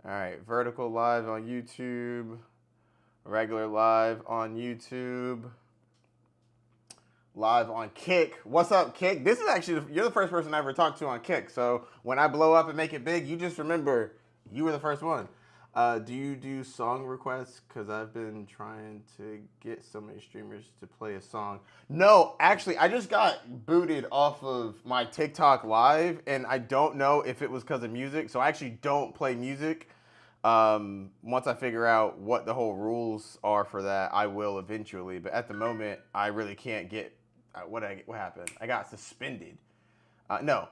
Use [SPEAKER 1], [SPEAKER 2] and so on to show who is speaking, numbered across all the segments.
[SPEAKER 1] All right, vertical live on YouTube, regular live on YouTube, live on Kick. What's up, Kick? This is actually, you're the first person I ever talked to on Kick. So when I blow up and make it big, you just remember you were the first one. Do you do song requests? Because I've been trying to get so many streamers to play a song. No, actually, I just got booted off of my TikTok live, and I don't know if it was because of music. So I actually don't play music. Once I figure out what the whole rules are for that, I will eventually. But at the moment, I really can't get. What happened? I got suspended. No,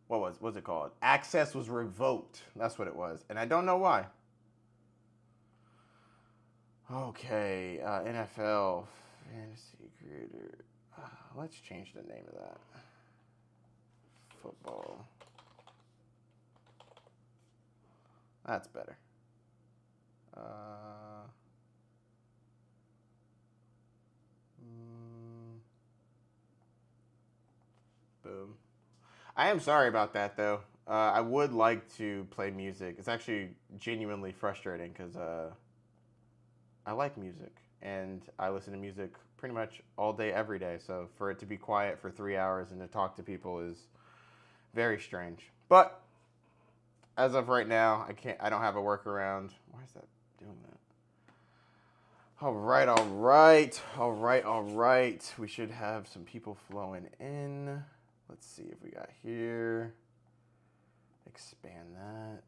[SPEAKER 1] what's it called? Access was revoked. That's what it was, and I don't know why. Okay, NFL fantasy creator. Let's change the name of that. Football. That's better. Boom. I am sorry about that, though. I would like to play music. It's actually genuinely frustrating because I like music and I listen to music pretty much all day, every day. So for it to be quiet for 3 hours and to talk to people is very strange. But as of right now, I don't have a workaround. Why is that doing that? All right, all right, all right, all right. We should have some people flowing in. Let's see if we got here. Expand that.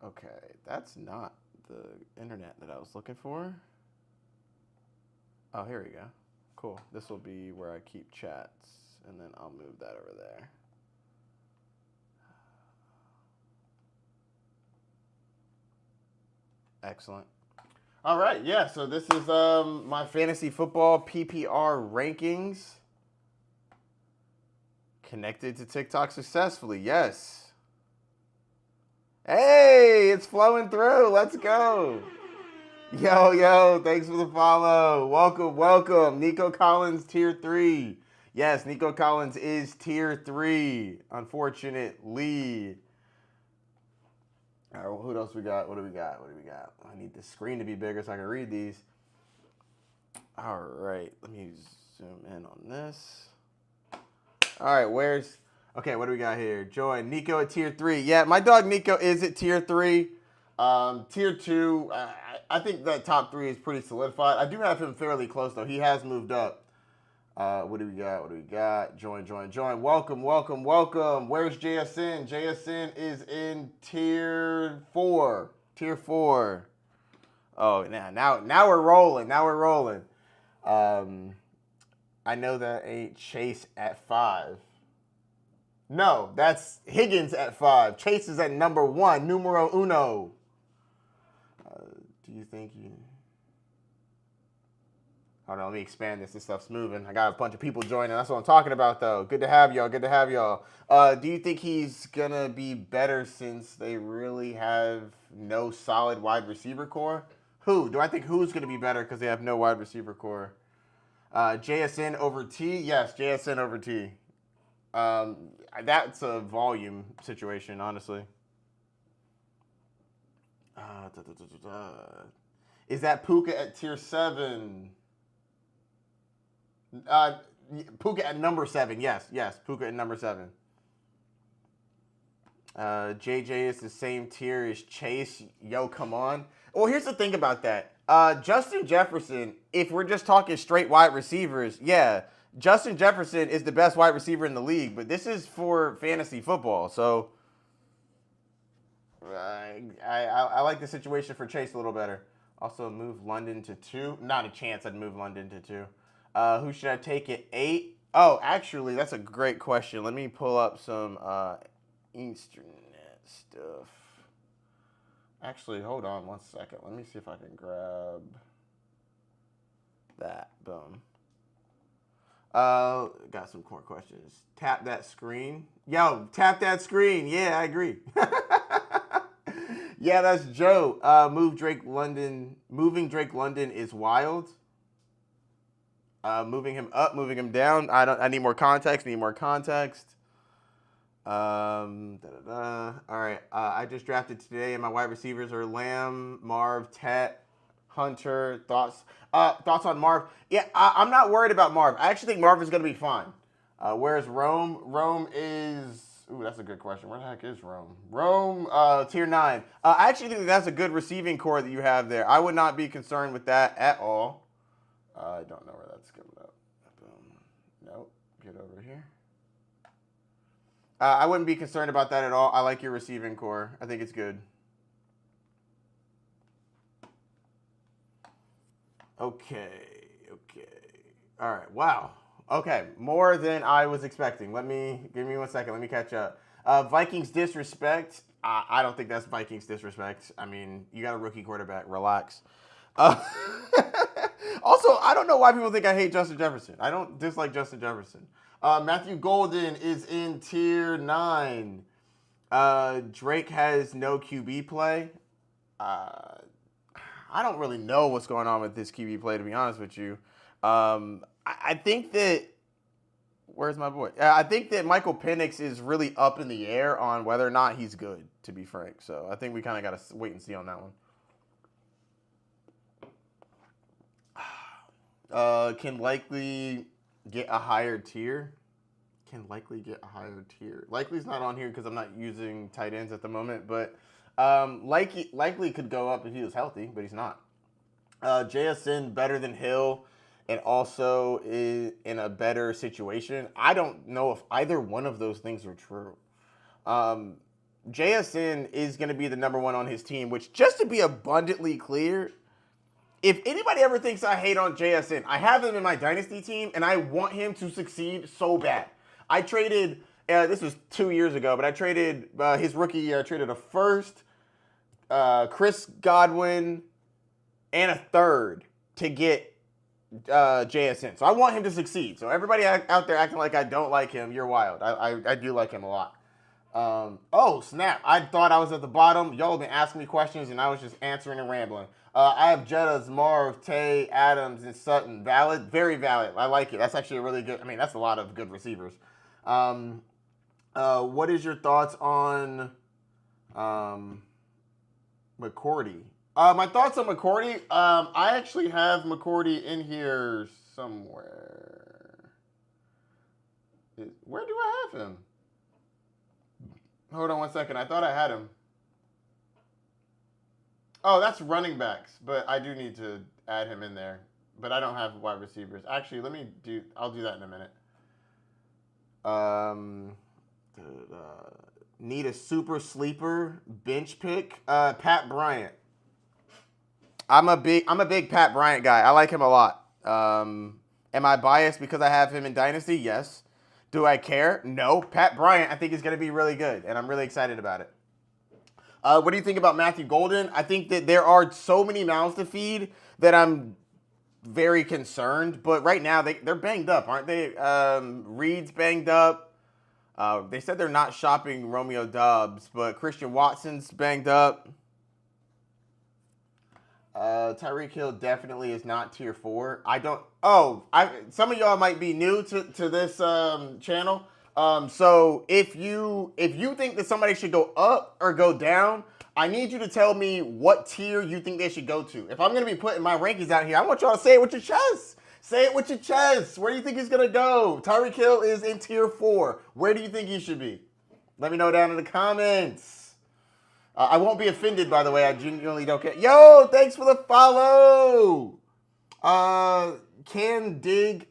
[SPEAKER 1] Okay, that's not the internet that I was looking for. Oh, here we go. Cool. This will be where I keep chats, and then I'll move that over there. Excellent. All right, yeah. So this is my fantasy football PPR rankings. Connected to TikTok successfully. Yes. Hey, it's flowing through. Let's go. Yo, thanks for the follow. Welcome, welcome. Nico Collins, tier 3. Yes, Nico Collins is tier 3, unfortunately. All right, well, who else we got? What do we got? I need the screen to be bigger so I can read these. All right, let me zoom in on this. All right, okay, what do we got here? Join Nico at tier 3. Yeah, my dog Nico is at tier 3. Tier 2, I think that top 3 is pretty solidified. I do have him fairly close, though. He has moved up. What do we got? Join. Welcome. Where's JSN? JSN is in tier 4. Oh, now we're rolling. I know that ain't Chase at 5. No, that's Higgins at 5. Chase is at number 1, numero uno. Do you think you... Hold on, let me expand this. This stuff's moving. I got a bunch of people joining. That's what I'm talking about, though. Good to have y'all. Do you think he's going to be better since they really have no solid wide receiver core? Who? Do I think who's going to be better because they have no wide receiver core? JSN over T? Yes, JSN over T. That's a volume situation, honestly. Is that Puka at tier 7? Puka at number 7. Yes, Puka at number 7. JJ is the same tier as Chase. Yo, come on. Well, here's the thing about that. Justin Jefferson, if we're just talking straight wide receivers, yeah, Justin Jefferson is the best wide receiver in the league, but this is for fantasy football, so I like the situation for Chase a little better. Also, move London to 2. Not a chance I'd move London to 2. Who should I take at 8? Oh, actually, that's a great question. Let me pull up some internet stuff. Actually, hold on 1 second. Let me see if I can grab that. Boom. Got some more questions. Tap that screen. Yo, tap that screen. Yeah, I agree. Yeah, that's Joe. Moving Drake London is wild. Moving him up, moving him down. I need more context. Need more context. All right. I just drafted today, and my wide receivers are Lamb, Marv, Tet, Hunter. Thoughts? Thoughts on Marv? Yeah, I'm not worried about Marv. I actually think Marv is going to be fine. Where's Rome? Rome is. Ooh, that's a good question. Where the heck is Rome? Rome, tier 9. I actually think that's a good receiving core that you have there. I would not be concerned with that at all. I don't know where that's coming up. Nope. Get over here. I wouldn't be concerned about that at all. I like your receiving core. I think it's good. Okay. All right. Wow. Okay. More than I was expecting. Give me 1 second. Let me catch up. Vikings disrespect. I don't think that's Vikings disrespect. I mean, you got a rookie quarterback. Relax. Uh, Also, I don't know why people think I hate Justin Jefferson. I don't dislike Justin Jefferson. Matthew Golden is in tier 9. Drake has no QB play. I don't really know what's going on with this QB play, to be honest with you. I think that where's my boy? I think that Michael Penix is really up in the air on whether or not he's good, to be frank. So I think we kind of got to wait and see on that one. Can likely get a higher tier. Likely's not on here because I'm not using tight ends at the moment, but likely could go up if he was healthy, but he's not. JSN better than Hill and also is in a better situation. I don't know if either one of those things are true. JSN is going to be the number 1 on his team, which, just to be abundantly clear, if anybody ever thinks I hate on JSN, I have him in my dynasty team, and I want him to succeed so bad. I traded, this was 2 years ago, but I traded his rookie year. I traded a first, Chris Godwin, and a third to get JSN. So I want him to succeed. So everybody out there acting like I don't like him, you're wild. I do like him a lot. Oh, snap. I thought I was at the bottom. Y'all have been asking me questions, and I was just answering and rambling. I have Jettas, Marv, Tay, Adams, and Sutton. Valid? Very valid. I like it. That's actually a really good, that's a lot of good receivers. What is your thoughts on McCourty? My thoughts on McCourty, I actually have McCourty in here somewhere. Where do I have him? Hold on 1 second. I thought I had him. Oh, that's running backs, but I do need to add him in there. But I don't have wide receivers. Actually, I'll do that in a minute. Need a super sleeper bench pick. Pat Bryant. I'm a big Pat Bryant guy. I like him a lot. Am I biased because I have him in Dynasty? Yes. Do I care? No. Pat Bryant, I think, is going to be really good, and I'm really excited about it. What do you think about Matthew Golden? I think that there are so many mouths to feed that I'm very concerned. But right now, they're banged up, aren't they? Reed's banged up. They said they're not shopping Romeo Doubs, but Christian Watson's banged up. Tyreek Hill definitely is not tier 4. Some of y'all might be new to this channel. So if you think that somebody should go up or go down, I need you to tell me what tier you think they should go to. If I'm going to be putting my rankings out here, I want y'all to say it with your chest. Say it with your chest. Where do you think he's going to go? Tyreek Hill is in tier 4. Where do you think he should be? Let me know down in the comments. I won't be offended, by the way. I genuinely don't care. Yo, thanks for the follow. Can Dig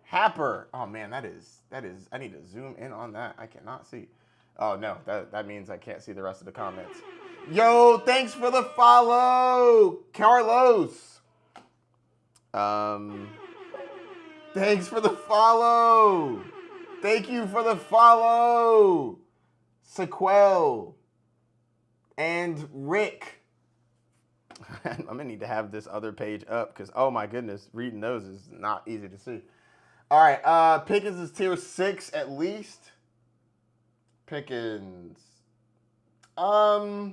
[SPEAKER 1] Happer. Oh, man, that is. I need to zoom in on that. I cannot see. Oh, no, that means I can't see the rest of the comments. Yo, thanks for the follow, Carlos. Thanks for the follow. Thank you for the follow, Sequel. And Rick. I'm going to need to have this other page up because, oh my goodness, reading those is not easy to see. All right, Pickens is tier 6 at least. Pickens. I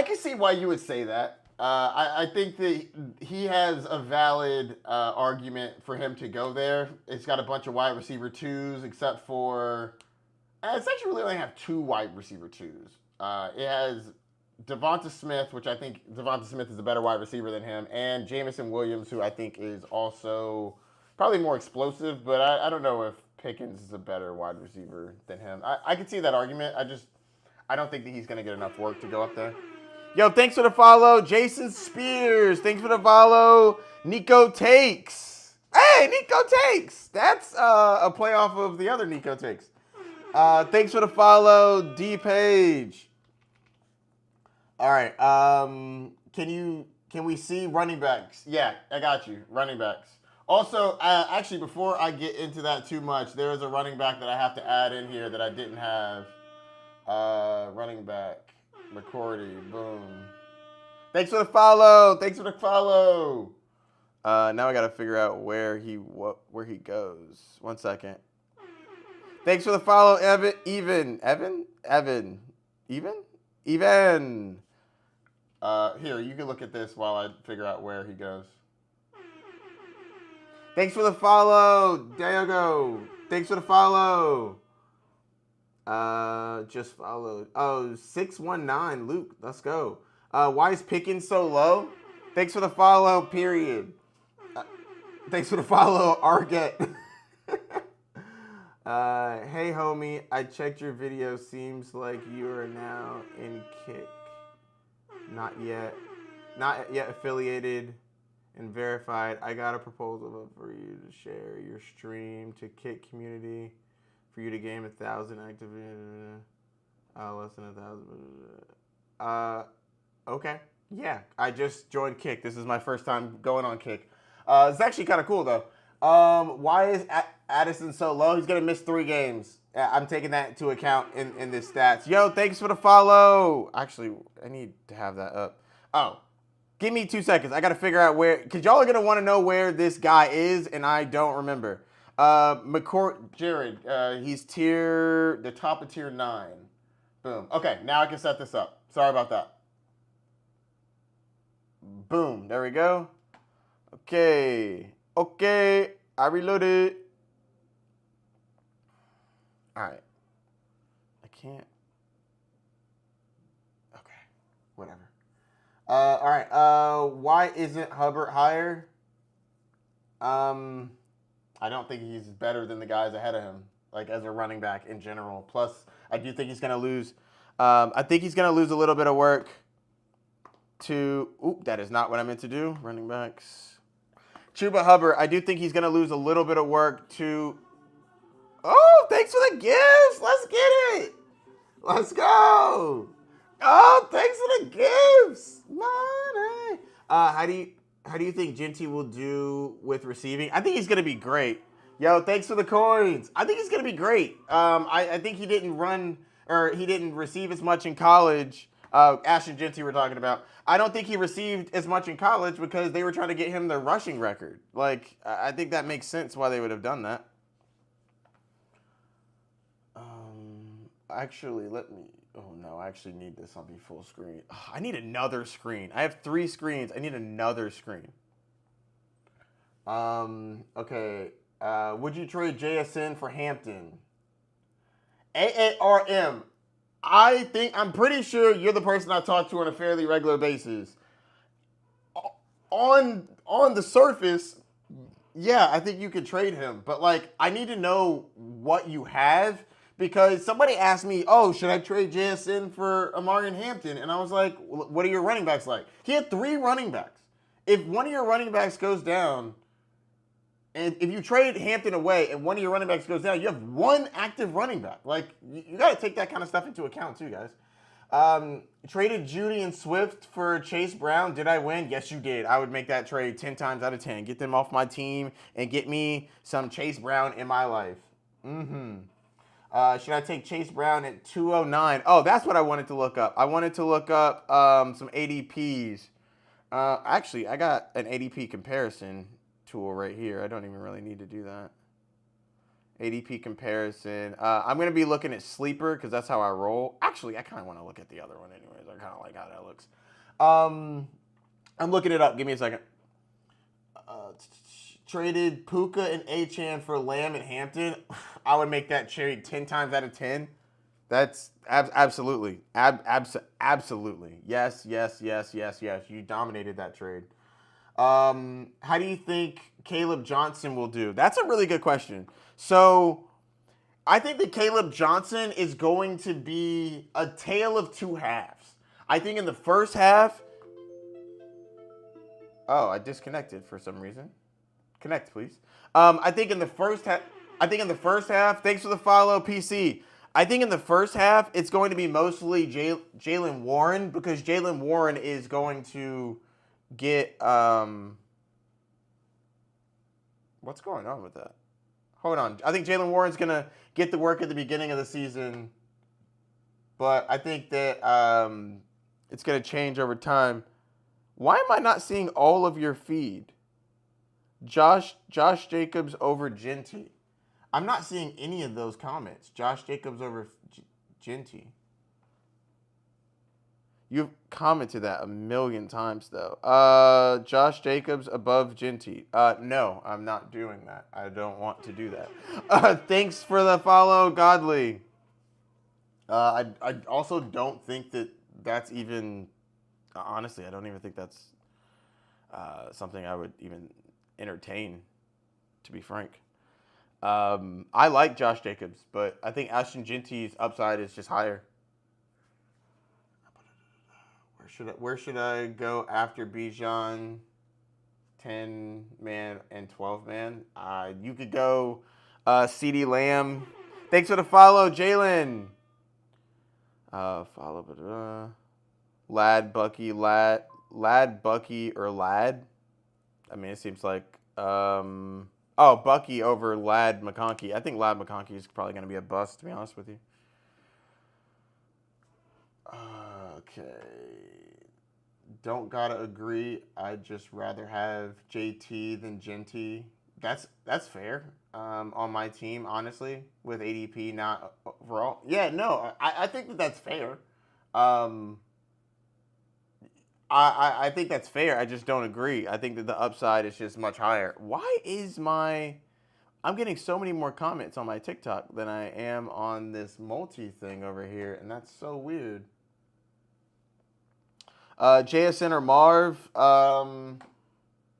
[SPEAKER 1] can see why you would say that. I think that he has a valid argument for him to go there. It's got a bunch of wide receiver twos, except for it's actually really only have two wide receiver twos. It has Devonta Smith, which I think Devonta Smith is a better wide receiver than him, and Jamison Williams, who I think is also probably more explosive, but I don't know if Pickens is a better wide receiver than him. I can see that argument. I don't think that he's going to get enough work to go up there. Yo, thanks for the follow, Jason Spears. Thanks for the follow, Nico Takes. Hey, Nico Takes. That's a playoff of the other Nico Takes. Thanks for the follow, D Page. All right. Can we see running backs? Yeah, I got you. Running backs. Also, actually, before I get into that too much, there is a running back that I have to add in here that I didn't have. Running back. McCourty, boom. Thanks for the follow. Thanks for the follow. Now I gotta figure out where he goes. 1 second. Thanks for the follow, Evan. Here, you can look at this while I figure out where he goes. Thanks for the follow, Diego. Thanks for the follow. Just followed. Oh, 619, Luke. Let's go. Why is Pickens so low? Thanks for the follow, period. Thanks for the follow, Arget. Hey, homie. I checked your video. Seems like you are now in Kick. Not yet affiliated and verified. I got a proposal for you to share your stream to Kick community. For you to gain 1,000 active, less than 1,000. Okay, yeah. I just joined Kick. This is my first time going on Kick. It's actually kind of cool though. Why is Addison so low? He's gonna miss 3 games. I'm taking that into account in this stats. Yo, thanks for the follow. Actually, I need to have that up. Oh, give me 2 seconds. I gotta figure out where, cause y'all are gonna want to know where this guy is, and I don't remember. Jared, he's the top of tier 9. Boom. Okay, now I can set this up. Sorry about that. Boom. There we go. Okay, I reloaded. All right. I can't. Okay, whatever. All right. Why isn't Hubbard higher? I don't think he's better than the guys ahead of him, like as a running back in general. Plus, I do think he's going to lose. I think he's going to lose a little bit of work to. Oop, that is not what I meant to do. Running backs. Chuba Hubbard, I do think he's going to lose a little bit of work to. Oh, thanks for the gifts. Let's get it. Let's go. Oh, thanks for the gifts. Money. How do you think Genty will do with receiving? I think he's going to be great. Yo, thanks for the coins. I think he's going to be great. I think he didn't receive as much in college. Ashton Genty we're talking about. I don't think he received as much in college because they were trying to get him the rushing record. Like, I think that makes sense why they would have done that. Actually, oh no, I actually need this on full screen. Oh, I need another screen. I have 3 screens. I need another screen. Okay. Would you trade JSN for Hampton? AARM. I'm pretty sure you're the person I talk to on a fairly regular basis. On the surface, yeah, I think you could trade him. But, like, I need to know what you have. Because somebody asked me, oh, should I trade JSN for Amarian Hampton? And I was like, what are your running backs like? He had 3 running backs. If one of your running backs goes down, and if you trade Hampton away and one of your running backs goes down, you have 1 active running back. Like, you got to take that kind of stuff into account too, guys. Traded Judy and Swift for Chase Brown. Did I win? Yes, you did. I would make that trade 10 times out of 10. Get them off my team and get me some Chase Brown in my life. Should I take Chase Brown at 209? Oh, that's what I wanted to look up. I wanted to look up some ADPs. Actually, I got an ADP comparison tool right here. I don't even really need to do that. ADP comparison. I'm going to be looking at Sleeper because that's how I roll. Actually, I kind of want to look at the other one anyways. I kind of like how that looks. I'm looking it up. Give me a second. Traded Puka and Achan for Lamb and Hampton. I would make that trade 10 times out of 10. That's absolutely. Absolutely. Yes, yes, yes, yes, yes. You dominated that trade. How do you think Caleb Johnson will do? That's a really good question. So I think that Caleb Johnson is going to be a tale of two halves. I think in the first half. Oh, I disconnected for some reason. Connect, please. I think in the first half. I think in the first half. Thanks for the follow, PC. I think in the first half it's going to be mostly Jalen Warren because Jalen Warren is going to get. What's going on with that? Hold on. I think Jalen Warren's gonna get the work at the beginning of the season, but I think that it's gonna change over time. Why am I not seeing all of your feed? Josh Jacobs over Genty. I'm not seeing any of those comments. Josh Jacobs over Genty. You've commented that a million times though. Josh Jacobs above Genty. No, I'm not doing that. I don't want to do that. Thanks for the follow, Godly. I also don't think that that's even. Honestly, I don't even think that's something I would even entertain, to be frank. I like Josh Jacobs, but I think Ashton Genty's upside is just higher. Where should I go after Bijan, 10 man and 12 man? You could go CeeDee Lamb. Thanks for the follow, Jalen. Lad, Bucky, Bucky, or Lad. I mean, it seems like Bucky over Lad McConkey. I think Lad McConkey is probably going to be a bust, to be honest with you. Okay. Don't gotta agree. I'd just rather have JT than Genty. That's fair. On my team, honestly, with ADP not overall. Yeah, no, I think that that's fair. I think that's fair. I just don't agree. I think that the upside is just much higher. Why is I'm getting so many more comments on my TikTok than I am on this multi thing over here, and that's so weird. JSN or Marv.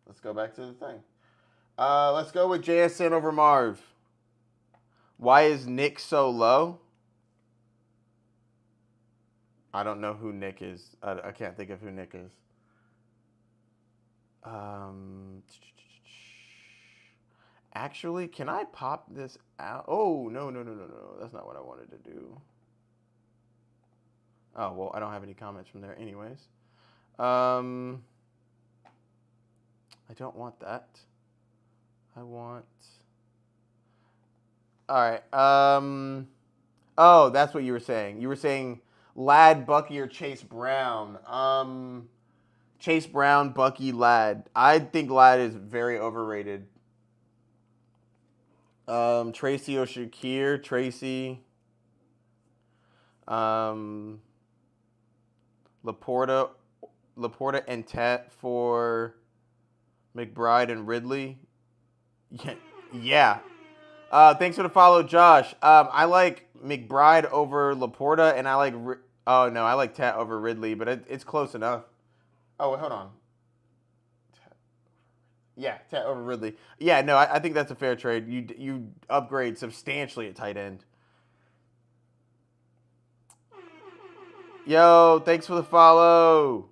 [SPEAKER 1] Let's go back to the thing. Let's go with JSN over Marv. Why is Nick so low? I don't know who Nick is. I can't think of who Nick is. Actually, can I pop this out? Oh, no. That's not what I wanted to do. Oh, well, I don't have any comments from there anyways. I don't want that. I want... All right. Oh, that's what you were saying. You were saying Lad, Bucky, or Chase Brown. Chase Brown, Bucky, Lad. I think Lad is very overrated. Tracy or Shakir. Tracy. Laporta and Tet for McBride and Ridley. Yeah. Thanks for the follow, Josh. I like McBride over Laporta, and I like Tet over Ridley, but it's close enough. Oh, wait, hold on. Tet over Ridley. Yeah, no, I think that's a fair trade. You upgrade substantially at tight end. Yo, thanks for the follow.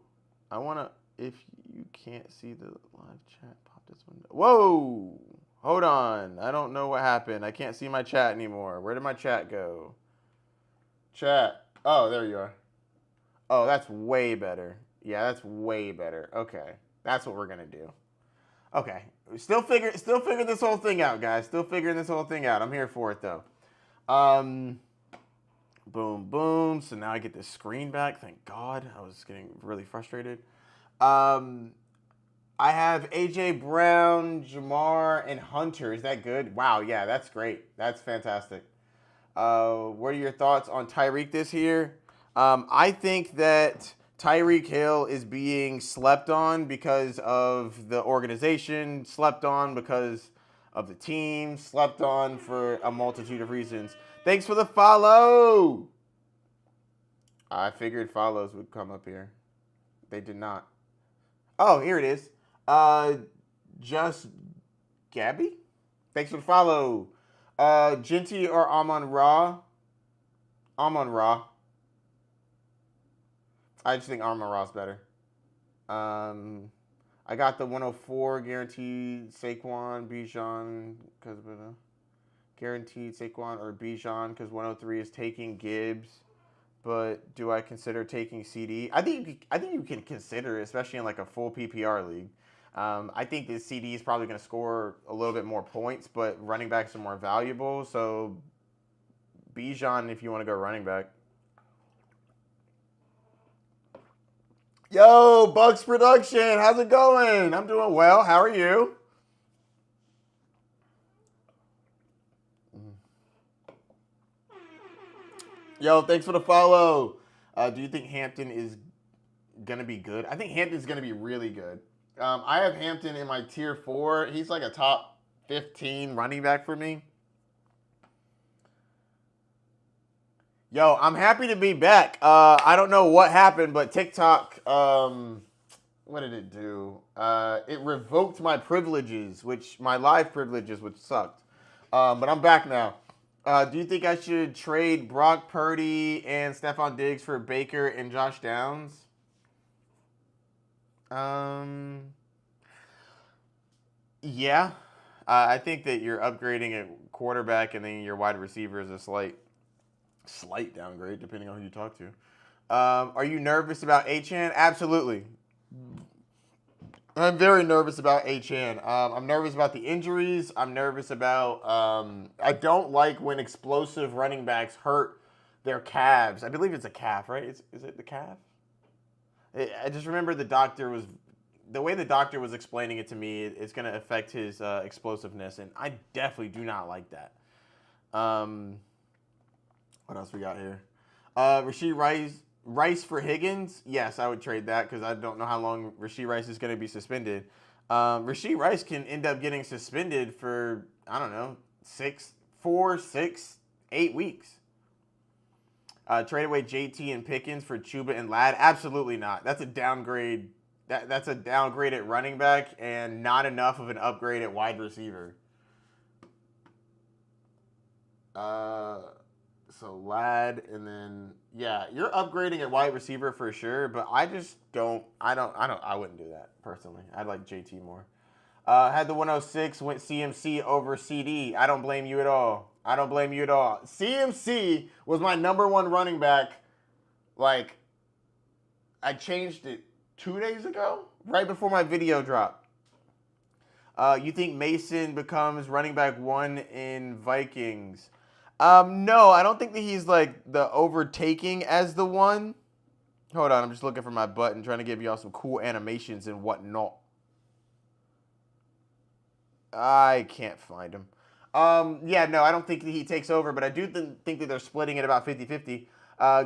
[SPEAKER 1] If you can't see the live chat, pop this window. Whoa, hold on. I don't know what happened. I can't see my chat anymore. Where did my chat go? Chat. Oh, there you are. Oh, that's way better. Yeah, that's way better. Okay, that's what we're gonna do. Okay, still figuring this whole thing out, guys. Still figuring this whole thing out. I'm here for it though. Boom, boom. So now I get this screen back. Thank God. I was getting really frustrated. I have AJ Brown, Jamar, and Hunter. Is that good? Wow, yeah, that's great. That's fantastic. What are your thoughts on Tyreek this year? I think that Tyreek Hill is being slept on because of the organization, slept on because of the team, slept on for a multitude of reasons. Thanks for the follow. I figured follows would come up here. They did not. Oh, here it is. Just Gabby? Thanks for the follow. Jinty or Amon Ra? Amon Ra. I just think Amon Ra's better. I got the 104 guaranteed Saquon, Bijan, because guaranteed Saquon or Bijan because 103 is taking Gibbs. But do I consider taking CD? I think you can consider it, especially in like a full PPR league. I think the CD is probably going to score a little bit more points, but running backs are more valuable. So Bijan, if you want to go running back. Yo, Bucks Production, how's it going? I'm doing well. How are you? Yo, thanks for the follow. Do you think Hampton is going to be good? I think Hampton's going to be really good. I have Hampton in my tier 4. He's like a top 15 running back for me. Yo, I'm happy to be back. I don't know what happened, but TikTok, what did it do? It revoked my privileges, my live privileges, which sucked. But I'm back now. Do you think I should trade Brock Purdy and Stephon Diggs for Baker and Josh Downs? Yeah. I think that you're upgrading at quarterback and then your wide receiver is a slight downgrade, depending on who you talk to. Are you nervous about Achane? Absolutely. I'm very nervous about Achane. I'm nervous about the injuries. I'm nervous about... I don't like when explosive running backs hurt their calves. I believe it's a calf, right? Is it the calf? I just remember the way the doctor was explaining it to me, it's going to affect his explosiveness, and I definitely do not like that. What else we got here? Rashee Rice for Higgins? Yes, I would trade that because I don't know how long Rashee Rice is going to be suspended. Rashee Rice can end up getting suspended for, I don't know, 4, 6, 8 weeks. Trade away JT and Pickens for Chuba and Ladd? Absolutely not. That's a downgrade. That's a downgrade at running back and not enough of an upgrade at wide receiver. So Ladd, and then yeah, you're upgrading at wide receiver for sure, but I wouldn't do that personally. I'd like JT more. Had the 106, went CMC over CD. I don't blame you at all. CMC was my number 1 running back. Like, I changed it 2 days ago, right before my video dropped. You think Mason becomes running back 1 in Vikings? No, I don't think that he's like the overtaking as the one. Hold on, I'm just looking for my button, trying to give y'all some cool animations and whatnot. I can't find him. Yeah, no, I don't think that he takes over, but I do think that they're splitting it about 50-50.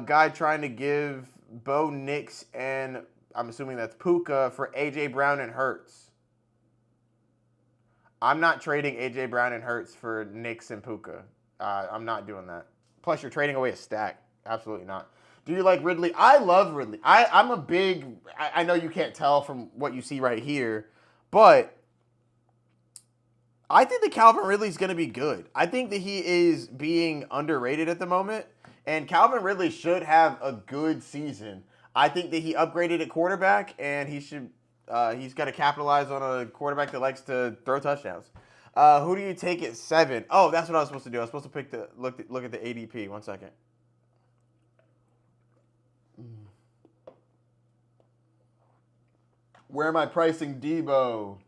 [SPEAKER 1] Guy trying to give Bo Nix and I'm assuming that's Puka for A.J. Brown and Hurts. I'm not trading A.J. Brown and Hurts for Nix and Puka. I'm not doing that. Plus, you're trading away a stack. Absolutely not. Do you like Ridley? I love Ridley. I'm a big... I know you can't tell from what you see right here, but I think that Calvin Ridley's going to be good. I think that he is being underrated at the moment, and Calvin Ridley should have a good season. I think that he upgraded at quarterback, and he's got to capitalize on a quarterback that likes to throw touchdowns. Who do you take at 7? Oh, that's what I was supposed to do. I was supposed to pick look at the ADP. 1 second. Where am I pricing Debo?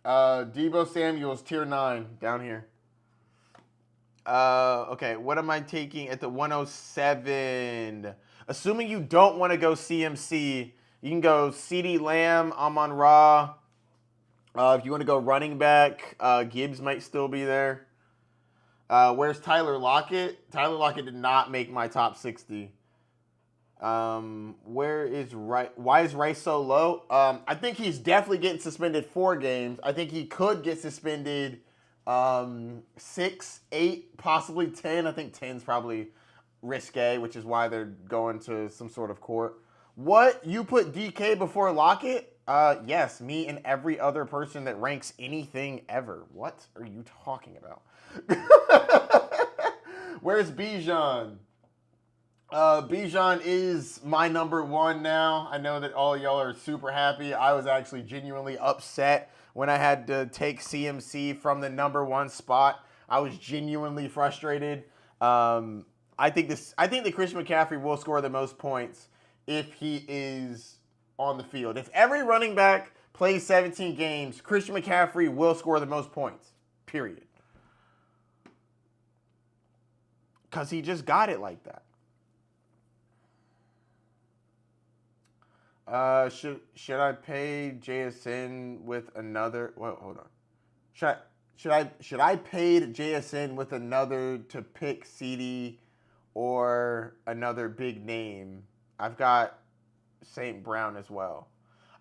[SPEAKER 1] Debo Samuel's tier 9 down here. Okay, what am I taking at the 107? Assuming you don't want to go CMC, you can go CeeDee Lamb, Amon Ra. If you want to go running back, Gibbs might still be there. Where's Tyler Lockett? Tyler Lockett did not make my top 60. Where is Rice? Why is Rice so low? I think he's definitely getting suspended 4 games. I think he could get suspended 6, 8, possibly 10. I think 10's probably risque, which is why they're going to some sort of court. What? You put DK before Lockett? Yes, me and every other person that ranks anything ever. What are you talking about? Where's Bijan? Bijan is my number 1 now. I know that all y'all are super happy. I was actually genuinely upset when I had to take CMC from the number 1 spot. I was genuinely frustrated. I think that Christian McCaffrey will score the most points if he is on the field. If every running back plays 17 games, Christian McCaffrey will score the most points. Period. Because he just got it like that. Should I pay JSN with another? Well, hold on. Should I pay JSN with another to pick CD or another big name? I've got St. Brown as well.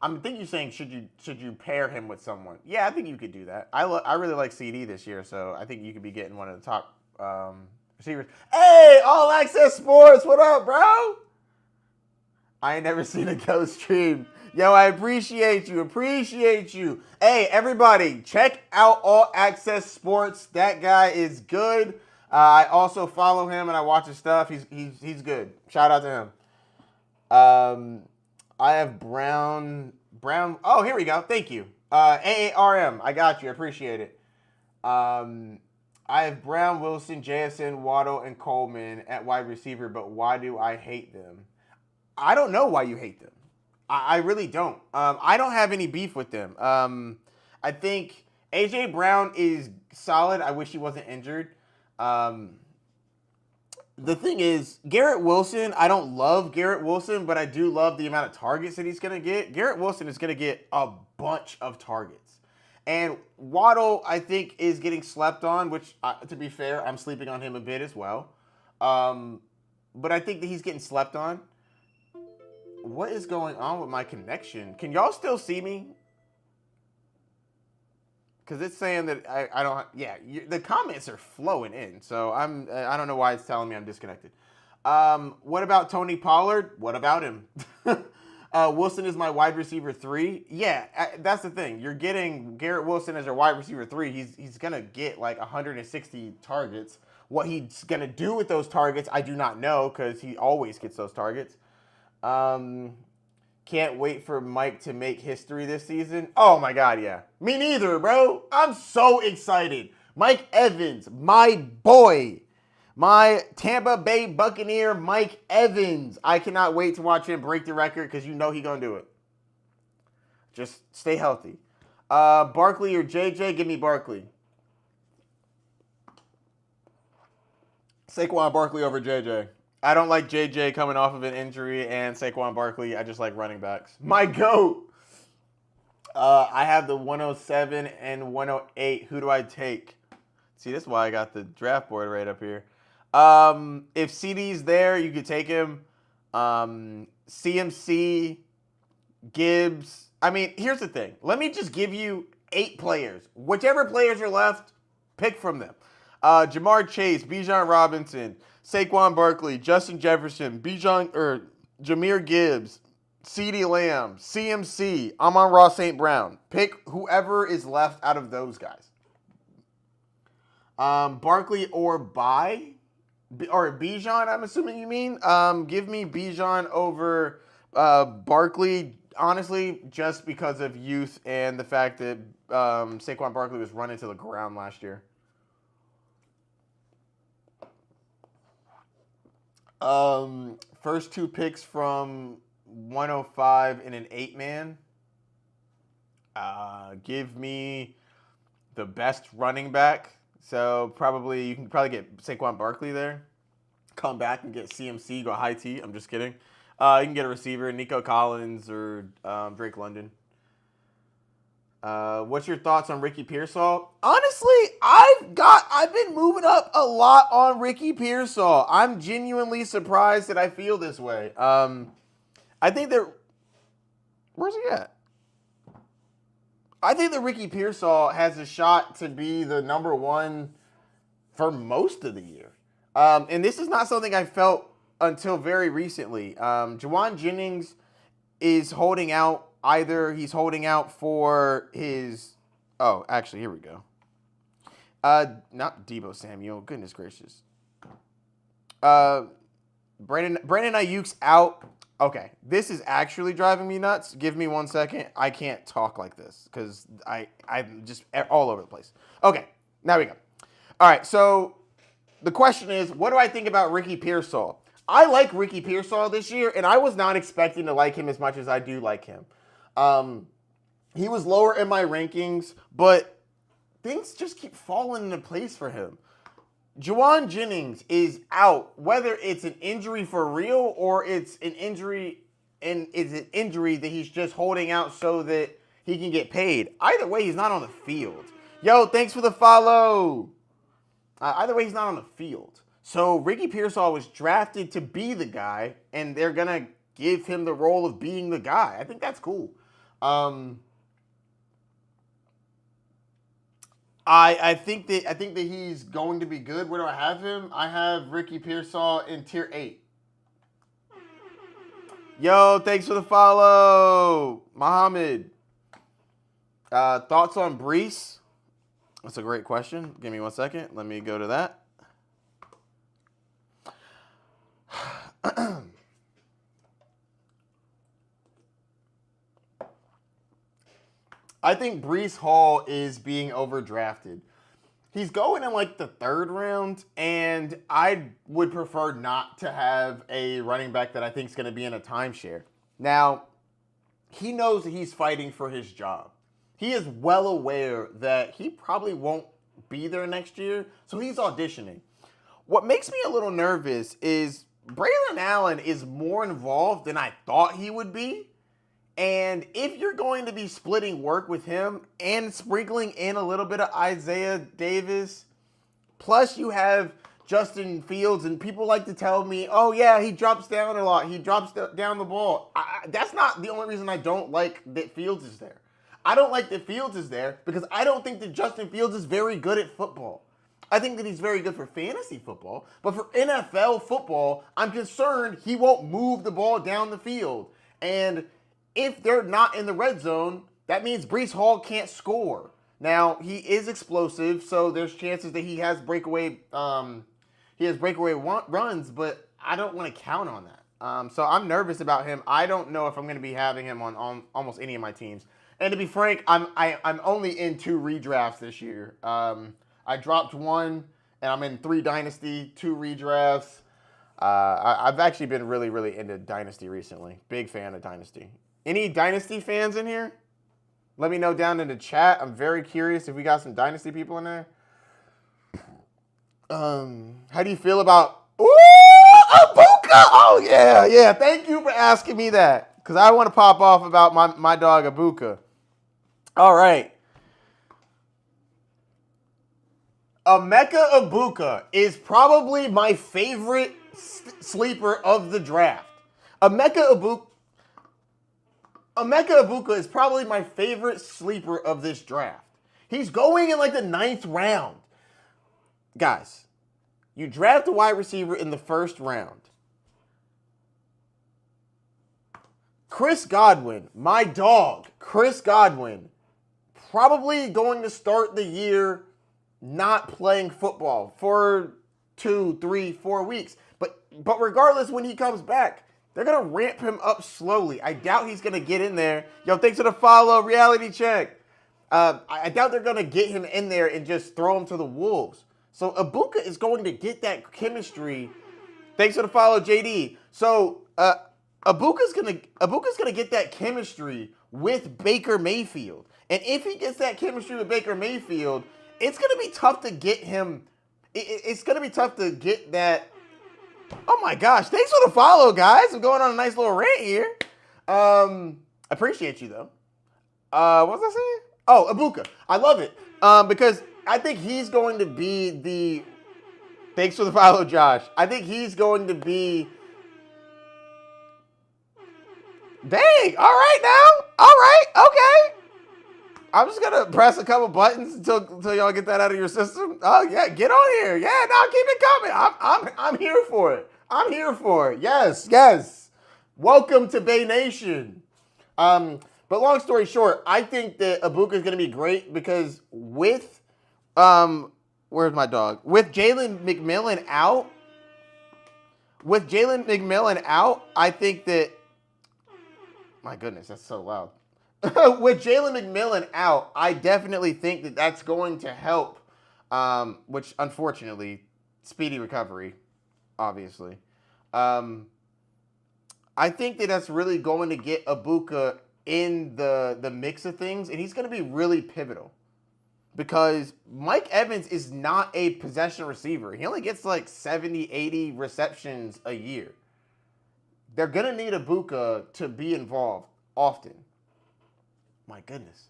[SPEAKER 1] I think you're saying should you pair him with someone? Yeah, I think you could do that. I really like CD this year, so I think you could be getting one of the top receivers. Hey, All Access Sports, what up, bro? I ain't never seen a ghost stream. Yo, I appreciate you. Hey, everybody, check out All Access Sports. That guy is good. I also follow him and I watch his stuff. He's good. Shout out to him. I have Brown. Oh, here we go. Thank you. AARM. I got you. I appreciate it. I have Brown, Wilson, JSN, Waddle, and Coleman at wide receiver, but why do I hate them? I don't know why you hate them. I really don't. I don't have any beef with them. I think A.J. Brown is solid. I wish he wasn't injured. The thing is, Garrett Wilson, I don't love Garrett Wilson, but I do love the amount of targets that he's going to get. Garrett Wilson is going to get a bunch of targets. And Waddle, I think, is getting slept on, which, to be fair, I'm sleeping on him a bit as well. But I think that he's getting slept on. What is going on with my connection? Can y'all still see me? Because it's saying that I don't. Yeah, the comments are flowing in, so I don't know why it's telling me I'm disconnected. What about Tony Pollard? What about him? Wilson is my wide receiver 3. Yeah, that's the thing. You're getting Garrett Wilson as your wide receiver 3. He's gonna get like 160 targets. What he's gonna do with those targets, I do not know, because he always gets those targets. Can't wait for Mike to make history this season. Oh my God, yeah. Me neither, bro. I'm so excited. Mike Evans, my boy. My Tampa Bay Buccaneer, Mike Evans. I cannot wait to watch him break the record because you know he's going to do it. Just stay healthy. Barkley or JJ? Give me Barkley. Saquon Barkley over JJ. I don't like JJ coming off of an injury, and Saquon Barkley, I just like running backs. My GOAT! I have the 107 and 108. Who do I take? See, this is why I got the draft board right up here. If CD's there, you could take him. CMC, Gibbs. I mean, here's the thing. Let me just give you 8 players. Whichever players are left, pick from them. Jamar Chase, Bijan Robinson, Saquon Barkley, Justin Jefferson, Jahmyr Gibbs, CeeDee Lamb, CMC, Amon-Ra St. Brown. Pick whoever is left out of those guys. Barkley or Bijan, I'm assuming you mean. Give me Bijan over Barkley, honestly, just because of youth and the fact that Saquon Barkley was running to the ground last year. First 2 picks from 105 in an 8-man. Give me the best running back. So you can probably get Saquon Barkley there. Come back and get CMC, go high T. I'm just kidding. You can get a receiver, Nico Collins or Drake London. What's your thoughts on Ricky Pearsall? Honestly, I've been moving up a lot on Ricky Pearsall. I'm genuinely surprised that I feel this way. I think that where's he at? I think that Ricky Pearsall has a shot to be the number one for most of the year. And this is not something I felt until very recently. Juwan Jennings is holding out. Either he's holding out for his... Oh, actually, here we go. Not Deebo Samuel. Goodness gracious. Brandon Ayuk's out. Okay, this is actually driving me nuts. Give me 1 second. I can't talk like this because I'm just all over the place. Okay, now we go. All right, so the question is, what do I think about Ricky Pearsall? I like Ricky Pearsall this year, and I was not expecting to like him as much as I do like him. He was lower in my rankings, but things just keep falling into place for him. Juwan Jennings is out, whether it's an injury for real or it's an injury and it's an injury that he's just holding out so that he can get paid. Either way, he's not on the field. Yo, thanks for the follow. Either way, he's not on the field. So Ricky Pearsall was drafted to be the guy, and they're going to give him the role of being the guy. I think that's cool. I think that he's going to be good. Where do I have him? I have Ricky Pearsall in tier 8. Yo, thanks for the follow, Mohammed. Thoughts on Brees? That's a great question. Give me 1 second. Let me go to that. I think Brees Hall is being overdrafted. He's going in like the 3rd round, and I would prefer not to have a running back that I think is going to be in a timeshare. Now, he knows that he's fighting for his job. He is well aware that he probably won't be there next year, so he's auditioning. What makes me a little nervous is Braylon Allen is more involved than I thought he would be. And if you're going to be splitting work with him and sprinkling in a little bit of Isaiah Davis, plus you have Justin Fields, and people like to tell me, oh yeah, he drops down a lot. He drops down the ball. That's not the only reason I don't like that Fields is there. I don't like that Fields is there because I don't think that Justin Fields is very good at football. I think that he's very good for fantasy football, but for NFL football, I'm concerned he won't move the ball down the field. And if they're not in the red zone, that means Brees Hall can't score. Now, he is explosive, so there's chances that he has breakaway runs, but I don't want to count on that. So I'm nervous about him. I don't know if I'm going to be having him on almost any of my teams. And to be frank, I'm only in 2 redrafts this year. I dropped 1, and I'm in 3 Dynasty, 2 redrafts. I've actually been really, really into Dynasty recently. Big fan of Dynasty. Any Dynasty fans in here? Let me know down in the chat. I'm very curious if we got some Dynasty people in there. How do you feel about... Ooh, Abuka! Oh, yeah. Thank you for asking me that. Because I want to pop off about my dog, Abuka. All right. Emeka Abuka is probably my favorite sleeper of the draft. Emeka Abuka is probably my favorite sleeper of this draft. He's going in like the 9th round. Guys, you draft a wide receiver in the 1st round. Chris Godwin, my dog, Chris Godwin, probably going to start the year not playing football for 2, 3, 4 weeks. But regardless, when he comes back, they're going to ramp him up slowly. I doubt he's going to get in there. Yo, thanks for the follow, reality check. I doubt they're going to get him in there and just throw him to the wolves. So Abuka is going to get that chemistry. Thanks for the follow, JD. So Abuka's gonna get that chemistry with Baker Mayfield. And if he gets that chemistry with Baker Mayfield, it's going to be tough to get him. It's going to be tough to get that. Oh my gosh. Thanks for the follow, guys. I'm going on a nice little rant here. Appreciate you, though. What was I saying? Oh, Ibuka. I love it. Because I think he's going to be the. Thanks for the follow, Josh. I think he's going to be. Dang. All right now. All right. Okay. I'm just gonna press a couple buttons until y'all get that out of your system. Oh yeah, get on here. Yeah, now keep it coming. I'm here for it. I'm here for it. Yes, yes. Welcome to Bay Nation. But long story short, I think that Ibuka is gonna be great because where's my dog? With Jalen McMillan out, I think that my goodness, that's so loud. With Jalen McMillan out, I definitely think that that's going to help, which unfortunately, speedy recovery, obviously. I think that that's really going to get Ibuka in the mix of things, and he's going to be really pivotal because Mike Evans is not a possession receiver. He only gets like 70, 80 receptions a year. They're going to need Ibuka to be involved often. My goodness.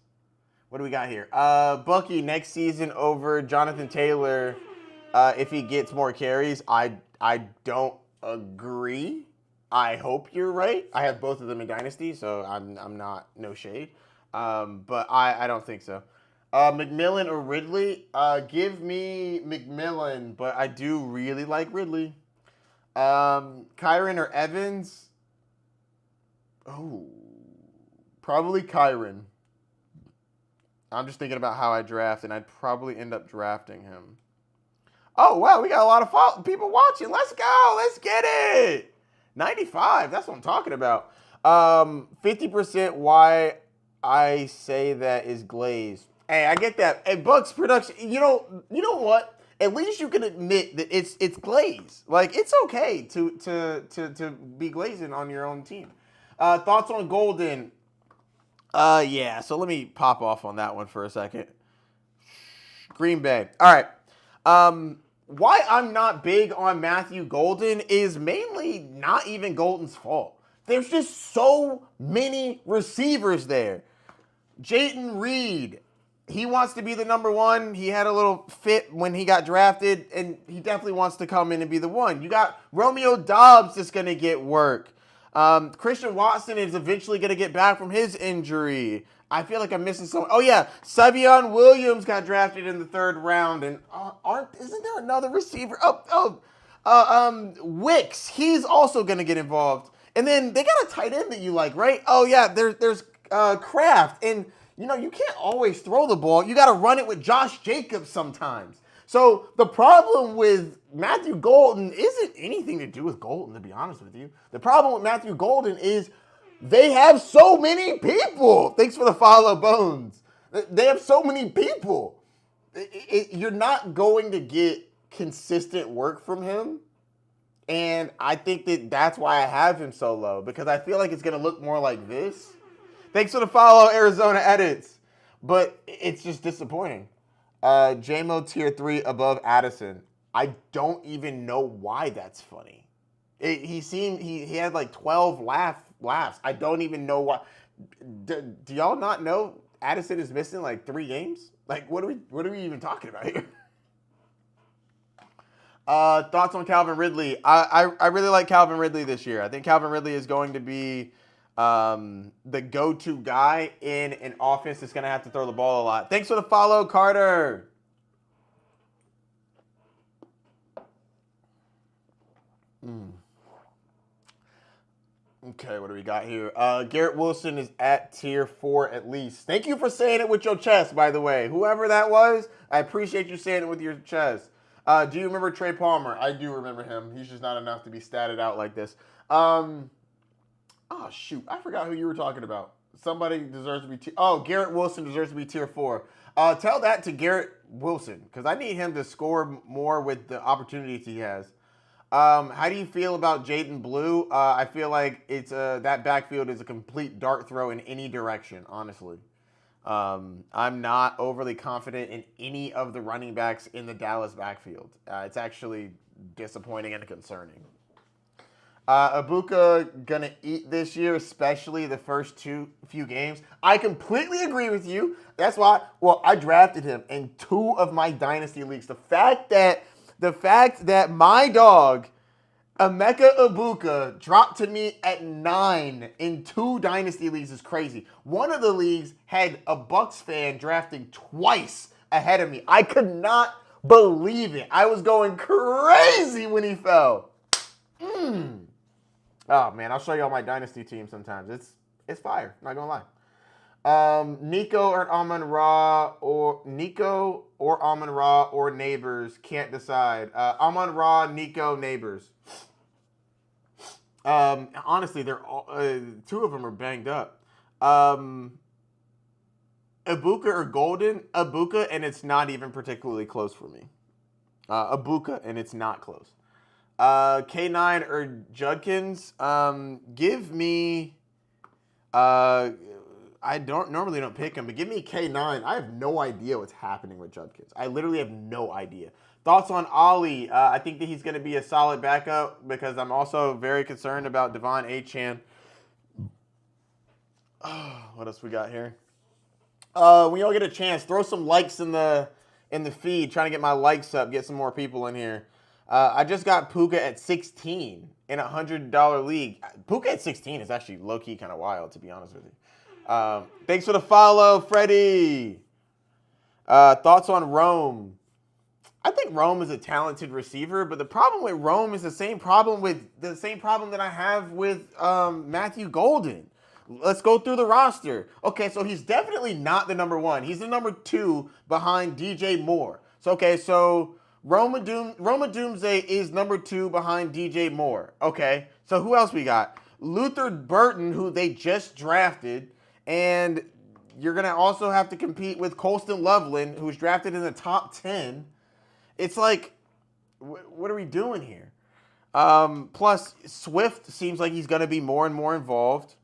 [SPEAKER 1] What do we got here? Bucky next season over Jonathan Taylor if he gets more carries. I don't agree. I hope you're right. I have both of them in Dynasty, so I'm not no shade. But I don't think so. McMillan or Ridley? Give me McMillan, but I do really like Ridley. Kyron or Evans? Oh, probably Kyron. I'm just thinking about how I draft, and I'd probably end up drafting him. Oh, wow, we got a lot of people watching. Let's go. Let's get it. 95. That's what I'm talking about. 50% why I say that is glazed. Hey, I get that. Hey, Bucks production. You know what? At least you can admit that it's glazed. Like it's okay to be glazing on your own team. Thoughts on Golden? Yeah. So let me pop off on that one for a second. Green Bay. All right. Why I'm not big on Matthew Golden is mainly not even Golden's fault. There's just so many receivers there. Jayden Reed, he wants to be the number one. He had a little fit when he got drafted, and he definitely wants to come in and be the one. You got Romeo Doubs that's going to get work. Christian Watson is eventually going to get back from his injury. I feel like I'm missing someone. Oh, yeah. Savion Williams got drafted in the 3rd round. And isn't there another receiver? Wicks. He's also going to get involved. And then they got a tight end that you like, right? Oh, yeah. There's Kraft. And, you can't always throw the ball. You got to run it with Josh Jacobs sometimes. So the problem with Matthew Golden isn't anything to do with Golden, to be honest with you. The problem with Matthew Golden is they have so many people. Thanks for the follow, Bones. They have so many people. You're not going to get consistent work from him. And I think that that's why I have him so low, because I feel like it's going to look more like this. Thanks for the follow, Arizona Edits. But it's just disappointing. JMO tier 3 above Addison. I don't even know why that's funny. He had like 12 laughs. I don't even know why. Do y'all not know Addison is missing like 3 games? Like what are we even talking about here? Thoughts on Calvin Ridley? I really like Calvin Ridley this year. I think Calvin Ridley is going to be the go-to guy in an offense that's going to have to throw the ball a lot. Thanks for the follow, Carter. Okay, what do we got here? Garrett Wilson is at tier 4 at least. Thank you for saying it with your chest, by the way. Whoever that was, I appreciate you saying it with your chest. Do you remember Trey Palmer? I do remember him. He's just not enough to be statted out like this. Oh, shoot. I forgot who you were talking about. Somebody deserves to be Garrett Wilson deserves to be tier 4. Tell that to Garrett Wilson, because I need him to score more with the opportunities he has. How do you feel about Jaden Blue? I feel like it's that backfield is a complete dart throw in any direction, honestly. I'm not overly confident in any of the running backs in the Dallas backfield. It's actually disappointing and concerning. Ibuka gonna eat this year, especially the first few games. I completely agree with you. That's why. Well, I drafted him in 2 of my dynasty leagues. The fact that my dog Emeka Ibuka dropped to me at 9 in 2 dynasty leagues is crazy. One of the leagues had a Bucks fan drafting twice ahead of me. I could not believe it. I was going crazy when he fell. Oh man, I'll show you all my dynasty team sometimes. It's fire. Not gonna lie. Nico or Amon Ra or Neighbors, can't decide. Amon Ra, Nico, Neighbors. Honestly, they're all, 2 of them are banged up. Ibuka or Golden? Ibuka, and it's not even particularly close for me. Ibuka, and it's not close. K9 or Judkins? Give me. I normally don't pick him, but give me K9. I have no idea what's happening with Judkins. I literally have no idea. Thoughts on Ollie? I think that he's going to be a solid backup because I'm also very concerned about Devon Achane. What else we got here? When y'all get a chance, throw some likes in the feed. Trying to get my likes up, get some more people in here. I just got Puka at 16 in a $100 league. Puka at 16 is actually low-key kind of wild, to be honest with you. Thanks for the follow, Freddie. Thoughts on Rome? I think Rome is a talented receiver, but the problem with Rome is the same problem that I have with Matthew Golden. Let's go through the roster. Okay, so he's definitely not the number 1. He's the number 2 behind DJ Moore. So Roma Doomsday is number 2 behind DJ Moore. Okay, so who else we got? Luther Burton, who they just drafted, and you're going to also have to compete with Colston Loveland, who's drafted in the top 10. It's like, what are we doing here? Plus, Swift seems like he's going to be more and more involved.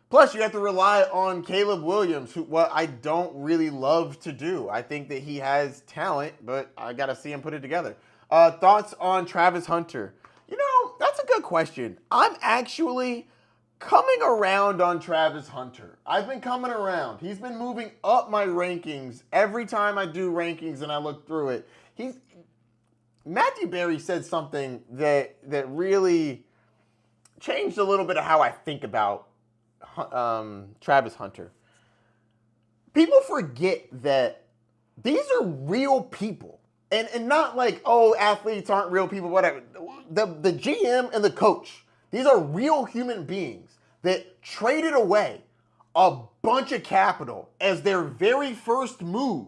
[SPEAKER 1] Plus, you have to rely on Caleb Williams, what I don't really love to do. I think that he has talent, but I got to see him put it together. Thoughts on Travis Hunter? You know, that's a good question. I'm actually coming around on Travis Hunter. I've been coming around. He's been moving up my rankings every time I do rankings and I look through it. Matthew Berry said something that really changed a little bit of how I think about Travis Hunter. People forget that these are real people. And not like, oh, athletes aren't real people, whatever. The GM and the coach, these are real human beings that traded away a bunch of capital as their very first move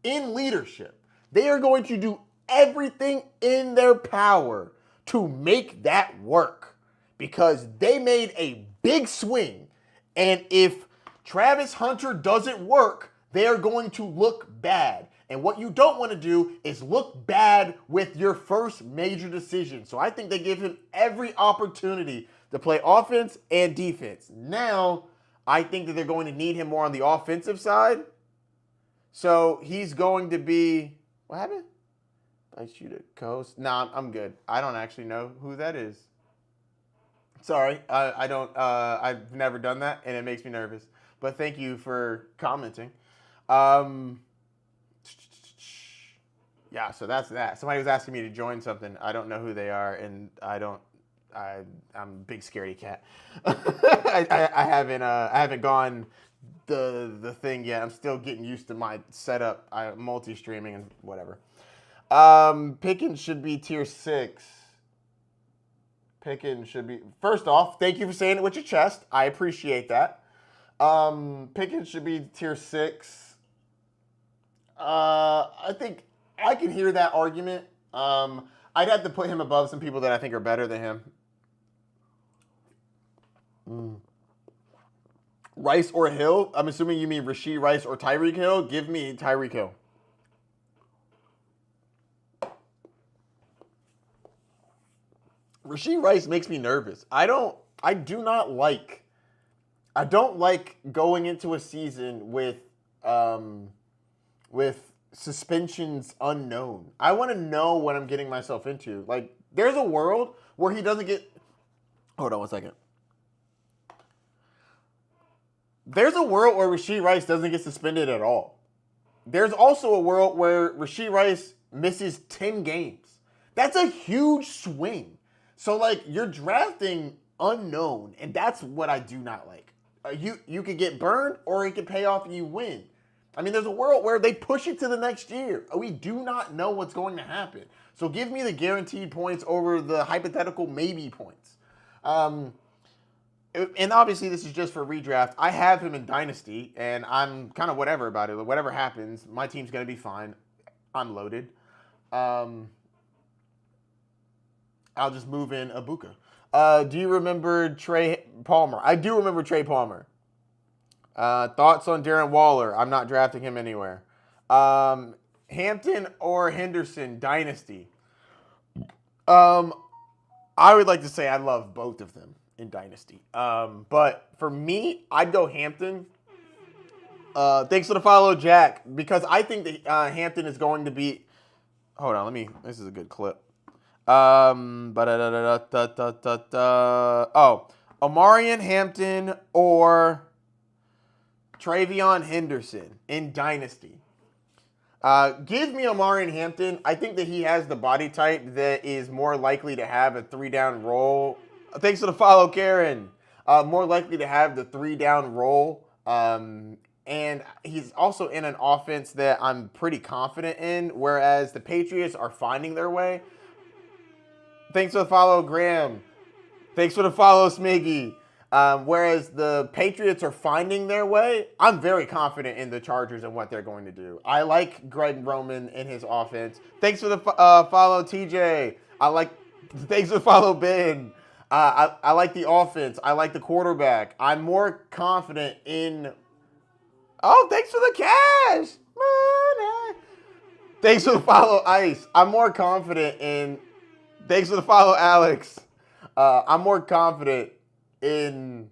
[SPEAKER 1] in leadership. They are going to do everything in their power to make that work because they made a big swing. And if Travis Hunter doesn't work, they are going to look bad. And what you don't want to do is look bad with your first major decision. So I think they give him every opportunity to play offense and defense. Now, I think that they're going to need him more on the offensive side. So he's going to be... What happened? I shoot a coast. Nah, I'm good. I don't actually know who that is. Sorry, I don't. I've never done that, and it makes me nervous. But thank you for commenting. Yeah, so that's that. Somebody was asking me to join something. I don't know who they are, and I'm a big scaredy cat. I haven't gone the thing yet. I'm still getting used to my setup. I'm multi-streaming and whatever. Pickens should be tier 6. Pickens should be... First off, thank you for saying it with your chest. I appreciate that. Pickens should be tier 6. I think I can hear that argument. I'd have to put him above some people that I think are better than him. Rice or Hill? I'm assuming you mean Rashee Rice or Tyreek Hill. Give me Tyreek Hill. Rashee Rice makes me nervous. I don't like going into a season with suspensions unknown. I want to know what I'm getting myself into. Like, There's a world where he doesn't get. Hold on one second. There's a world where Rashee Rice doesn't get suspended at all. There's also a world where Rashee Rice misses 10 games. That's a huge swing. So, like, you're drafting unknown, and that's what I do not like. You could get burned, or it could pay off and you win. I mean, there's a world where they push it to the next year. We do not know what's going to happen. So give me the guaranteed points over the hypothetical maybe points. And obviously, this is just for redraft. I have him in Dynasty, and I'm kind of whatever about it. Whatever happens, my team's going to be fine. I'm loaded. I'll just move in Ibuka. Do you remember Trey Palmer? I do remember Trey Palmer. Thoughts on Darren Waller? I'm not drafting him anywhere. Hampton or Henderson, Dynasty? I would like to say I love both of them in Dynasty. But for me, I'd go Hampton. Thanks for the follow, Jack, because I think that Hampton is going to be. Hold on, this is a good clip. Amarian Hampton or Travion Henderson in Dynasty. Give me Amarian Hampton. I think that he has the body type that is more likely to have a 3-down roll. Thanks for the follow, Karen. More likely to have the 3-down roll. And he's also in an offense that I'm pretty confident in, whereas the Patriots are finding their way. Thanks for the follow, Graham. Thanks for the follow, Smiggy. Whereas the Patriots are finding their way, I'm very confident in the Chargers and what they're going to do. I like Greg Roman and his offense. Thanks for the follow, TJ. Thanks for the follow, Ben. I like the offense. I like the quarterback. I'm more confident in. Oh, thanks for the cash. Money. Thanks for the follow, Ice. I'm more confident in. Thanks for the follow, Alex. I'm more confident in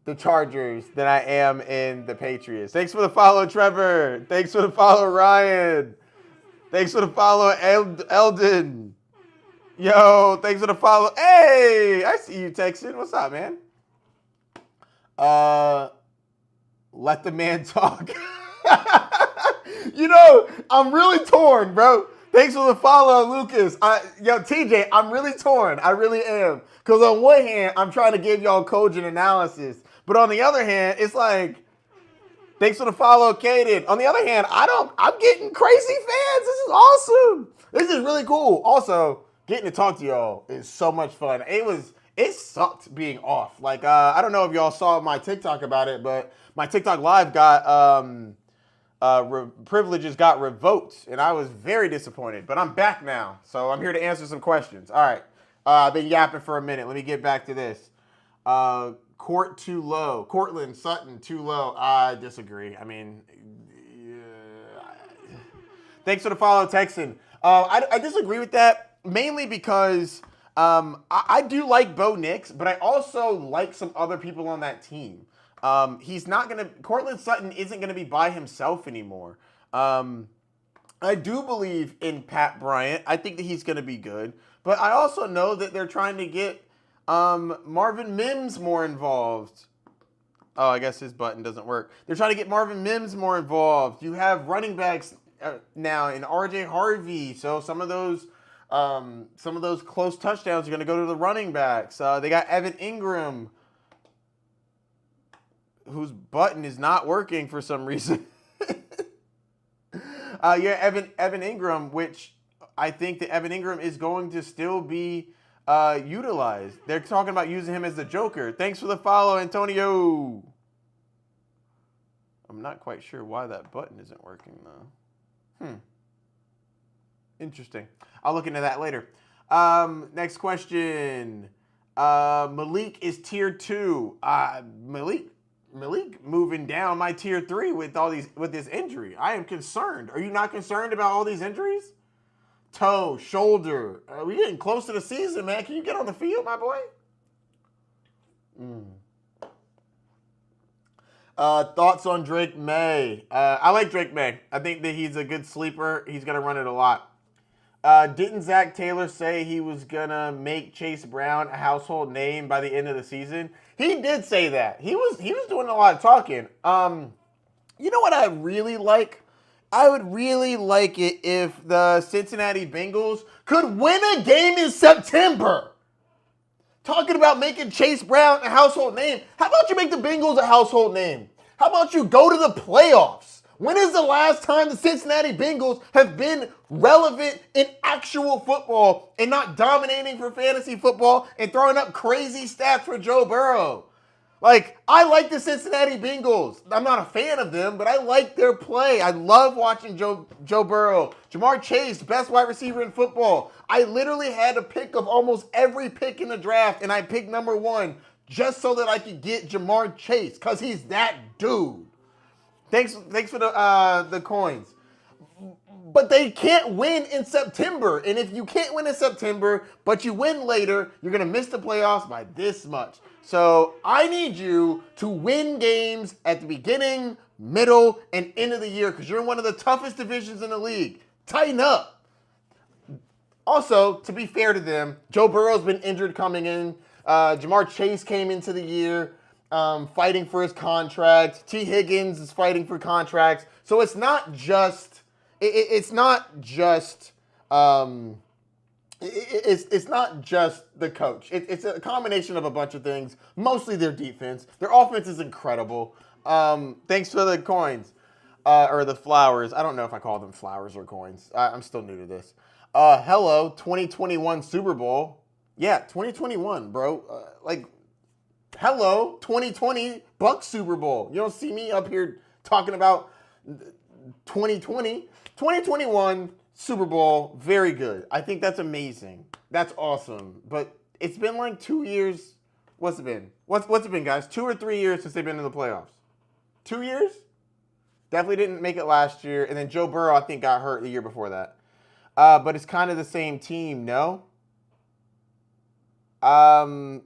[SPEAKER 1] the Chargers than I am in the Patriots. Thanks for the follow, Trevor. Thanks for the follow, Ryan. Thanks for the follow, Eldon. Yo, thanks for the follow. Hey, I see you texting. What's up, man? Let the man talk. I'm really torn, bro. Thanks for the follow, Lucas. TJ, I'm really torn. I really am. Because on one hand, I'm trying to give y'all cogent analysis. But on the other hand, it's like, thanks for the follow, Kaden. On the other hand, I'm getting crazy fans. This is awesome. This is really cool. Also, getting to talk to y'all is so much fun. It sucked being off. Like, I don't know if y'all saw my TikTok about it, but my TikTok live got, privileges got revoked, and I was very disappointed. But I'm back now, so I'm here to answer some questions. All right. I've been yapping for a minute. Let me get back to this. Court too low. Cortland Sutton too low. I disagree. I mean, thanks for the follow, Texan. I disagree with that, mainly because I do like Bo Nix, but I also like some other people on that team. Cortland Sutton isn't going to be by himself anymore. I do believe in Pat Bryant. I think that he's going to be good. But I also know that they're trying to get Marvin Mims more involved. Oh, I guess his button doesn't work. They're trying to get Marvin Mims more involved. You have running backs now in R.J. Harvey. So some of those close touchdowns are going to go to the running backs. They got Evan Ingram, whose button is not working for some reason. Evan Ingram, which I think that Evan Ingram is going to still be utilized. They're talking about using him as the Joker. Thanks for the follow, Antonio. I'm not quite sure why that button isn't working, though. Interesting. I'll look into that later. Next question. Malik is tier 2. Malik moving down my tier 3 with this injury. I am concerned. Are you not concerned about all these injuries? Toe, shoulder. We getting close to the season, man. Can you get on the field, my boy? Thoughts on Drake May? I like Drake May. I think that he's a good sleeper. He's going to run it a lot. Didn't Zach Taylor say he was gonna make Chase Brown a household name by the end of the season? He did say that. He was doing a lot of talking. You know what I really like? I would really like it if the Cincinnati Bengals could win a game in September. Talking about making Chase Brown a household name. How about you make the Bengals a household name? How about you go to the playoffs? When is the last time the Cincinnati Bengals have been relevant in actual football and not dominating for fantasy football and throwing up crazy stats for Joe Burrow? Like, I like the Cincinnati Bengals. I'm not a fan of them, but I like their play. I love watching Joe Burrow. Jamar Chase, best wide receiver in football. I literally had a pick of almost every pick in the draft, and I picked number 1 just so that I could get Jamar Chase, because he's that dude. Thanks for the coins. But they can't win in September. And if you can't win in September, but you win later, you're going to miss the playoffs by this much. So I need you to win games at the beginning, middle, and end of the year, because you're in one of the toughest divisions in the league. Tighten up. Also, to be fair to them, Joe Burrow's been injured coming in. Jamar Chase came into the year fighting for his contract. T. Higgins is fighting for contracts. So it's not just... It's not just it's not just the coach. It's a combination of a bunch of things. Mostly their defense. Their offense is incredible. Thanks for the coins or the flowers. I don't know if I call them flowers or coins. I'm still new to this. Hello, 2021 Super Bowl. Yeah, 2021, bro. Hello, 2020 Bucks Super Bowl. You don't see me up here talking about 2020. 2021 Super Bowl, very good. I think that's amazing. That's awesome. But it's been like 2 years. What's it been? What's it been, guys? 2 or 3 years since they've been in the playoffs. 2 years? Definitely didn't make it last year. And then Joe Burrow, I think, got hurt the year before that. But it's kind of the same team, no? No.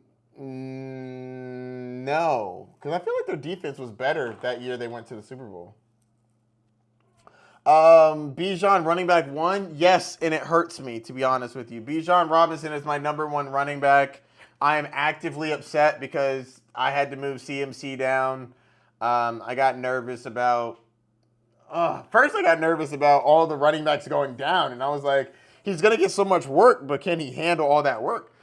[SPEAKER 1] Because I feel like their defense was better that year they went to the Super Bowl. Bijan running back 1, yes, and it hurts me, to be honest with you. Bijan Robinson is my number 1 running back. I am actively upset because I had to move CMC down. I got nervous about first I got nervous about all the running backs going down, and I was like, he's gonna get so much work, but can he handle all that work?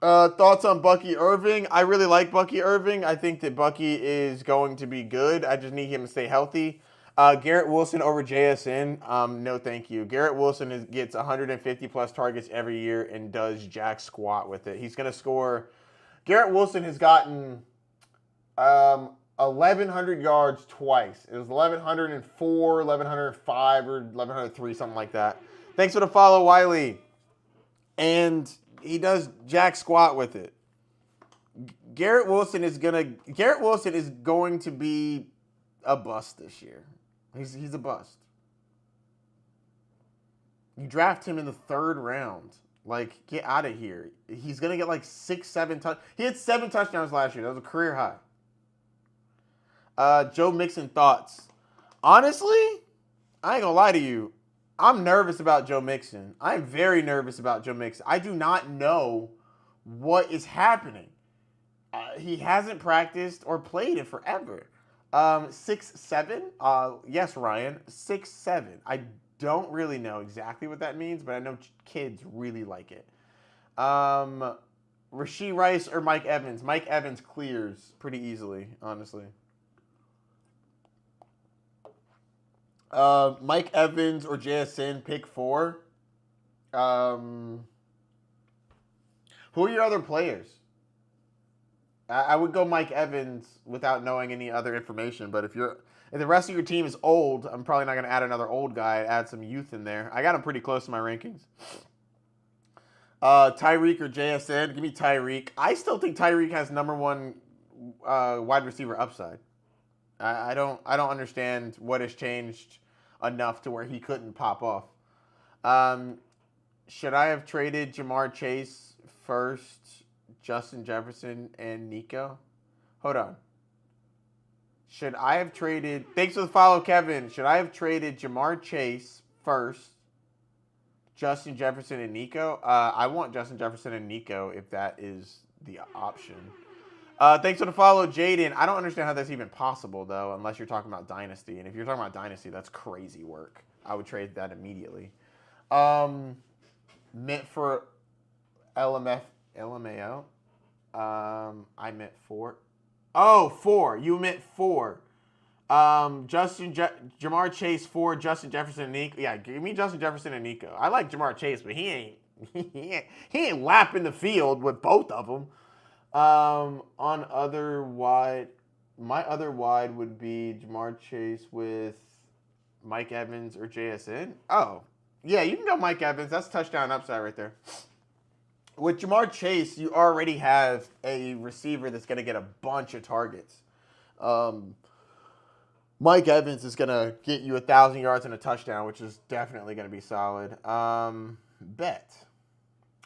[SPEAKER 1] Thoughts on Bucky Irving? I really like Bucky Irving. I think that Bucky is going to be good. I just need him to stay healthy. Garrett Wilson over JSN, no thank you. Garrett Wilson gets 150 plus targets every year and does jack squat with it. He's going to score. Garrett Wilson has gotten 1,100 yards twice. It was 1,104, 1,105, or 1,103, something like that. Thanks for the follow, Wiley. And he does jack squat with it. Garrett Wilson is going to be a bust this year. He's a bust. You draft him in the 3rd round. Like, get out of here. He's going to get like 6, 7 touchdowns. He had 7 touchdowns last year. That was a career high. Joe Mixon thoughts. Honestly, I ain't going to lie to you. I'm nervous about Joe Mixon. I'm very nervous about Joe Mixon. I do not know what is happening. He hasn't practiced or played in forever. 6'7"? Yes, Ryan. 6'7". I don't really know exactly what that means, but I know kids really like it. Rashee Rice or Mike Evans? Mike Evans clears pretty easily, honestly. Mike Evans or JSN, pick 4. Who are your other players? I would go Mike Evans without knowing any other information, but if the rest of your team is old, I'm probably not going to add another old guy. I'd add some youth in there. I got him pretty close to my rankings. Tyreek or JSN? Give me Tyreek. I still think Tyreek has number 1 wide receiver upside. I don't understand what has changed enough to where he couldn't pop off. Should I have traded Jamar Chase first, Justin Jefferson, and Nico? Hold on. Should I have traded... Thanks for the follow, Kevin. Should I have traded Jamar Chase first, Justin Jefferson and Nico. I want Justin Jefferson and Nico if that is the option. Thanks for the follow, Jaden. I don't understand how that's even possible, though, unless you're talking about Dynasty. And if you're talking about Dynasty, that's crazy work. I would trade that immediately. Meant for LMAO. I meant 4. Oh, 4. You meant 4. Jamar Chase 4, Justin Jefferson and Nico. Yeah, give me Justin Jefferson and Nico. I like Jamar Chase, but he ain't lapping the field with both of them. On other wide, my other wide would be Jamar Chase with Mike Evans or JSN. Oh, yeah, you can go Mike Evans. That's touchdown upside right there. With Jamar Chase, you already have a receiver that's going to get a bunch of targets. Mike Evans is going to get you 1,000 yards and a touchdown, which is definitely going to be solid. Bet.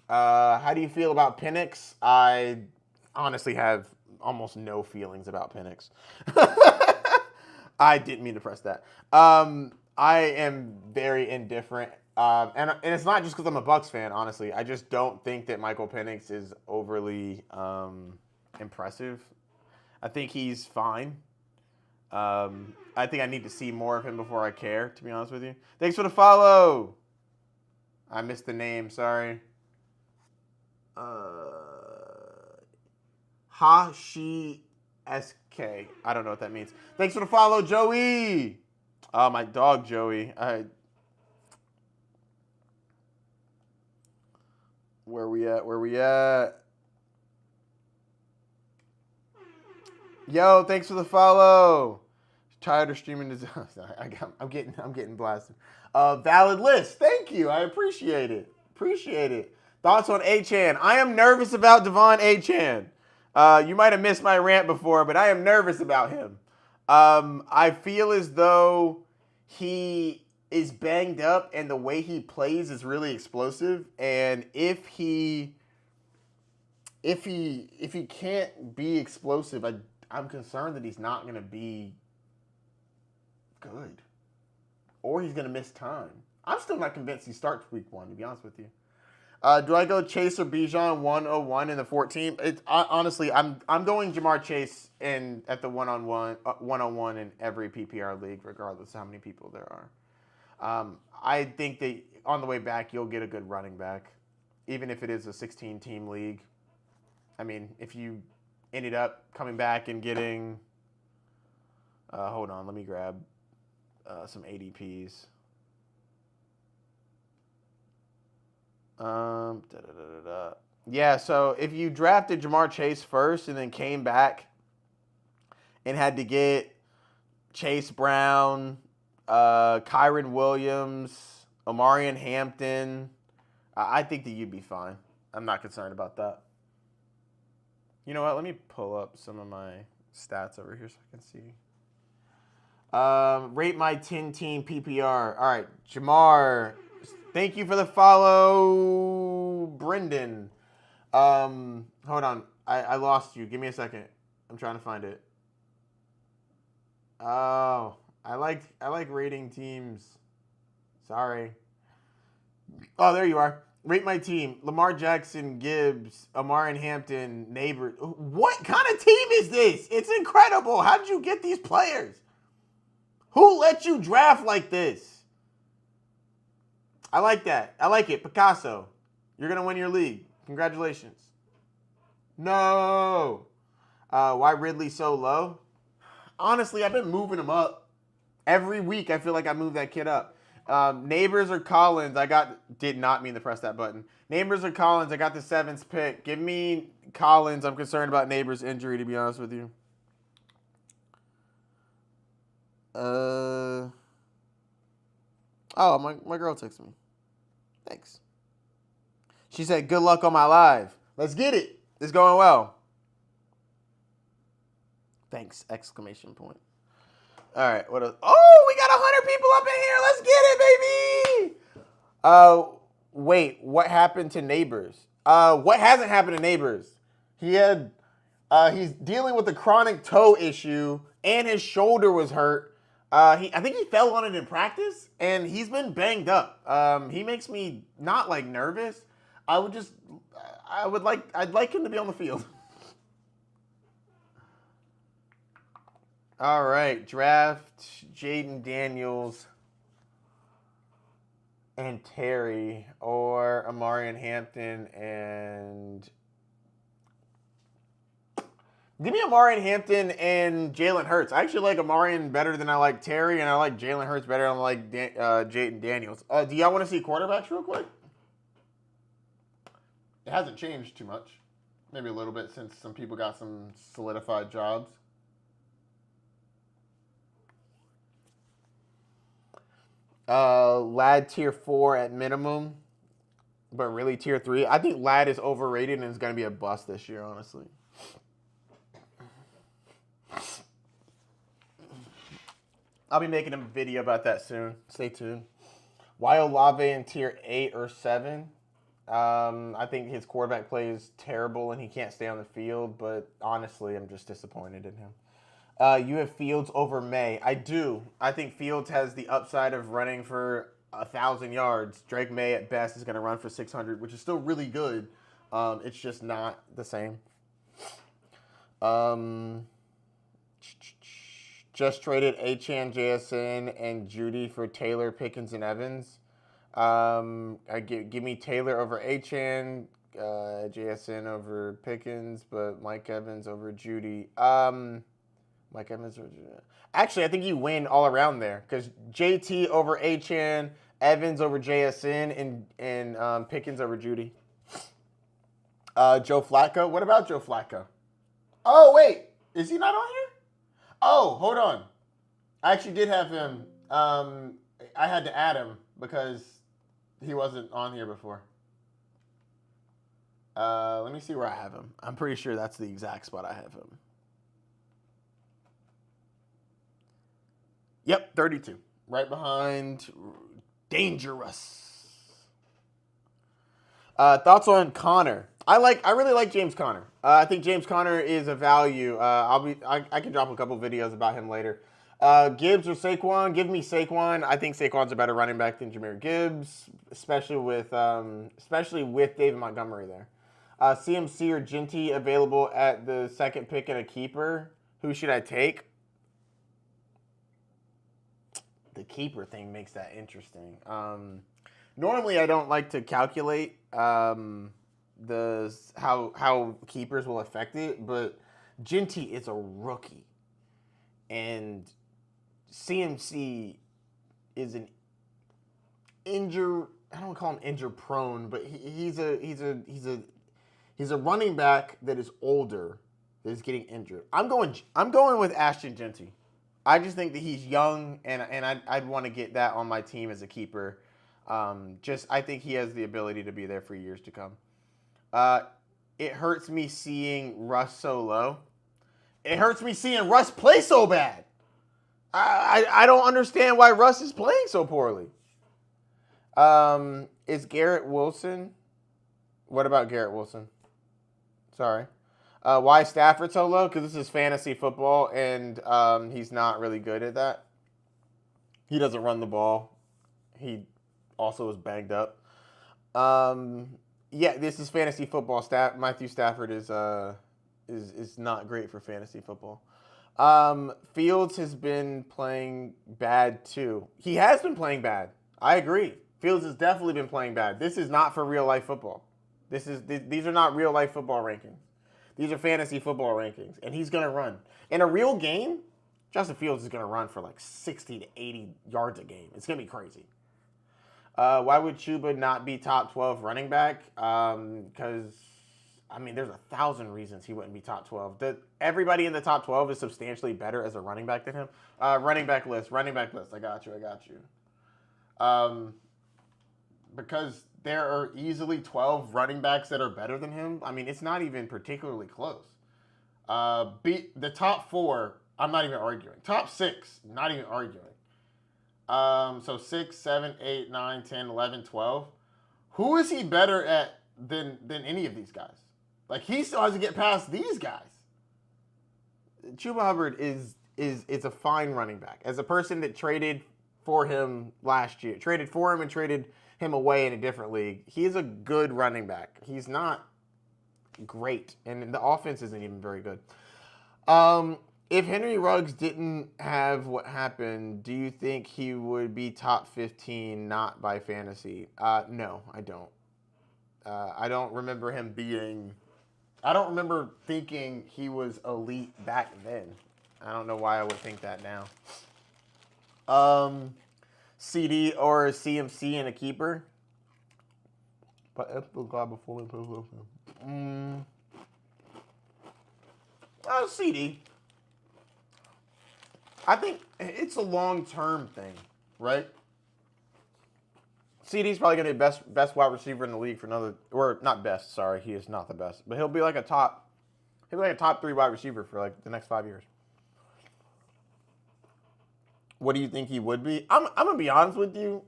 [SPEAKER 1] How do you feel about Penix? I honestly have almost no feelings about Penix. I didn't mean to press that. I am very indifferent. And it's not just because I'm a Bucs fan, honestly. I just don't think that Michael Penix is overly impressive. I think he's fine. I think I need to see more of him before I care, to be honest with you. Thanks for the follow. I missed the name, sorry. Ha-she-S-K. I don't know what that means. Thanks for the follow, Joey. My dog, Joey. Where we at? Yo, thanks for the follow. Tired of streaming this. I'm getting blasted. Valid list. Thank you. I appreciate it. Thoughts on Achane? I am nervous about Devon Achane. You might have missed my rant before, but I am nervous about him. I feel as though he is banged up and the way he plays is really explosive. And if he can't be explosive, I'm concerned that he's not going to be good. Or he's going to miss time. I'm still not convinced he starts week 1, to be honest with you. Do I go Chase or Bijan 101 in the 14? Honestly, I'm going Jamar Chase at the 101 in every PPR league, regardless of how many people there are. I think that on the way back, you'll get a good running back, even if it is a 16-team league. I mean, if you ended up coming back and getting, hold on, let me grab some ADPs. Yeah, so if you drafted Jamar Chase first and then came back and had to get Chase Brown, Kyron Williams, Omarion Hampton, I think that you'd be fine. I'm not concerned about that. You know what? Let me pull up some of my stats over here so I can see. Rate my 10-team PPR. All right, Jamar. Thank you for the follow, Brendan. Hold on. I lost you. Give me a second. I'm trying to find it. Oh, I like rating teams. Sorry. Oh, there you are. Rate my team. Lamar Jackson, Gibbs, Omarion Hampton, Neighbors. What kind of team is this? It's incredible. How did you get these players? Who let you draft like this? I like that. I like it. Picasso, you're going to win your league. Congratulations. No. Why Ridley so low? Honestly, I've been moving him up. Every week, I feel like I move that kid up. Neighbors or Collins, did not mean to press that button. Neighbors or Collins, I got the 7th pick. Give me Collins. I'm concerned about Neighbors' injury, to be honest with you. Oh, my girl texted me. Thanks. She said, good luck on my live. Let's get it. It's going well. Thanks, exclamation point. All right, what else? Oh, we got 100 people up in here. Let's get it, baby. Wait, what happened to Neighbors? What hasn't happened to Neighbors? He's dealing with a chronic toe issue, and his shoulder was hurt. I think he fell on it in practice, and he's been banged up. He makes me not like nervous. I would just, I'd like him to be on the field. All right, draft Jaden Daniels and Terry, or Amarian Hampton and give me Amarian Hampton and Jalen Hurts. I actually like Amarian better than I like Terry, and I like Jalen Hurts better than I like Jaden Daniels. Do y'all want to see quarterbacks real quick? It hasn't changed too much. Maybe a little bit since some people got some solidified jobs. Lad tier 4 at minimum, but really tier 3. I think Lad is overrated and is going to be a bust this year, honestly. I'll be making a video about that soon. Stay tuned. Olave in tier 8 or 7. I think his quarterback play is terrible and he can't stay on the field, but honestly, I'm just disappointed in him. You have Fields over May. I do. I think Fields has the upside of running for 1,000 yards. Drake May at best is going to run for 600, which is still really good. It's just not the same. Just traded Achane, JSN, and Judy for Taylor, Pickens, and Evans. Give me Taylor over Achane, JSN over Pickens, but Mike Evans over Judy. Mike Evans over Judy. Actually, I think you win all around there because JT over Achane, Evans over JSN, and Pickens over Judy. Joe Flacco. What about Joe Flacco? Oh, wait. Is he not on here? Oh, hold on. I actually did have him. I had to add him because he wasn't on here before. Let me see where I have him. I'm pretty sure that's the exact spot I have him. Yep, 32. Right behind Dangerous. Thoughts on Connor? I really like James Conner. I think James Conner is a value. I can drop a couple videos about him later. Gibbs or Saquon? Give me Saquon. I think Saquon's a better running back than Jahmyr Gibbs, especially with David Montgomery there. CMC or Ginty available at the second pick and a keeper. Who should I take? The keeper thing makes that interesting. Normally, I don't like to calculate how keepers will affect it, but Ginty is a rookie, and CMC is an injured. I don't call him injury prone, but he's a running back that is older that is getting injured. I'm going with Ashton Ginty. I just think that he's young, and I'd want to get that on my team as a keeper. I think he has the ability to be there for years to come. It hurts me seeing Russ so low. It hurts me seeing Russ play so bad. I don't understand why Russ is playing so poorly. Is Garrett Wilson? What about Garrett Wilson? Sorry. Why Stafford so low? Because this is fantasy football, and he's not really good at that. He doesn't run the ball. He also is banged up. Yeah, this is fantasy football. Matthew Stafford is not great for fantasy football. Fields has been playing bad too. He has been playing bad. I agree. Fields has definitely been playing bad. This is not for real life football. These are not real life football rankings. These are fantasy football rankings, and he's gonna run in a real game. Justin Fields is gonna run for like 60 to 80 yards a game. It's gonna be crazy. Why would Chuba not be top 12 running back? Because, there's 1,000 reasons he wouldn't be top 12. Everybody in the top 12 is substantially better as a running back than him. Running back list. I got you. Because there are easily 12 running backs that are better than him. It's not even particularly close. The top 4, I'm not even arguing. Top 6, not even arguing. So 6, 7, 8, 9, 10, 11, 12. Who is he better at than any of these guys? Like, he still has to get past these guys. Chuba Hubbard is is a fine running back. As a person that traded for him last year, traded for him and traded him away in a different league, he is a good running back. He's not great, and the offense isn't even very good. If Henry Ruggs didn't have what happened, do you think he would be top 15, not by fantasy? No, I don't. I don't remember him being... I don't remember thinking he was elite back then. I don't know why I would think that now. CD or CMC and a keeper? CD. I think it's a long-term thing, right? CD's probably going to be best wide receiver in the league for another, or not best, sorry, he is not the best, but he'll be like a top 3 wide receiver for like the next 5 years. What do you think he would be? I'm gonna be honest with you.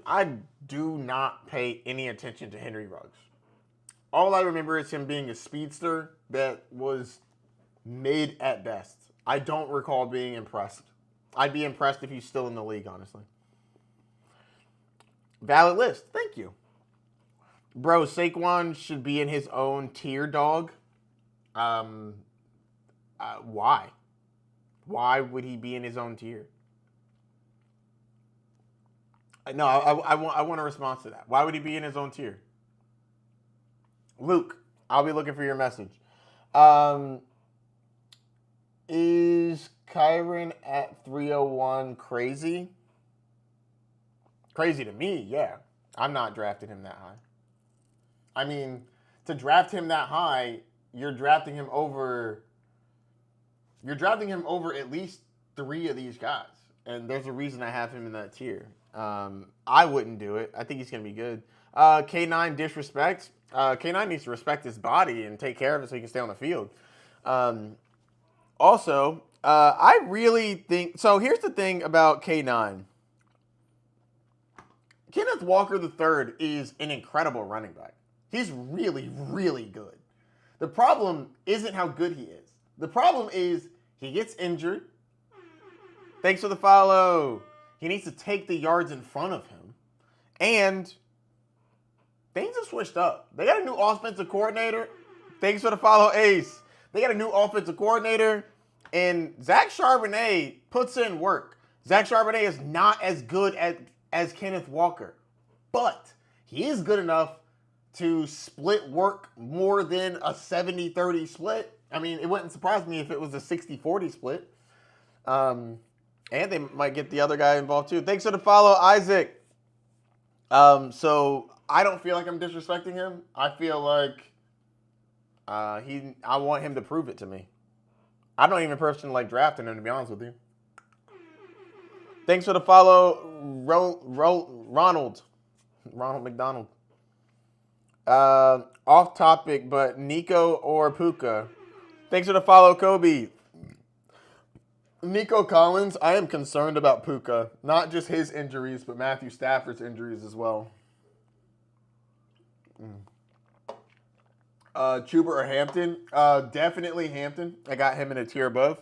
[SPEAKER 1] I do not pay any attention to Henry Ruggs. All I remember is him being a speedster that was mid at best. I don't recall being impressed. I'd be impressed if he's still in the league, honestly. Valid list. Thank you. Bro, Saquon should be in his own tier, dog. Why? Why would he be in his own tier? No, I want a response to that. Why would he be in his own tier? Luke, I'll be looking for your message. Is Kyron at 301 crazy? Crazy to me, yeah. I'm not drafting him that high. I mean, to draft him that high, you're drafting him over at least 3 of these guys. And there's a reason I have him in that tier. I wouldn't do it. I think he's going to be good. K9 disrespect. K9 needs to respect his body and take care of it so he can stay on the field. Also, I really think... So here's the thing about K9. Kenneth Walker III is an incredible running back. He's really, really good. The problem isn't how good he is. The problem is he gets injured. Thanks for the follow. He needs to take the yards in front of him. And things have switched up. They got a new offensive coordinator. Thanks for the follow, Ace. They got a new offensive coordinator. And Zach Charbonnet puts in work. Zach Charbonnet is not as good as Kenneth Walker. But he is good enough to split work more than a 70-30 split. I mean, it wouldn't surprise me if it was a 60-40 split. And they might get the other guy involved too. Thanks for the follow, Isaac. So I don't feel like I'm disrespecting him. I feel like I want him to prove it to me. I don't even personally like drafting him, to be honest with you. Thanks for the follow, Ronald McDonald. Off topic, but Nico or Puka. Thanks for the follow, Kobe. Nico Collins, I am concerned about Puka. Not just his injuries, but Matthew Stafford's injuries as well. Chuba or Hampton? Definitely Hampton. I got him in a tier above.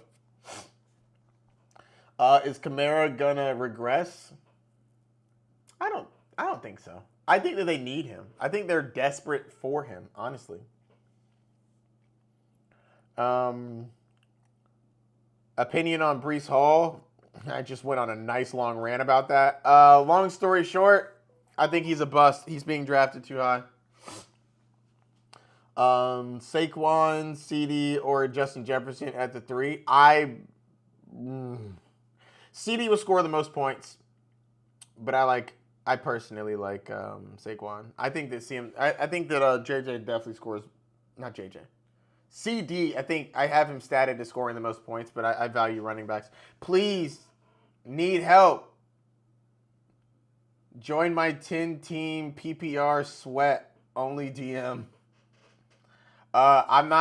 [SPEAKER 1] Is Kamara gonna regress? I don't think so. I think that they need him. I think they're desperate for him, honestly. Opinion on Breece Hall. I just went on a nice long rant about that. Long story short, I think he's a bust. He's being drafted too high. Saquon, CD, or Justin Jefferson at the 3. CD will score the most points, but I personally like Saquon. I think that JJ definitely scores. Not JJ. CD, I think I have him statted to scoring the most points, but I value running backs. Please, need help. Join my 10-team PPR sweat only DM. I'm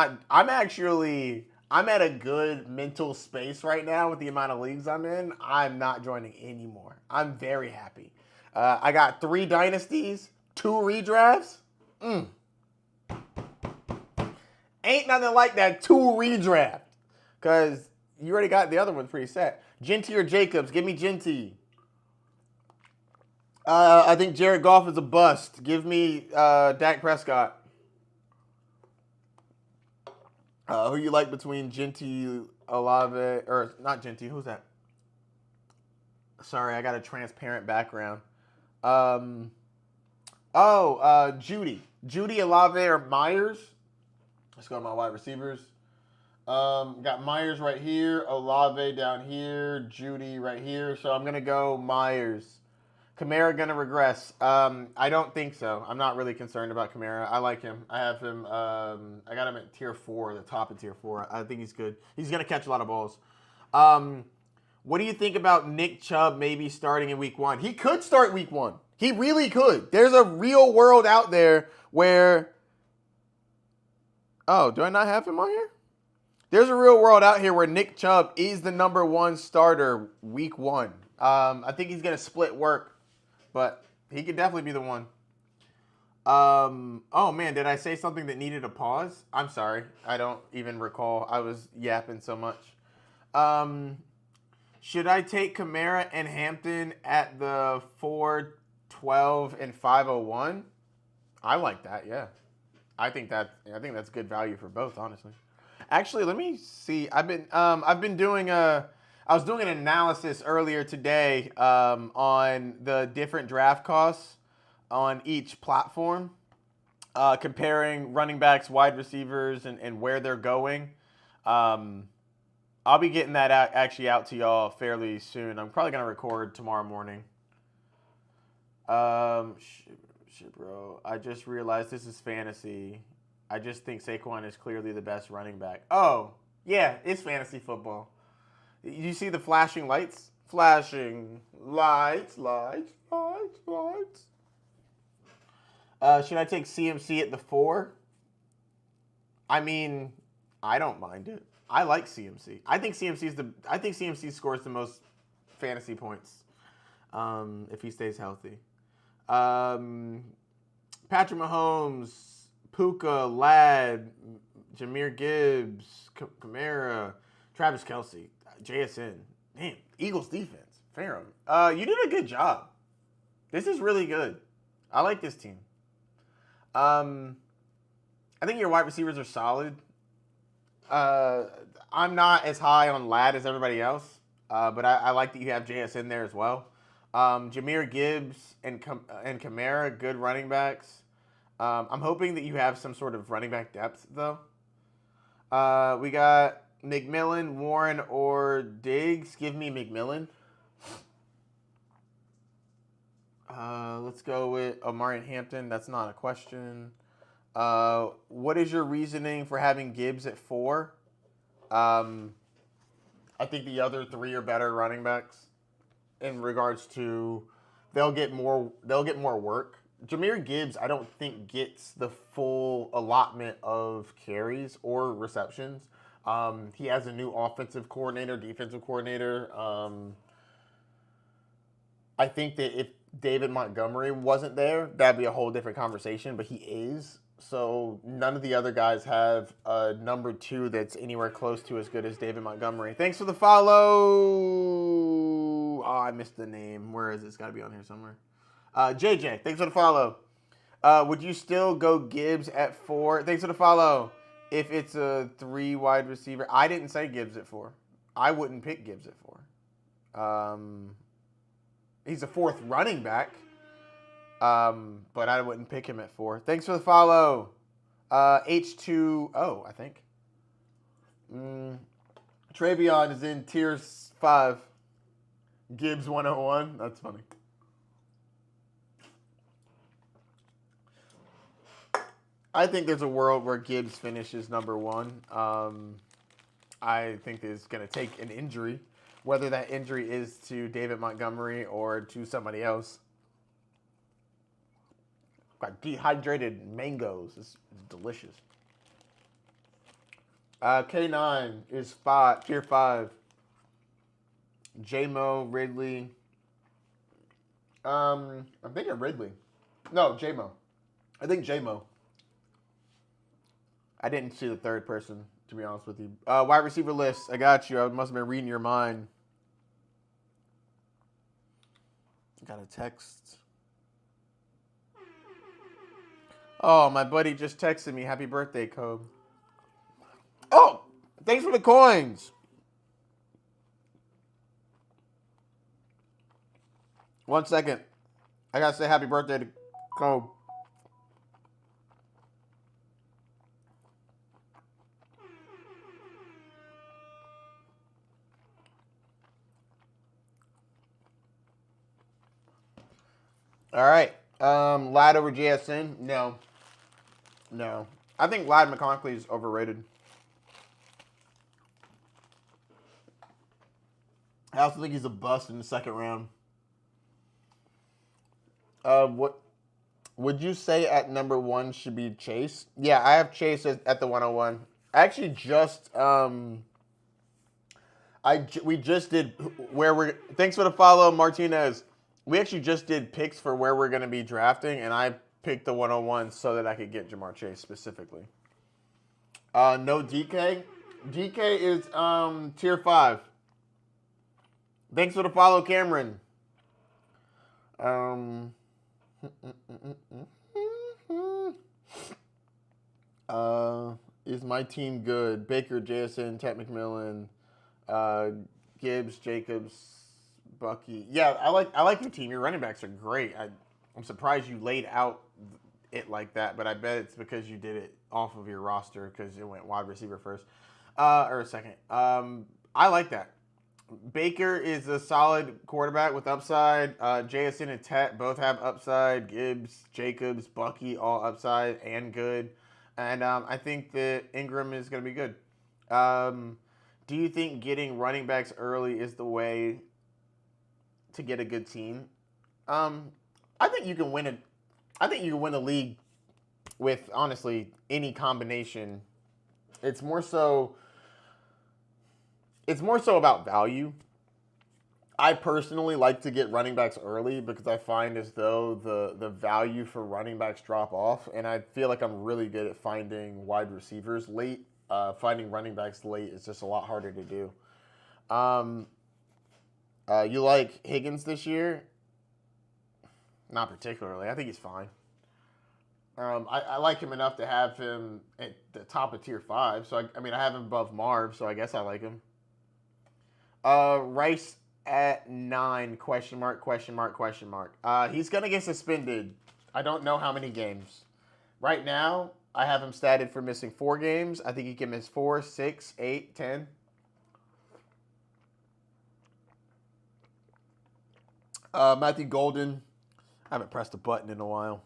[SPEAKER 1] at a good mental space right now with the amount of leagues I'm in. I'm not joining anymore. I'm very happy. I got 3 dynasties, 2 redrafts. Ain't nothing like that 2 redraft. Because You already got the other one pretty set. Genty or Jacobs? Give me Genty. I think Jared Goff is a bust. Give me Dak Prescott. Who you like between Genty, Olave, or not Genty? Who's that? Sorry, I got a transparent background. Judy. Judy, Olave, or Myers. Let's go to my wide receivers. Got Myers right here, Olave down here, Judy right here. So I'm going to go Myers. Kamara going to regress? I don't think so. I'm not really concerned about Kamara. I like him. I have him. I got him at tier 4, the top of tier 4. I think he's good. He's going to catch a lot of balls. What do you think about Nick Chubb maybe starting in week 1? He could start week 1. He really could. There's a real world out there where... Oh, do I not have him on here? There's a real world out here where Nick Chubb is the number 1 starter week 1. I think he's going to split work, but he could definitely be the one. Oh, man, did I say something that needed a pause? I'm sorry. I don't even recall. I was yapping so much. Should I take Kamara and Hampton at the 412 and 501? I like that, yeah. I think that's good value for both, honestly. Actually, let me see. I was doing an analysis earlier today on the different draft costs on each platform, comparing running backs, wide receivers, and where they're going. I'll be getting that out to y'all fairly soon. I'm probably gonna record tomorrow morning. Shit, bro. I just realized this is fantasy. I just think Saquon is clearly the best running back. Oh, yeah, it's fantasy football. You see the flashing lights? Flashing lights, lights, lights, lights. Should I take CMC at the 4? I mean, I don't mind it. I like CMC. I think CMC scores the most fantasy points if he stays healthy. Patrick Mahomes, Puka, Ladd, Jahmyr Gibbs, Kamara, Travis Kelce, JSN. Damn, Eagles defense. Fair. You did a good job. This is really good. I like this team. I think your wide receivers are solid. I'm not as high on Ladd as everybody else, but I like that you have JSN there as well. Jahmyr Gibbs and Kamara, good running backs. I'm hoping that you have some sort of running back depth, though. We got McMillan, Warren, or Diggs. Give me McMillan. Let's go with Amari and Hampton. That's not a question. What is your reasoning for having Gibbs at 4? I think the other 3 are better running backs in regards to they'll get more work. Jahmyr Gibbs, I don't think gets the full allotment of carries or receptions. He has a new offensive coordinator, defensive coordinator. I think that if David Montgomery wasn't there, that'd be a whole different conversation, but he is. So none of the other guys have a number 2 that's anywhere close to as good as David Montgomery. Thanks for the follow. Oh, I missed the name. Where is it? It's got to be on here somewhere. JJ, thanks for the follow. Would you still go Gibbs at 4? Thanks for the follow. If it's a 3 wide receiver, I didn't say Gibbs at 4. I wouldn't pick Gibbs at 4. He's a 4th running back, but I wouldn't pick him at 4. Thanks for the follow. H2O, I think. Travion is in tier 5. Gibbs 101. That's funny. I think there's a world where Gibbs finishes number 1. I think it's going to take an injury, whether that injury is to David Montgomery or to somebody else. Got dehydrated mangoes. It's delicious. K9 is tier 5. J-Mo, Ridley. I'm thinking Ridley. No, J-Mo. I think J-Mo. I didn't see the third person to be honest with you. Wide receiver list. I got you. I must have been reading your mind. Got a text. Oh, my buddy just texted me. Happy birthday, Kobe. Oh, thanks for the coins. One second. I got to say happy birthday to Kobe. All right. Ladd over JSN? No. No. I think Ladd McConkey is overrated. I also think he's a bust in the second round. What would you say at number 1 should be Chase? Yeah, I have Chase at the 101. I actually just we just did where we're. Thanks for the follow, Martinez. We actually just did picks for where we're going to be drafting, and I picked the 101 so that I could get Jamar Chase specifically. No DK. DK is tier 5. Thanks for the follow, Cameron. Is my team good? Baker, JSN, Ted McMillan, Gibbs, Jacobs, Bucky. Yeah, I like your team. Your running backs are great. I'm surprised you laid out it like that, but I bet it's because you did it off of your roster because it went wide receiver first or second. I like that. Baker is a solid quarterback with upside. JSN and Tet both have upside. Gibbs, Jacobs, Bucky, all upside and good. And I think that Ingram is going to be good. Do you think getting running backs early is the way to get a good team? I think you can win it. I think you can win a league with, honestly, any combination. It's more so about value. I personally like to get running backs early because I find as though the value for running backs drop off, and I feel like I'm really good at finding wide receivers late. Finding running backs late is just a lot harder to do. You like Higgins this year? Not particularly. I think he's fine. I like him enough to have him at the top of tier 5. So, I have him above Marv, so I guess I like him. Rice at 9, question mark. He's going to get suspended. I don't know how many games. Right now, I have him statted for missing 4 games. I think he can miss 4, 6, 8, 10. Matthew Golden. I haven't pressed a button in a while.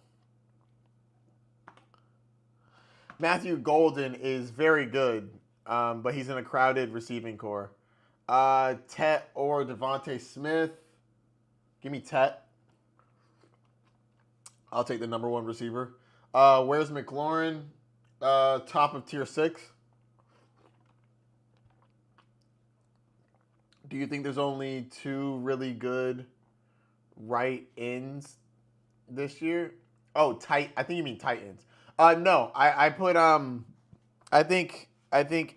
[SPEAKER 1] Matthew Golden is very good, but he's in a crowded receiving core. Tet or Devontae Smith. Give me Tet. I'll take the number 1 receiver. Where's McLaurin? Top of tier 6. Do you think there's only 2 really good right ends this year? Oh, I think you mean tight ends. No, I put I think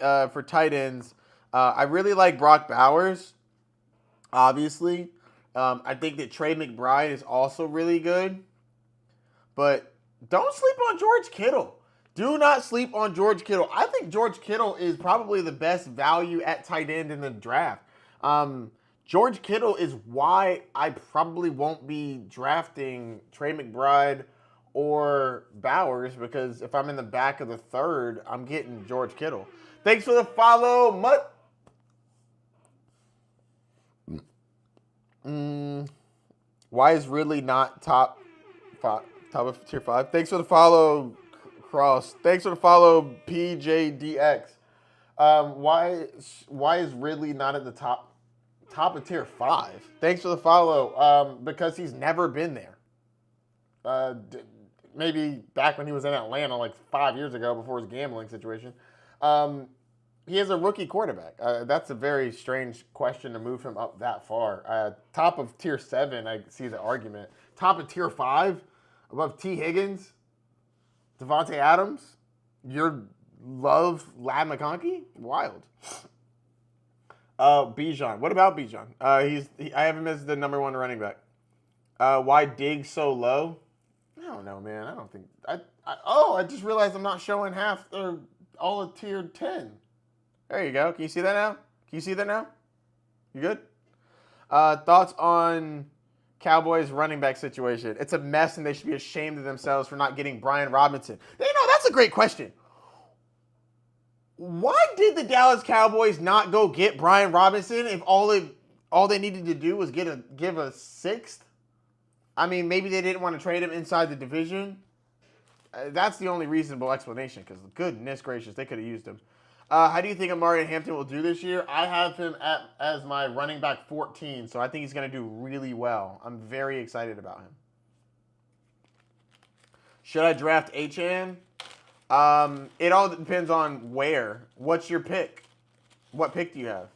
[SPEAKER 1] for tight ends, I really like Brock Bowers. Obviously, I think that Trey McBride is also really good, but don't sleep on George Kittle. Do not sleep on George Kittle. I think George Kittle is probably the best value at tight end in the draft. George Kittle is why I probably won't be drafting Trey McBride or Bowers, because if I'm in the back of the 3rd, I'm getting George Kittle. Thanks for the follow, Mutt. Why is Ridley not top of tier 5? Thanks for the follow, Cross. Thanks for the follow, PJDX. Why is Ridley not at the top of tier 5? Thanks for the follow. Because he's never been there. Maybe back when he was in Atlanta like 5 years ago before his gambling situation. He is a rookie quarterback. That's a very strange question to move him up that far. Top of tier 7, I see the argument. Top of tier 5, above T. Higgins, Devontae Adams. You're love Lad McConkey? Wild. Bijan. What about Bijan? I have him as the number one running back. Why Diggs so low? I don't know, man. I don't think I just realized I'm not showing half or all of tier 10. There you go. Can you see that now? Can you see that now? You good? Thoughts on Cowboys running back situation? It's a mess, and they should be ashamed of themselves for not getting Brian Robinson. You know, that's a great question. Why did the Dallas Cowboys not go get Brian Robinson if all they needed to do was give a sixth? I mean, maybe they didn't want to trade him inside the division. That's the only reasonable explanation, because goodness gracious, they could have used him. How do you think Amari Hampton will do this year? I have him as my running back 14, so I think he's going to do really well. I'm very excited about him. Should I draft Achane? It all depends on where. What's your pick? What pick do you have?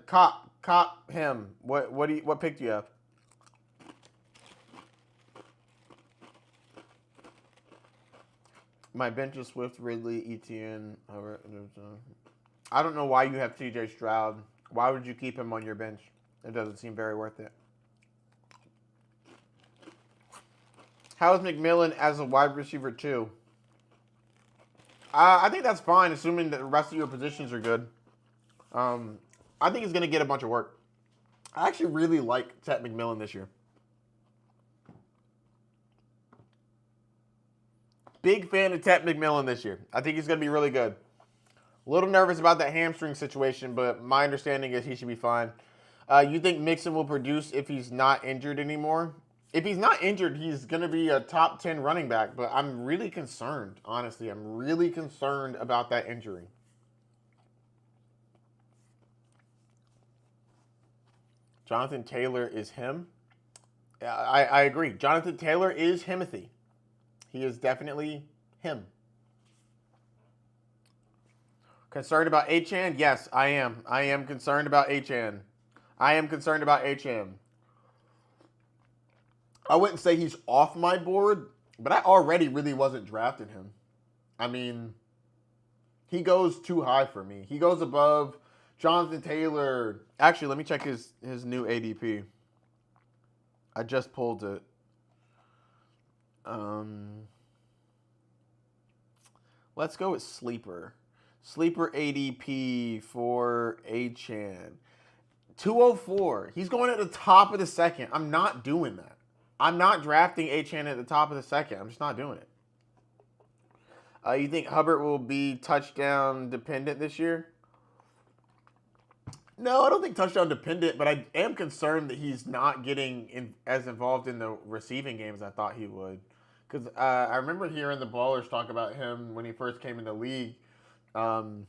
[SPEAKER 1] Cop him. What pick do you have? My bench is Swift, Ridley, Etienne. I don't know why you have TJ Stroud. Why would you keep him on your bench? It doesn't seem very worth it. How is McMillan as a wide receiver 2? I think that's fine, assuming that the rest of your positions are good. I think he's going to get a bunch of work. I actually really like Ted McMillan this year. Big fan of Ted McMillan this year. I think he's going to be really good. A little nervous about that hamstring situation, but my understanding is he should be fine. You think Mixon will produce if he's not injured anymore? If he's not injured, he's going to be a top 10 running back, but I'm really concerned, honestly. I'm really concerned about that injury. Jonathan Taylor is him? I agree. Jonathan Taylor is Himothy. He is definitely him. Concerned about Achane? Yes, I am. I am concerned about Achane. I wouldn't say he's off my board, but I already really wasn't drafting him. I mean, he goes too high for me. He goes above Jonathan Taylor. Actually, let me check his new ADP. I just pulled it. Let's go with Sleeper. Sleeper ADP for Achane. 204. He's going at the top of the second. I'm not doing that. I'm not drafting Achane at the top of the second. I'm just not doing it. You think Hubbard will be touchdown dependent this year? No, I don't think touchdown dependent, but I am concerned that he's not getting as involved in the receiving game as I thought he would. Because I remember hearing the Ballers talk about him when he first came in the league. Chuba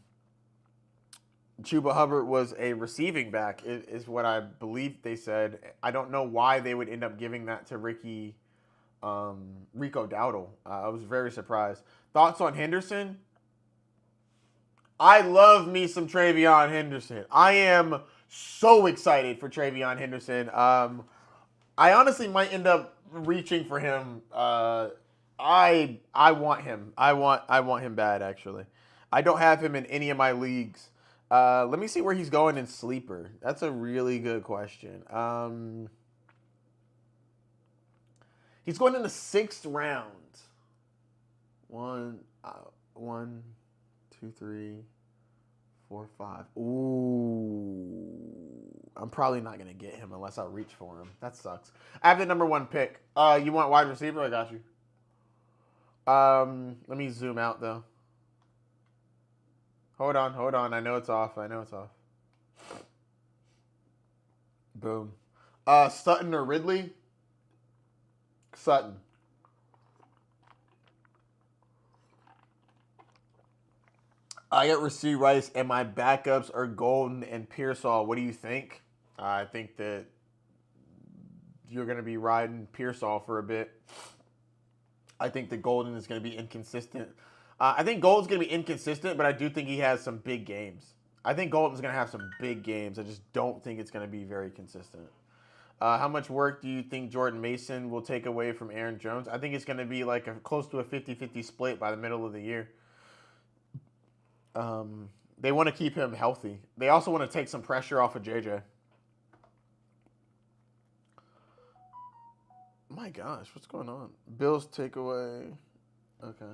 [SPEAKER 1] Hubbard was a receiving back, is what I believe they said. I don't know why they would end up giving that to Rico Dowdle. I was very surprised. Thoughts on Henderson? I love me some TreVeyon Henderson. I am so excited for TreVeyon Henderson. I honestly might end up reaching for him. I want him. I want him bad, actually. I don't have him in any of my leagues. Let me see where he's going in Sleeper. That's a really good question. He's going in the 6th round. 1, 2, 3, 4, 5. Ooh. I'm probably not going to get him unless I reach for him. That sucks. I have the number 1 pick. You want wide receiver? I got you. Let me zoom out, though. Hold on. I know it's off. Boom. Sutton or Ridley? Sutton. I got Rasheed Rice, and my backups are Golden and Pearsall. What do you think? I think that you're going to be riding Pearsall for a bit. I think that Golden is going to be inconsistent. I think Golden's going to be inconsistent, but I do think he has some big games. I think Golden's going to have some big games. I just don't think it's going to be very consistent. How much work do you think Jordan Mason will take away from Aaron Jones? I think it's going to be like close to a 50-50 split by the middle of the year. They want to keep him healthy. They also want to take some pressure off of JJ. My gosh, what's going on? Bills takeaway. Okay.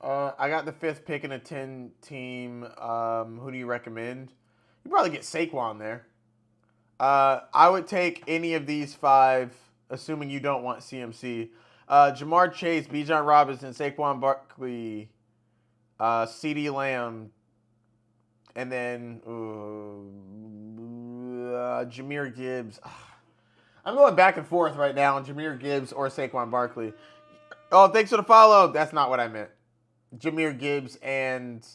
[SPEAKER 1] I got the 5th pick in a 10 team. Who do you recommend? You probably get Saquon there. I would take any of these 5, assuming you don't want CMC. Jamar Chase, Bijan Robinson, Saquon Barkley, CeeDee Lamb, and then Jahmyr Gibbs. I'm going back and forth right now on Jahmyr Gibbs or Saquon Barkley. Oh, thanks for the follow. That's not what I meant. Jahmyr Gibbs and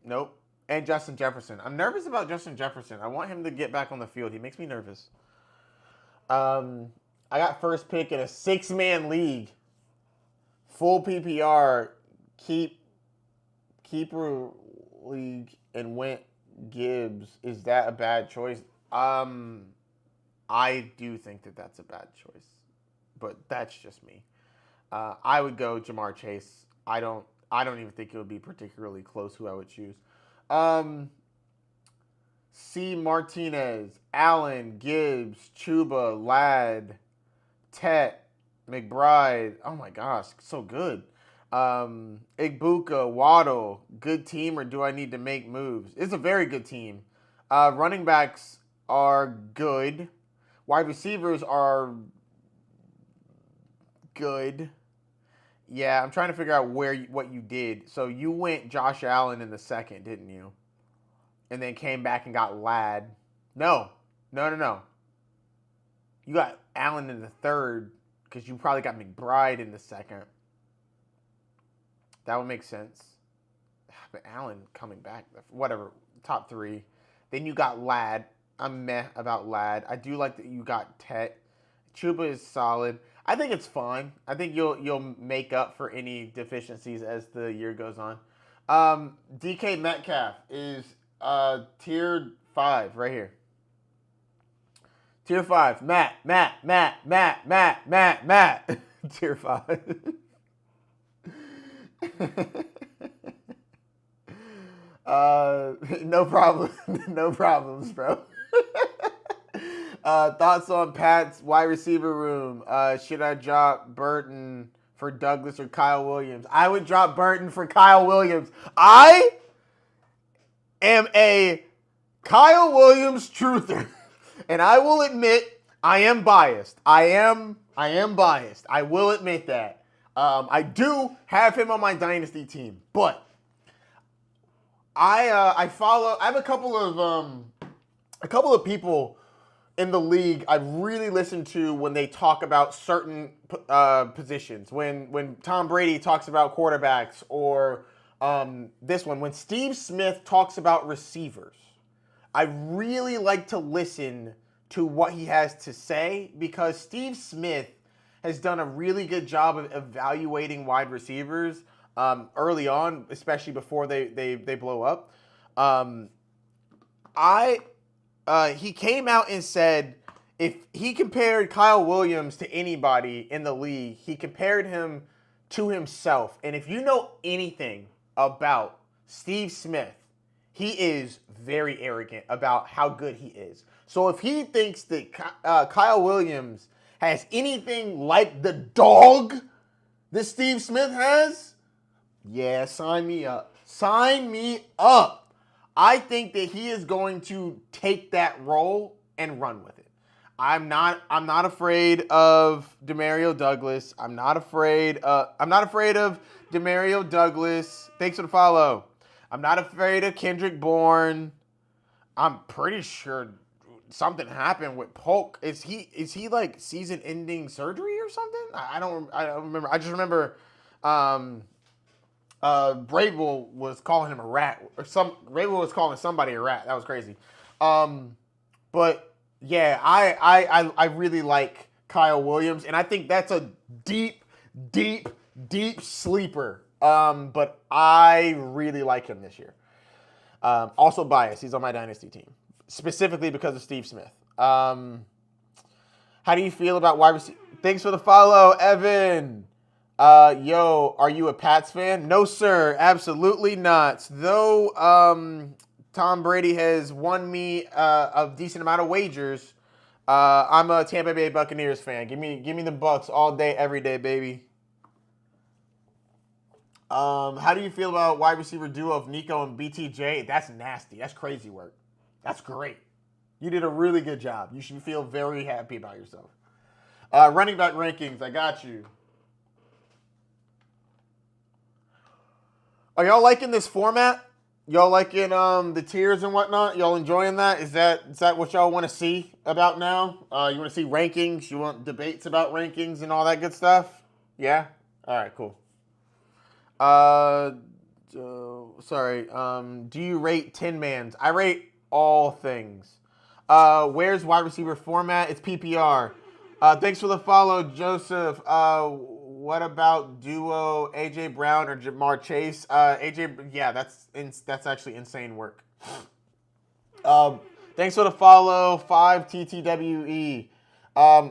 [SPEAKER 1] nope, and Justin Jefferson. I'm nervous about Justin Jefferson. I want him to get back on the field. He makes me nervous. I got first pick in a 6-man league. Full PPR. Keeper league and went Gibbs. Is that a bad choice? I do think that that's a bad choice, but that's just me. I would go Jamar Chase. I don't even think it would be particularly close who I would choose. C. Martinez, Allen, Gibbs, Chuba, Ladd, Tet, McBride. Oh my gosh, so good. Igbuka, Waddle, good team, or do I need to make moves? It's a very good team. Running backs are good. Wide receivers are good. Yeah, I'm trying to figure out what you did. So you went Josh Allen in the 2nd, didn't you? And then came back and got Ladd. No. You got Allen in the 3rd because you probably got McBride in the 2nd. That would make sense. But Allen coming back, whatever, top 3. Then you got Ladd. I'm meh about Ladd. I do like that you got Tet. Chuba is solid. I think it's fine. I think you'll make up for any deficiencies as the year goes on. DK Metcalf is tier 5 right here. Tier 5. Matt. Tier 5. No problem. No problems, bro. Thoughts on Pat's wide receiver room? Should I drop Burton for Douglas or Kyle Williams? I would drop Burton for Kyle Williams. I am a Kyle Williams truther, and I will admit I am biased. I am biased. I will admit that. I do have him on my dynasty team, but I have a couple of people in the league I really listen to when they talk about certain positions. When Tom Brady talks about quarterbacks, or this one, when Steve Smith talks about receivers, I really like to listen to what he has to say, because Steve Smith has done a really good job of evaluating wide receivers early on, especially before they blow up. He came out and said if he compared Kyle Williams to anybody in the league, he compared him to himself. And if you know anything about Steve Smith, he is very arrogant about how good he is. So if he thinks that Kyle Williams has anything like the dog that Steve Smith has, yeah, sign me up. Sign me up. I think that he is going to take that role and run with it. I'm not afraid of Demario Douglas. I'm not afraid of Demario Douglas. Thanks for the follow. I'm not afraid of Kendrick Bourne. I'm pretty sure something happened with Polk. Is he like season-ending surgery or something? I don't remember. I just remember Vrabel was calling him a rat, or Vrabel was calling somebody a rat. That was crazy. But yeah, I really like Kyle Williams, and I think that's a deep sleeper. But I really like him this year. Also biased. He's on my dynasty team, specifically because of Steve Smith. How do you feel about wide receiver? Thanks for the follow, Evan. Yo, are you a Pats fan? No, sir, absolutely not. Though, Tom Brady has won me a decent amount of wagers. I'm a Tampa Bay Buccaneers fan. Give me the Bucks all day, every day, baby. How do you feel about wide receiver duo of Nico and BTJ? That's nasty. That's crazy work. That's great. You did a really good job. You should feel very happy about yourself. Running back rankings. I got you. Are y'all liking this format? Y'all liking the tiers and whatnot? Y'all enjoying that? Is that what y'all want to see about now? You want to see rankings? You want debates about rankings and all that good stuff? Yeah? All right, cool. Sorry. Do you rate Tin Mans? I rate all things. Where's wide receiver format? It's PPR. Thanks for the follow, Joseph. What about duo AJ Brown or Jamar Chase? AJ, yeah, that's actually insane work. Thanks for the follow, 5TTWE.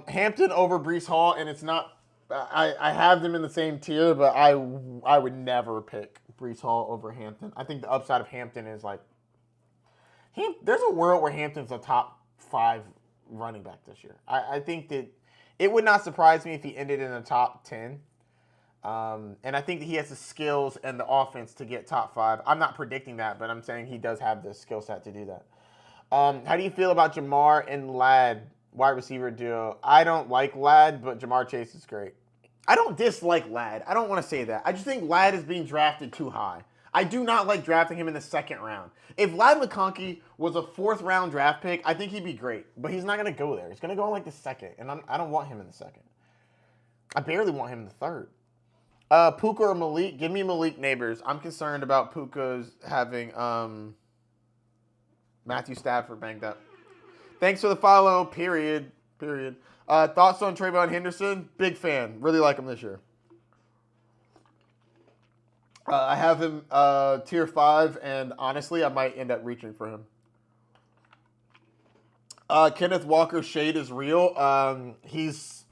[SPEAKER 1] Hampton over Brees Hall, and it's not. I have them in the same tier, but I would never pick Brees Hall over Hampton. I think the upside of Hampton is like, there's a world where Hampton's a top 5 running back this year. I think that it would not surprise me if he ended in the top 10. And I think that he has the skills and the offense to get top 5. I'm not predicting that, but I'm saying he does have the skill set to do that. How do you feel about Jamar and Ladd, wide receiver duo? I don't like Ladd, but Jamar Chase is great. I don't dislike Ladd. I don't want to say that. I just think Ladd is being drafted too high. I do not like drafting him in the second round. If Ladd McConkey was a 4th round draft pick, I think he'd be great. But he's not going to go there. He's going to go in like the second, and I don't want him in the second. I barely want him in the third. Puka or Malik? Give me Malik Neighbors. I'm concerned about Puka's having Matthew Stafford banged up. Thanks for the follow. Period. Thoughts on Trayvon Henderson? Big fan. Really like him this year. I have him tier 5, and honestly, I might end up reaching for him. Kenneth Walker's shade is real. He's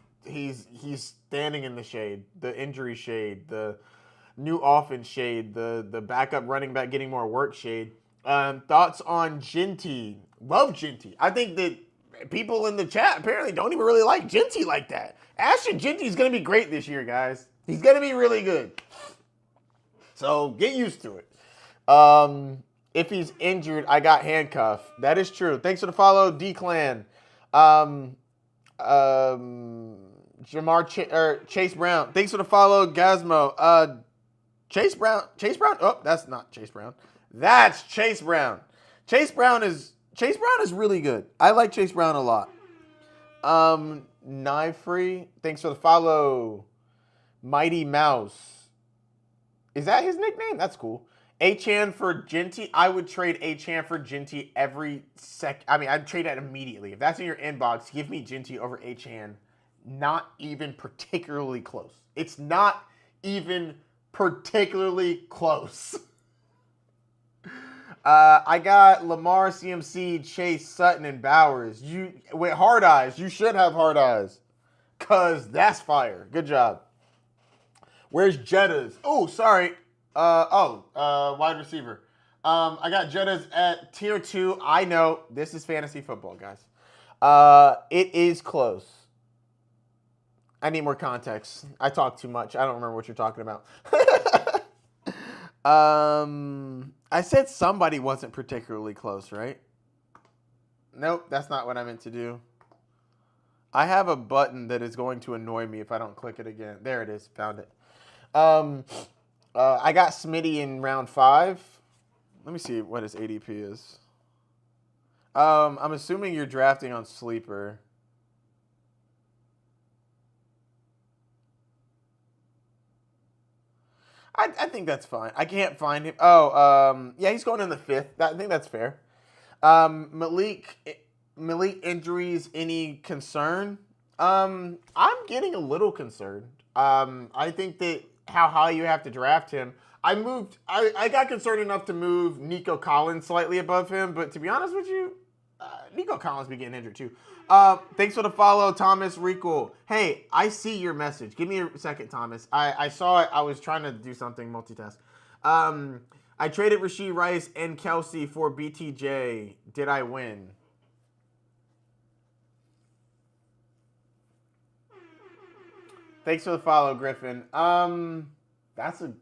[SPEAKER 1] standing in the shade, the injury shade, the new offense shade, the backup running back getting more work shade. Thoughts on Ginty? Love Ginty. I think that people in the chat apparently don't even really like Ginty like that. Ashton Ginty's going to be great this year, guys. He's going to be really good. So get used to it. If he's injured, I got handcuffed. That is true. Thanks for the follow, D-Clan. Chase Brown. Thanks for the follow, Gazmo. Chase Brown. Oh, that's not Chase Brown. That's Chase Brown. Chase Brown is really good. I like Chase Brown a lot. Knife Free. Thanks for the follow. Mighty Mouse. Is that his nickname? That's cool. Achan for Ginty. I would trade Achan for Ginty every sec. I mean, I'd trade that immediately. If that's in your inbox, give me Ginty over Achan. Not even particularly close. It's not even particularly close. I got Lamar, CMC, Chase, Sutton, and Bowers. With hard eyes. You should have hard eyes. Because that's fire. Good job. Where's Jetta's? Oh, sorry. Wide receiver. I got Jetta's at tier 2. I know. This is fantasy football, guys. It is close. I need more context. I talk too much. I don't remember what you're talking about. I said somebody wasn't particularly close, right? Nope, that's not what I meant to do. I have a button that is going to annoy me if I don't click it again. There it is. Found it. I got Smitty in round 5. Let me see what his ADP is. I'm assuming you're drafting on Sleeper. I think that's fine. I can't find him. Yeah, he's going in the 5th. I think that's fair. Malik injuries, any concern? I'm getting a little concerned. I think that how high you have to draft him. I got concerned enough to move Nico Collins slightly above him, but to be honest with you, Nico Collins be getting injured too. Thanks for the follow, Thomas Rico. Hey, I see your message. Give me a second, Thomas. I saw it. I was trying to do something, multitask. I traded Rashee Rice and Kelsey for BTJ. Did I win? Thanks for the follow, Griffin. That's a.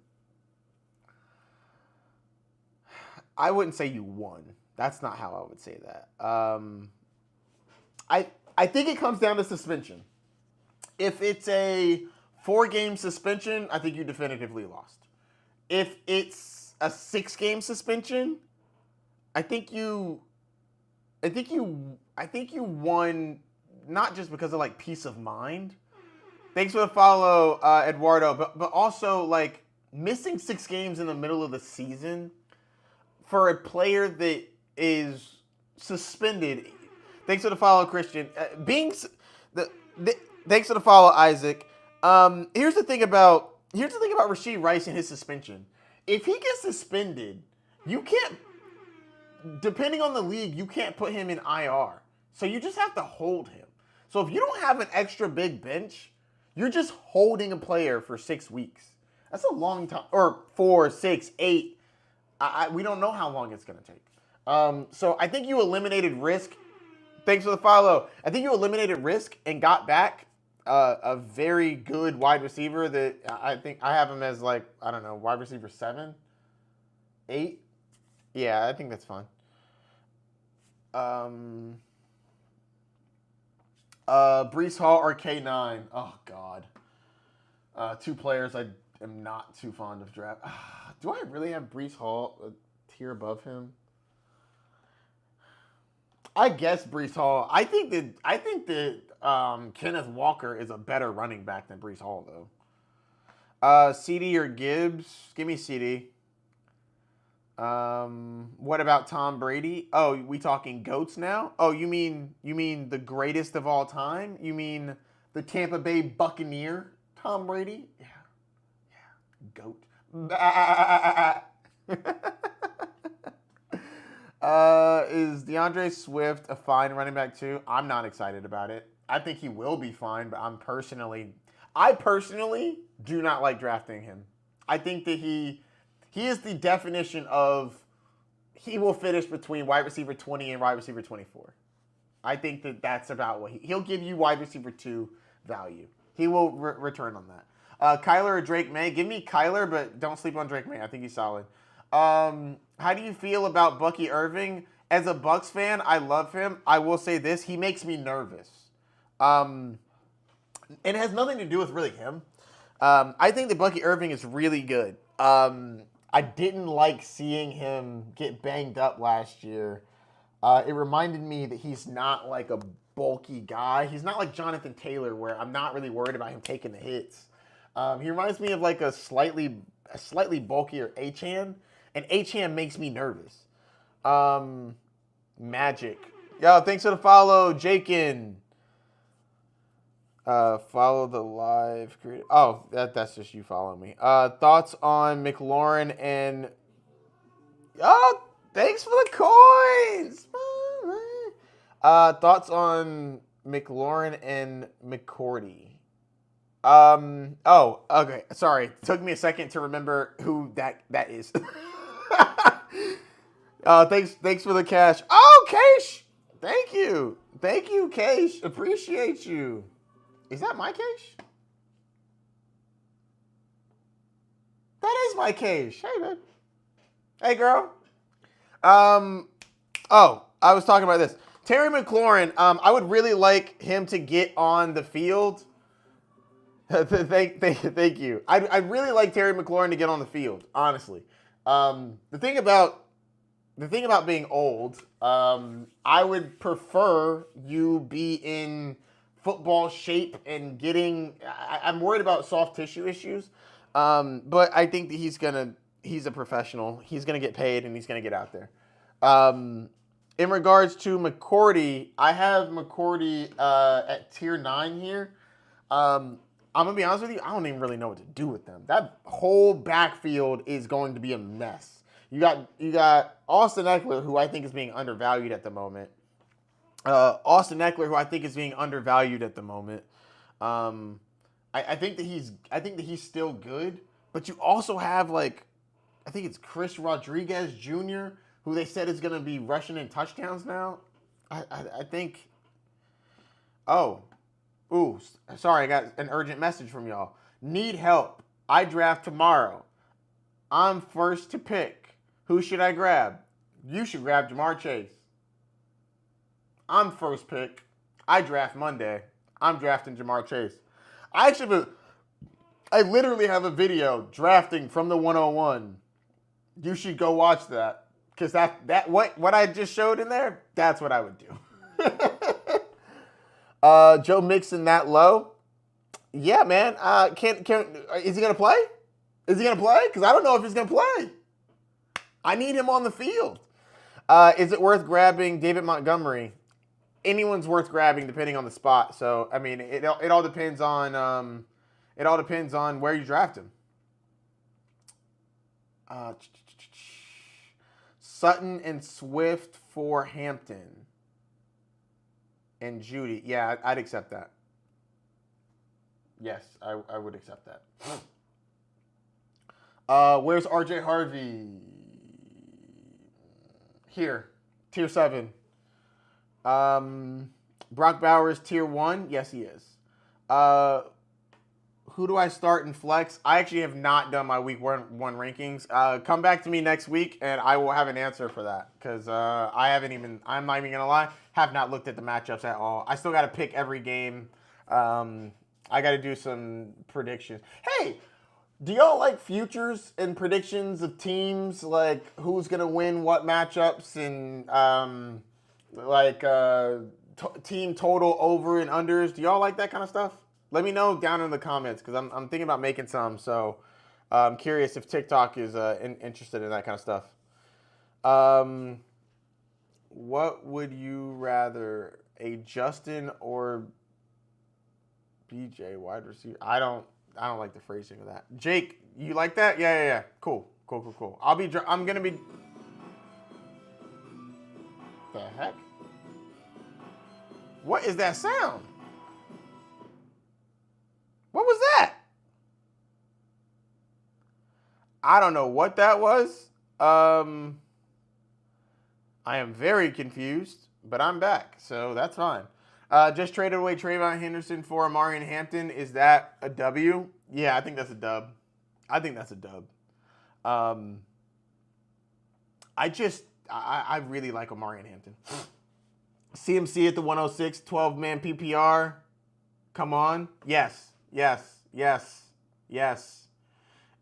[SPEAKER 1] I wouldn't say you won. That's not how I would say that. I think it comes down to suspension. If it's a 4-game suspension, I think you definitively lost. If it's a 6-game suspension, I think you won, not just because of like peace of mind. Thanks for the follow, Eduardo. But also, like, missing 6 games in the middle of the season for a player that is suspended. Thanks for the follow, Christian. Thanks for the follow, Isaac. Here's the thing about Rashee Rice and his suspension. If he gets suspended, you can't. Depending on the league, you can't put him in IR. So you just have to hold him. So if you don't have an extra big bench, you're just holding a player for 6 weeks. That's a long time. Or 4, 6, 8. We don't know how long it's going to take. So I think you eliminated risk. Thanks for the follow. I think you eliminated risk and got back a very good wide receiver that I think I have him as, like, I don't know, wide receiver 7, 8. Yeah, I think that's fine. Brees Hall or K9. Oh, God. 2 players I am not too fond of draft. Do I really have Brees Hall a tier above him? I guess Brees Hall. I think that Kenneth Walker is a better running back than Brees Hall, though. CD or Gibbs? Give me CD. What about Tom Brady? Oh, we talking GOATs now? Oh, you mean the greatest of all time? You mean the Tampa Bay Buccaneer Tom Brady? Yeah. GOAT. Is DeAndre Swift a fine running back too? I'm not excited about it. I think he will be fine, but I personally do not like drafting him. I think that he is the definition of he will finish between wide receiver 20 and wide receiver 24. I think that that's about what he'll give you wide receiver 2 value. He will return on that. Kyler or Drake May? Give me Kyler, but don't sleep on Drake May. I think he's solid. How do you feel about Bucky Irving? As a Bucks fan, I love him. I will say this. He makes me nervous. And it has nothing to do with really him. I think that Bucky Irving is really good. I didn't like seeing him get banged up last year. It reminded me that he's not like a bulky guy. He's not like Jonathan Taylor, where I'm not really worried about him taking the hits. He reminds me of like a slightly bulkier Achane, and Achane makes me nervous. Magic. Yo, thanks for the follow, Jakin. Follow the live creator. Oh, that's just you following me. Thoughts on McLaurin and... Oh, thanks for the coins. Thoughts on McLaurin and McCourty. Oh, okay. Sorry. It took me a second to remember who that is. Thanks for the cash. Oh, Cash. Thank you, Cash. Appreciate you. Is that my Cash? That is my Cash. Hey, man. Hey, girl. Oh, I was talking about this. Terry McLaurin, I would really like him to get on the field. Thank you. I'd really like Terry McLaurin to get on the field, honestly. The thing about being old, I would prefer you be in football shape and getting... I'm worried about soft tissue issues, but I think that he's a professional. He's going to get paid, and he's going to get out there. In regards to McCourty, I have McCourty at tier 9 here. I'm going to be honest with you, I don't even really know what to do with them. That whole backfield is going to be a mess. You got Austin Eckler, who I think is being undervalued at the moment. Austin Eckler, who I think is being undervalued at the moment. I think that he's still good, but you also have like I think it's Chris Rodriguez Jr., who they said is going to be rushing in touchdowns now. I think. Oh, ooh, sorry, I got an urgent message from y'all. Need help. I draft tomorrow. I'm first to pick. Who should I grab? You should grab Jamar Chase. I'm first pick. I draft Monday. I'm drafting Jamar Chase. I literally have a video drafting from the 101. You should go watch that because what I just showed in there, that's what I would do. Joe Mixon that low? Yeah, man. Is he gonna play? Is he gonna play? Because I don't know if he's gonna play. I need him on the field. Is it worth grabbing David Montgomery? Anyone's worth grabbing depending on the spot. So I mean, it all depends on where you draft him. Sutton and Swift for Hampton and Judy. Yeah, I'd accept that. Yes, I would accept that. Where's RJ Harvey? Here, tier 7. Brock Bowers, tier 1. Yes, he is. Who do I start in flex? I actually have not done my week one rankings. Come back to me next week, and I will have an answer for that. Because I'm not even going to lie, have not looked at the matchups at all. I still got to pick every game. I got to do some predictions. Hey, do y'all like futures and predictions of teams? Like, who's going to win what matchups and, team total over and unders? Do y'all like that kind of stuff? Let me know down in the comments because I'm thinking about making some. So I'm curious if TikTok is interested in that kind of stuff. What would you rather, a Justin or BJ wide receiver? I don't like the phrasing of that. Jake, you like that? Yeah. Cool. I'm gonna be. The heck? What is that sound? What was that? I don't know what that was. I am very confused, but I'm back, so that's fine. Just traded away Trayvon Henderson for Amari and Hampton. Is that a W? Yeah, I think that's a dub. I really like Amari and Hampton. CMC at the 106, 12-man PPR. Come on. Yes.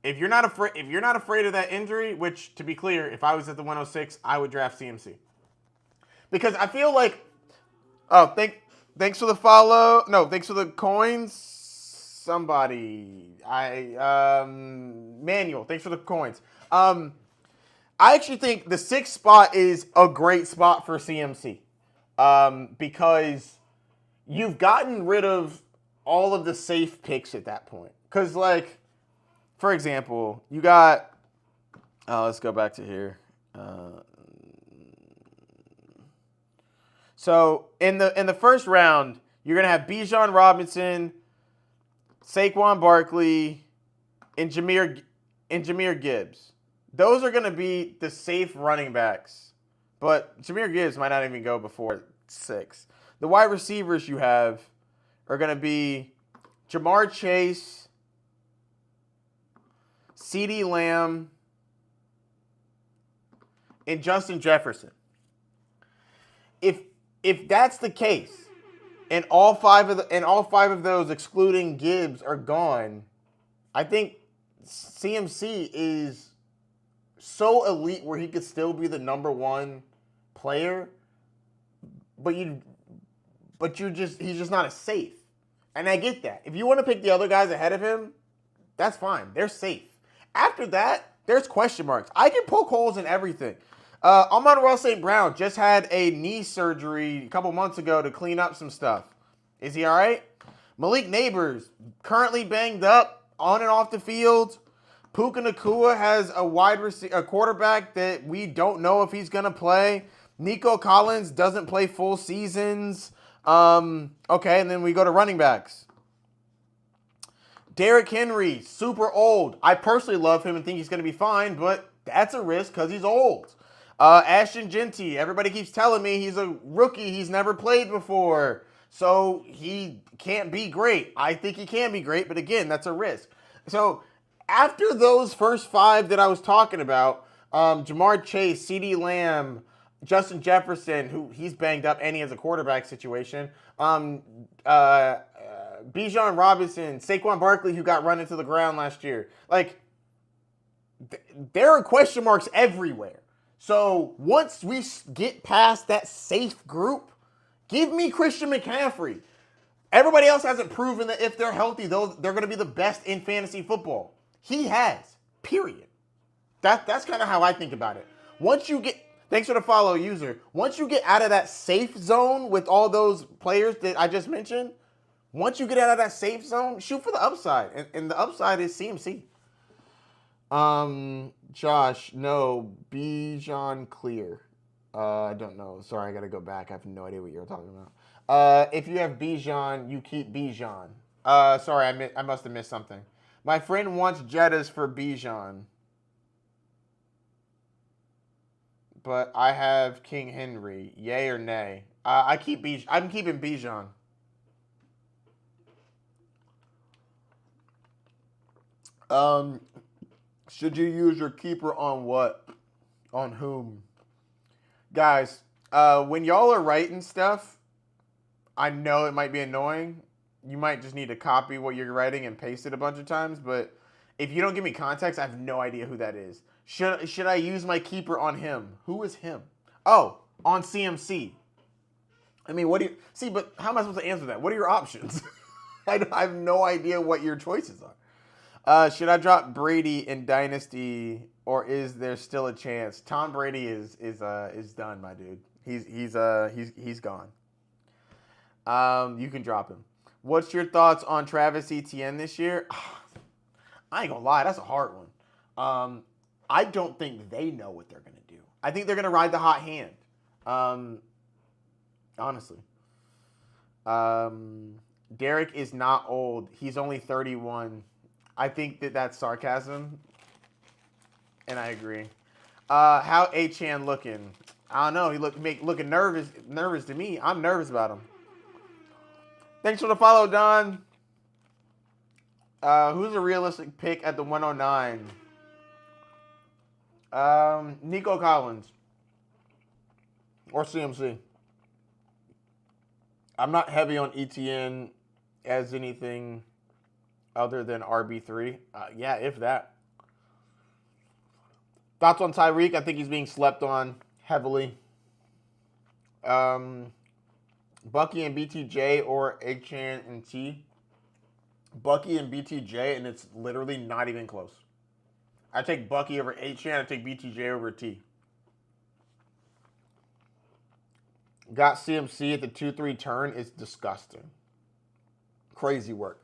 [SPEAKER 1] If you're not afraid of that injury, which to be clear, if I was at the 106, I would draft CMC. Because I feel like thanks for the follow. No, thanks for the coins. Somebody. Manuel, thanks for the coins. I actually think the 6th spot is a great spot for CMC. Because you've gotten rid of all of the safe picks at that point. Because, like, for example, you got... let's go back to here. So, in the first round, you're going to have Bijan Robinson, Saquon Barkley, and Jahmyr Gibbs. Those are going to be the safe running backs. But Jahmyr Gibbs might not even go before 6. The wide receivers you have are going to be Jamar Chase, CeeDee Lamb, and Justin Jefferson. If that's the case, and all five of those, excluding Gibbs, are gone, I think CMC is so elite where he could still be the number 1 player, but he's just not as safe. And I get that. If you want to pick the other guys ahead of him, that's fine. They're safe. After that, there's question marks. I can poke holes in everything. Amon-Ra St. Brown just had a knee surgery a couple months ago to clean up some stuff. Is he all right? Malik Neighbors, currently banged up on and off the field. Puka Nacua has a quarterback that we don't know if he's going to play. Nico Collins doesn't play full seasons. Okay, and then we go to running backs. Derrick Henry, super old. I personally love him and think he's going to be fine, but that's a risk because he's old. Ashton Genty, everybody keeps telling me he's a rookie. He's never played before. So he can't be great. I think he can be great, but again, that's a risk. So after those first five that I was talking about, Jamar Chase, CeeDee Lamb, Justin Jefferson, who he's banged up and he has a quarterback situation. Bijan Robinson, Saquon Barkley, who got run into the ground last year. Like, there are question marks everywhere. So once we get past that safe group, give me Christian McCaffrey. Everybody else hasn't proven that if they're healthy, they're going to be the best in fantasy football. He has, period. That's kind of how I think about it. Once you get, thanks for the follow, user. Once you get out of that safe zone with all those players that I just mentioned, once you get out of that safe zone, shoot for the upside. And the upside is CMC. Josh, no, Bijan clear. I don't know. Sorry, I got to go back. I have no idea what you're talking about. If you have Bijan, you keep Bijan. Sorry, I must have missed something. My friend wants Jettas for Bijan. But I have King Henry. Yay or nay? I'm keeping Bijan. Should you use your keeper on what? On whom? Guys, when y'all are writing stuff, I know it might be annoying. You might just need to copy what you're writing and paste it a bunch of times, but if you don't give me context, I have no idea who that is. Should I use my keeper on him? Who is him? Oh, on CMC. I mean, what do you... See, but how am I supposed to answer that? What are your options? I have no idea what your choices are. Should I drop Brady in Dynasty, or is there still a chance? Tom Brady is done, my dude. He's gone. You can drop him. What's your thoughts on Travis Etienne this year? I ain't gonna lie, that's a hard one. I don't think they know what they're gonna do. I think they're gonna ride the hot hand. Honestly. Derek is not old. He's only 31. I think that's sarcasm, and I agree. How A-Chan looking? I don't know. He looking nervous to me. I'm nervous about him. Thanks for the follow, Don. Who's a realistic pick at the 109? Nico Collins or CMC. I'm not heavy on ETN as anything other than RB3. Yeah, if that. Thoughts on Tyreek? I think he's being slept on heavily. Bucky and BTJ or A-Chan and T. Bucky and BTJ, and it's literally not even close. I take Bucky over A-Chan. I take BTJ over T. Got CMC at the 2-3 turn. It's disgusting. Crazy work.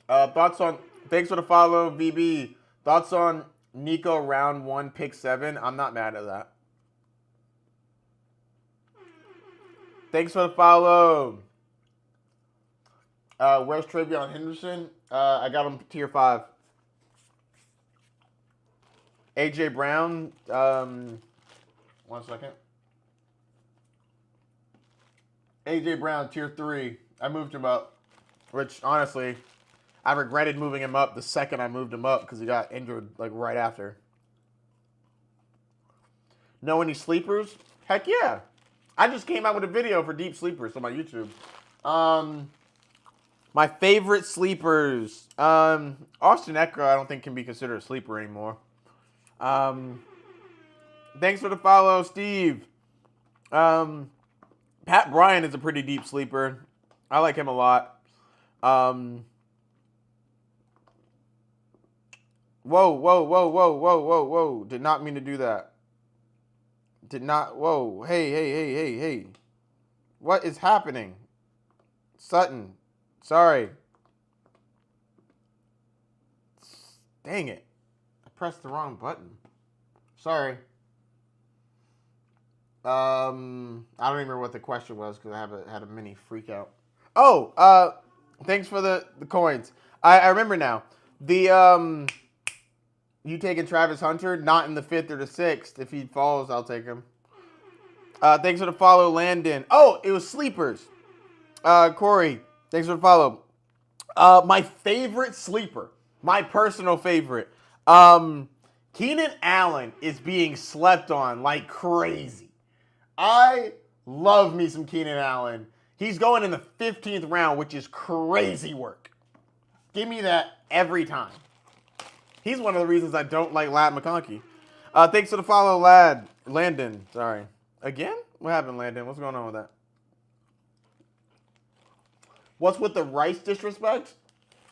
[SPEAKER 1] Thoughts on... Thanks for the follow, VB. Thoughts on Nico round 1, pick 7? I'm not mad at that. Thanks for the follow. Where's Travion Henderson? I got him tier 5. AJ Brown. 1 second. AJ Brown, tier 3. I moved him up. Which, honestly, I regretted moving him up the second I moved him up because he got injured like right after. Know any sleepers? Heck yeah. I just came out with a video for deep sleepers on my YouTube. My favorite sleepers. Austin Eckler, I don't think can be considered a sleeper anymore. Thanks for the follow, Steve. Pat Bryant is a pretty deep sleeper. I like him a lot. Whoa. Did not mean to do that. Whoa. Hey. What is happening? Sutton. Sorry. Dang it. I pressed the wrong button. Sorry. I don't even remember what the question was because I had a mini freak out. Oh, thanks for the coins. I remember now. The you taking Travis Hunter? Not in the 5th or the 6th. If he falls, I'll take him. Thanks for the follow, Landon. Oh, it was sleepers. Corey, thanks for the follow. My favorite sleeper, my personal favorite, Keenan Allen is being slept on like crazy. I love me some Keenan Allen. He's going in the 15th round, which is crazy work. Give me that every time. He's one of the reasons I don't like Lad McConkey. Thanks for the follow, Landon. Sorry. Again? What happened, Landon? What's going on with that? What's with the Rice disrespect?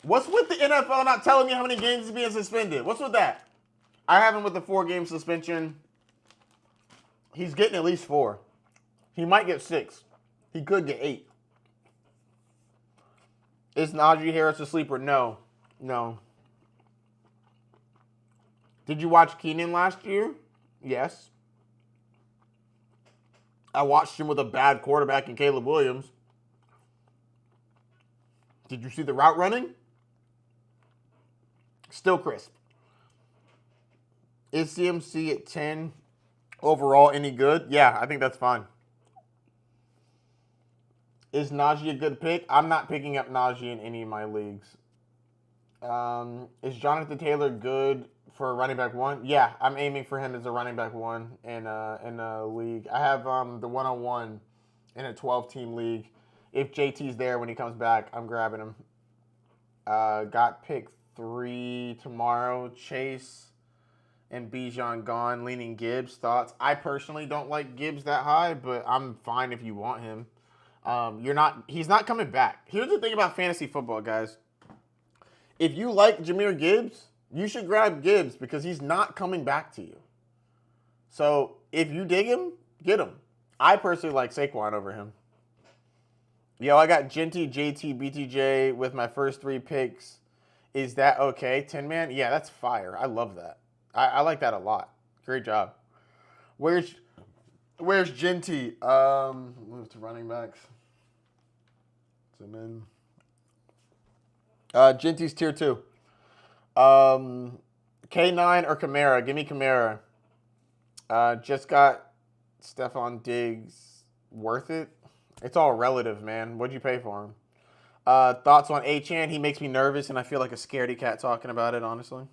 [SPEAKER 1] What's with the NFL not telling me how many games he's being suspended? What's with that? I have him with the 4-game suspension. He's getting at least 4. He might get 6. He could get 8. Is Najee Harris a sleeper? No. Did you watch Keenan last year? Yes. I watched him with a bad quarterback in Caleb Williams. Did you see the route running? Still crisp. Is CMC at 10 overall any good? Yeah, I think that's fine. Is Najee a good pick? I'm not picking up Najee in any of my leagues. Is Jonathan Taylor good for running back 1? Yeah, I'm aiming for him as a running back 1 in a league. I have the 101 in a 12-team league. If JT's there when he comes back, I'm grabbing him. Got pick 3 tomorrow. Chase and Bijan gone, leaning Gibbs. Thoughts? I personally don't like Gibbs that high, but I'm fine if you want him. He's not coming back. Here's the thing about fantasy football, guys. If you like Jahmyr Gibbs, you should grab Gibbs because he's not coming back to you. So if you dig him, get him. I personally like Saquon over him. Yo, I got Genty, JT, BTJ with my first 3 picks. Is that okay? 10-man? Yeah, that's fire. I love that. I like that a lot. Great job. Where's Genty? Move to running backs. Zoom in. Genty's tier 2. K9 or Kamara? Give me Kamara. Just got Stephon Diggs. Worth it? It's all relative, man. What'd you pay for him? Thoughts on Achane? He makes me nervous, and I feel like a scaredy cat talking about it, honestly.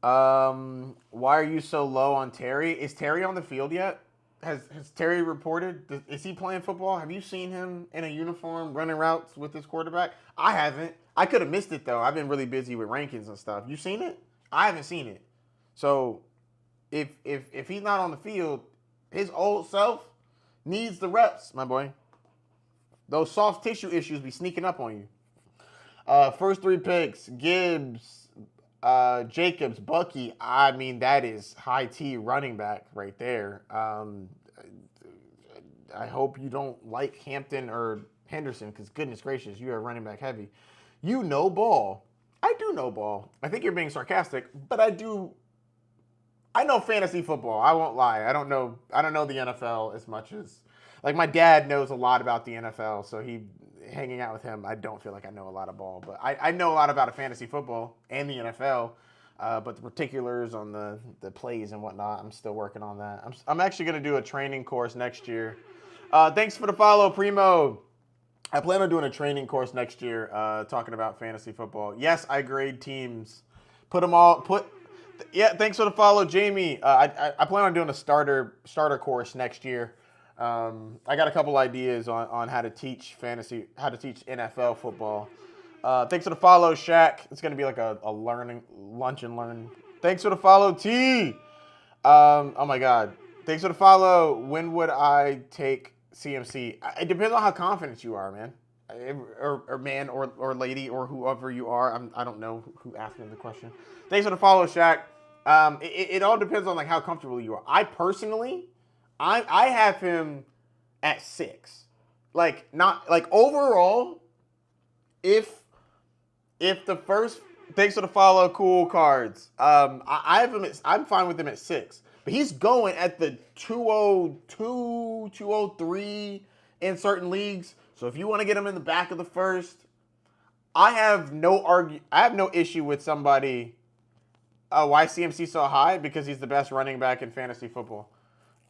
[SPEAKER 1] Why are you so low on Terry? Is Terry on the field yet? Has Terry reported? Is he playing football? Have you seen him in a uniform running routes with his quarterback? I haven't. I could have missed it, though. I've been really busy with rankings and stuff. You seen it? I haven't seen it. So if he's not on the field, his old self needs the reps, my boy. Those soft tissue issues be sneaking up on you. First 3 picks, Gibbs, Jacobs, Bucky. I mean, that is high T running back right there. I hope you don't like Hampton or Henderson because goodness gracious, you are running back heavy. You know ball. I do know ball. I think you're being sarcastic, but I know fantasy football. I won't lie. I don't know the NFL as much as like my dad knows a lot about the NFL, so hanging out with him, I don't feel like I know a lot of ball, but I know a lot about fantasy football and the NFL. But the particulars on the plays and whatnot, I'm still working on that. I'm actually going to do a training course next year. Thanks for the follow, Primo. I plan on doing a training course next year talking about fantasy football. Yes, I grade teams. Yeah, thanks for the follow, Jamie. I plan on doing a starter course next year. I got a couple ideas on how to teach NFL football. Thanks for the follow, Shaq. It's going to be like a lunch and learn. Thanks for the follow, T. Oh, my God. Thanks for the follow. When would I take CMC? It depends on how confident you are, man. Or man or lady or whoever you are. I don't know who asked me the question. Thanks for the follow, Shaq. It all depends on like how comfortable you are. I personally, I have him at 6. Like not like overall, if the first, thanks for the follow, cool cards. I have him. I'm fine with him at 6. But he's going at the 202, 203 in certain leagues. So if you want to get him in the back of the first, I have no issue with somebody. Why CMC so high? Because he's the best running back in fantasy football,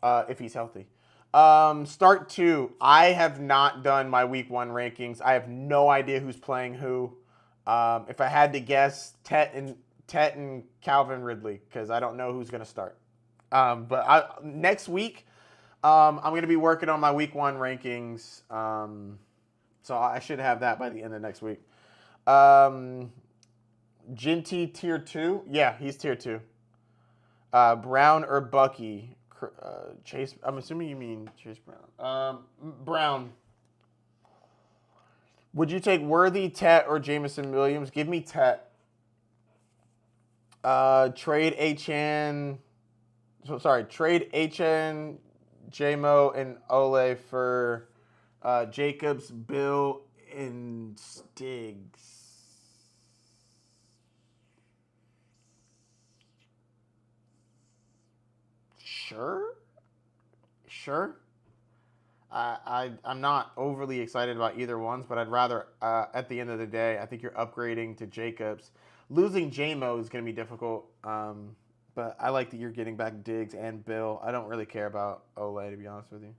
[SPEAKER 1] if he's healthy. Start two. I have not done my week one rankings. I have no idea who's playing who. If I had to guess, Tet and Calvin Ridley, because I don't know who's going to start. Next week, I'm going to be working on my week one rankings. So I should have that by the end of next week. Ginty tier 2. Yeah, he's tier 2. Brown or Bucky? Chase. I'm assuming you mean Chase Brown. Brown. Would you take Worthy, Tet, or Jameson Williams? Give me Tet. Trade HN. Trade HN, JMO, and Ole for Jacobs, Bill, and Stiggs. Sure. I'm not overly excited about either ones, but I'd rather, at the end of the day, I think you're upgrading to Jacobs. Losing JMO is going to be difficult, but I like that you're getting back Diggs and Bill. I don't really care about Ole, to be honest with you.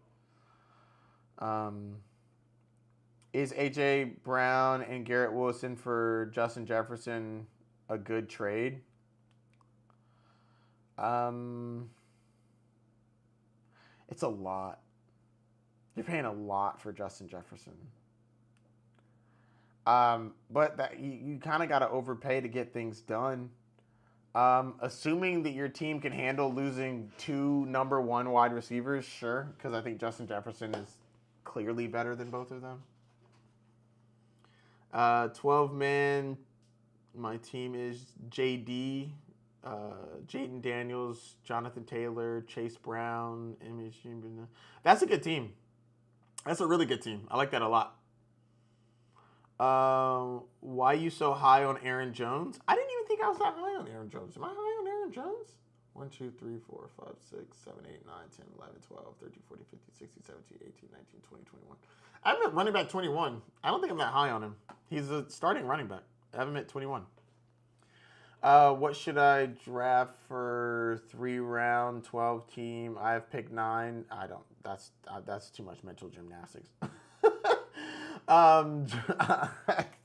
[SPEAKER 1] Is A.J. Brown and Garrett Wilson for Justin Jefferson a good trade? It's a lot. You're paying a lot for Justin Jefferson. But that you kind of got to overpay to get things done. Assuming that your team can handle losing 2 number 1 wide receivers, sure, because I think Justin Jefferson is clearly better than both of them. 12-man, my team is JD, Jaden Daniels, Jonathan Taylor, Chase Brown, Image. That's a good team. That's a really good team. I like that a lot. Why you so high on Aaron Jones? I didn't even think I was that high on Aaron Jones. Am I high on Aaron Jones? 1, 2, 3, 4, 5, 6, 7, 8, 9, 10, 11, 12, 13, 14, 15, 16, 17, 18, 19, 20, 21. I'm at running back 21. I don't think I'm that high on him. He's a starting running back. I have him at 21. What should I draft for 3-round, 12 team? I have picked 9. I don't. That's too much mental gymnastics.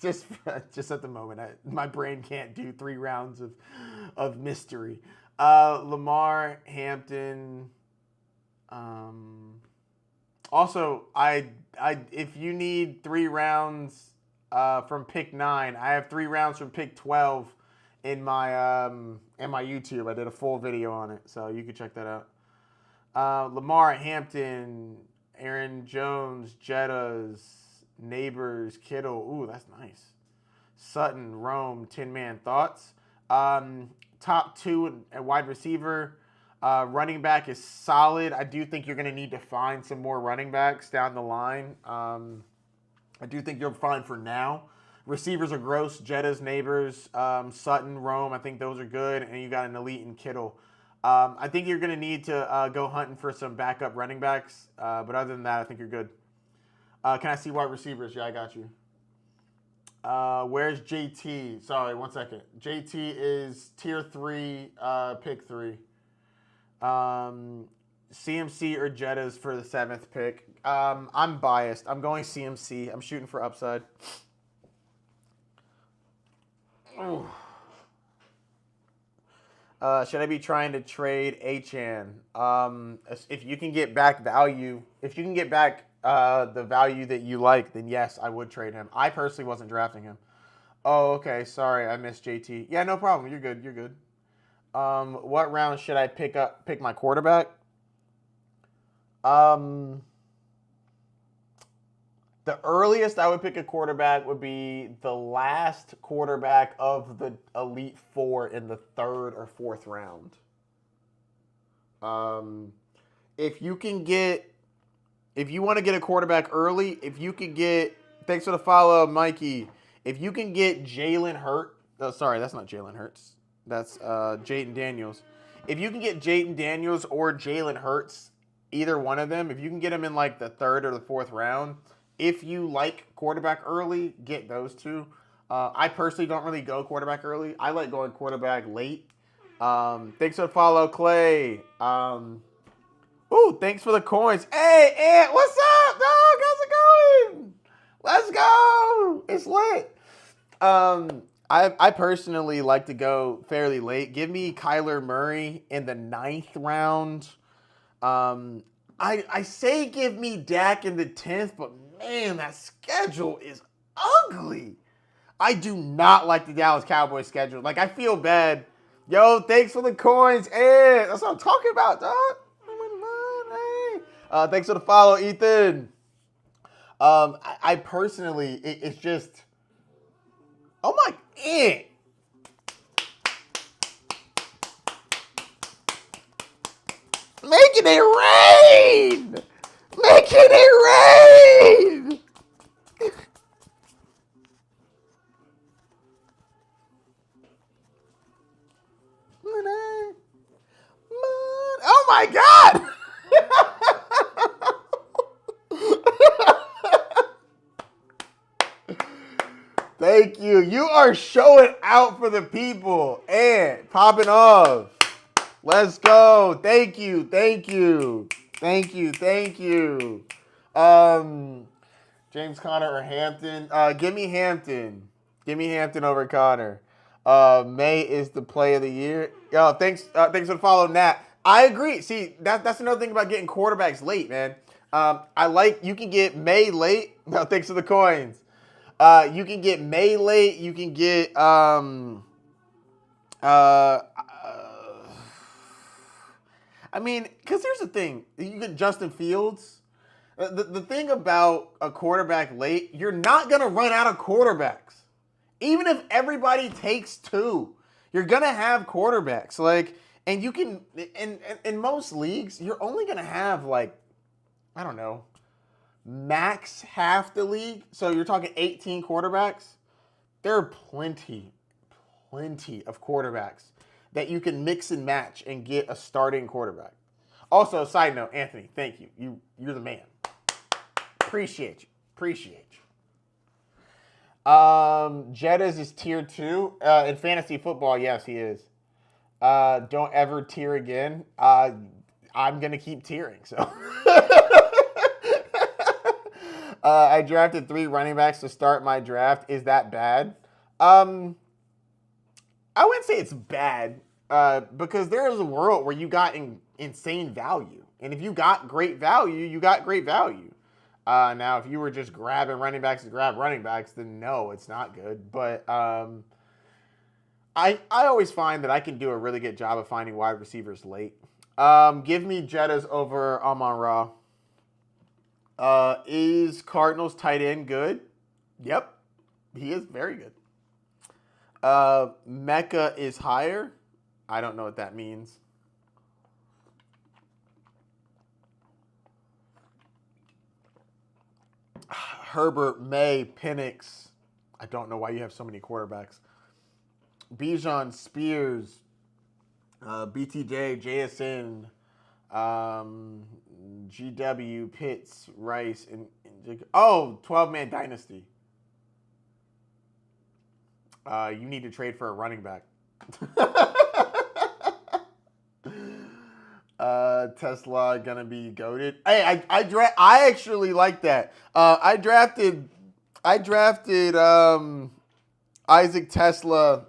[SPEAKER 1] Just at the moment, my brain can't do 3 rounds of mystery. Lamar, Hampton. Also, if you need 3 rounds from pick 9, I have 3 rounds from pick 12 in my YouTube. I did a full video on it, so you can check that out. Lamar, Hampton, Aaron Jones, Jettas, Neighbors, Kittle. Ooh, that's nice. Sutton, Rome, 10-man thoughts. Top 2 at wide receiver. Running back is solid. I do think you're going to need to find some more running backs down the line. I do think you're fine for now. Receivers are gross. Jettas, Neighbors, Sutton, Rome. I think those are good. And you got an elite in Kittle. I think you're going to need to go hunting for some backup running backs. But other than that, I think you're good. Can I see wide receivers? Yeah, I got you. Where's JT? Sorry, 1 second. JT is tier 3, pick 3. CMC or Jettas for the 7th pick. I'm biased. I'm going CMC. I'm shooting for upside. Should I be trying to trade Achan? If you can get back value, the value that you like, then yes, I would trade him. I personally wasn't drafting him. Oh, okay. Sorry, I missed JT. Yeah, no problem. You're good. What round should I pick my quarterback? The earliest I would pick a quarterback would be the last quarterback of the Elite Four in the 3rd or 4th round. If you want to get a quarterback early, thanks for the follow, Mikey. If you can get Jalen Hurts, sorry, that's not Jalen Hurts. That's Jaden Daniels. if you can get Jaden Daniels or Jalen Hurts, either one of them, if you can get them in like the third or the fourth round, if you like quarterback early, get those two. I personally don't really go quarterback early. I like going quarterback late. Thanks for the follow, Clay. Thanks for the coins. Hey, Ant, what's up, dog? How's it going? Let's go. It's lit. I personally like to go fairly late. Give me Kyler Murray in the 9th round. I say give me Dak in the 10th, but man, that schedule is ugly. I do not like the Dallas Cowboys schedule. Like, I feel bad. Yo, thanks for the coins. Hey, that's what I'm talking about, dog. Thanks for the follow, Ethan. I personally, it's just, oh my, making it rain! Making it rain! Oh my God! Thank you. You are showing out for the people and popping off. Let's go. Thank you. Thank you. Thank you. Thank you. James Conner or Hampton? Give me Hampton. Give me Hampton over Conner. May is the play of the year. Yo, thanks for the follow, Nat. I agree. See, that's another thing about getting quarterbacks late, man. I like you can get May late. No, thanks for the coins. You can get May late. You can get I mean, because here's the thing. You get Justin Fields. The thing about a quarterback late, you're not going to run out of quarterbacks. Even if everybody takes two, you're going to have quarterbacks. Like, and you can, in most leagues, you're only going to have like, I don't know, max half the league. So you're talking 18 quarterbacks. There are plenty of quarterbacks that you can mix and match and get a starting quarterback. Also, side note, Anthony, thank you. You're the man. Appreciate you. Jettas is tier 2. In fantasy football, yes, he is. Don't ever tier again. I'm going to keep tiering, so. I drafted 3 running backs to start my draft. Is that bad? I wouldn't say it's bad because there is a world where you got insane value. And if you got great value, you got great value. Now, if you were just grabbing running backs to grab running backs, then no, it's not good. But I always find that I can do a really good job of finding wide receivers late. Give me Jettas over Amon-Ra. Is Cardinals tight end good? Yep, he is very good. Mecca is higher. I don't know what that means. Herbert, May, Penix. I don't know why you have so many quarterbacks. Bijan, Spears, BTJ, JSN, GW, Pitts, Rice, and 12-man dynasty. You need to trade for a running back. Tesla gonna be goated. Hey, I actually like that. I drafted Isaac Tesla.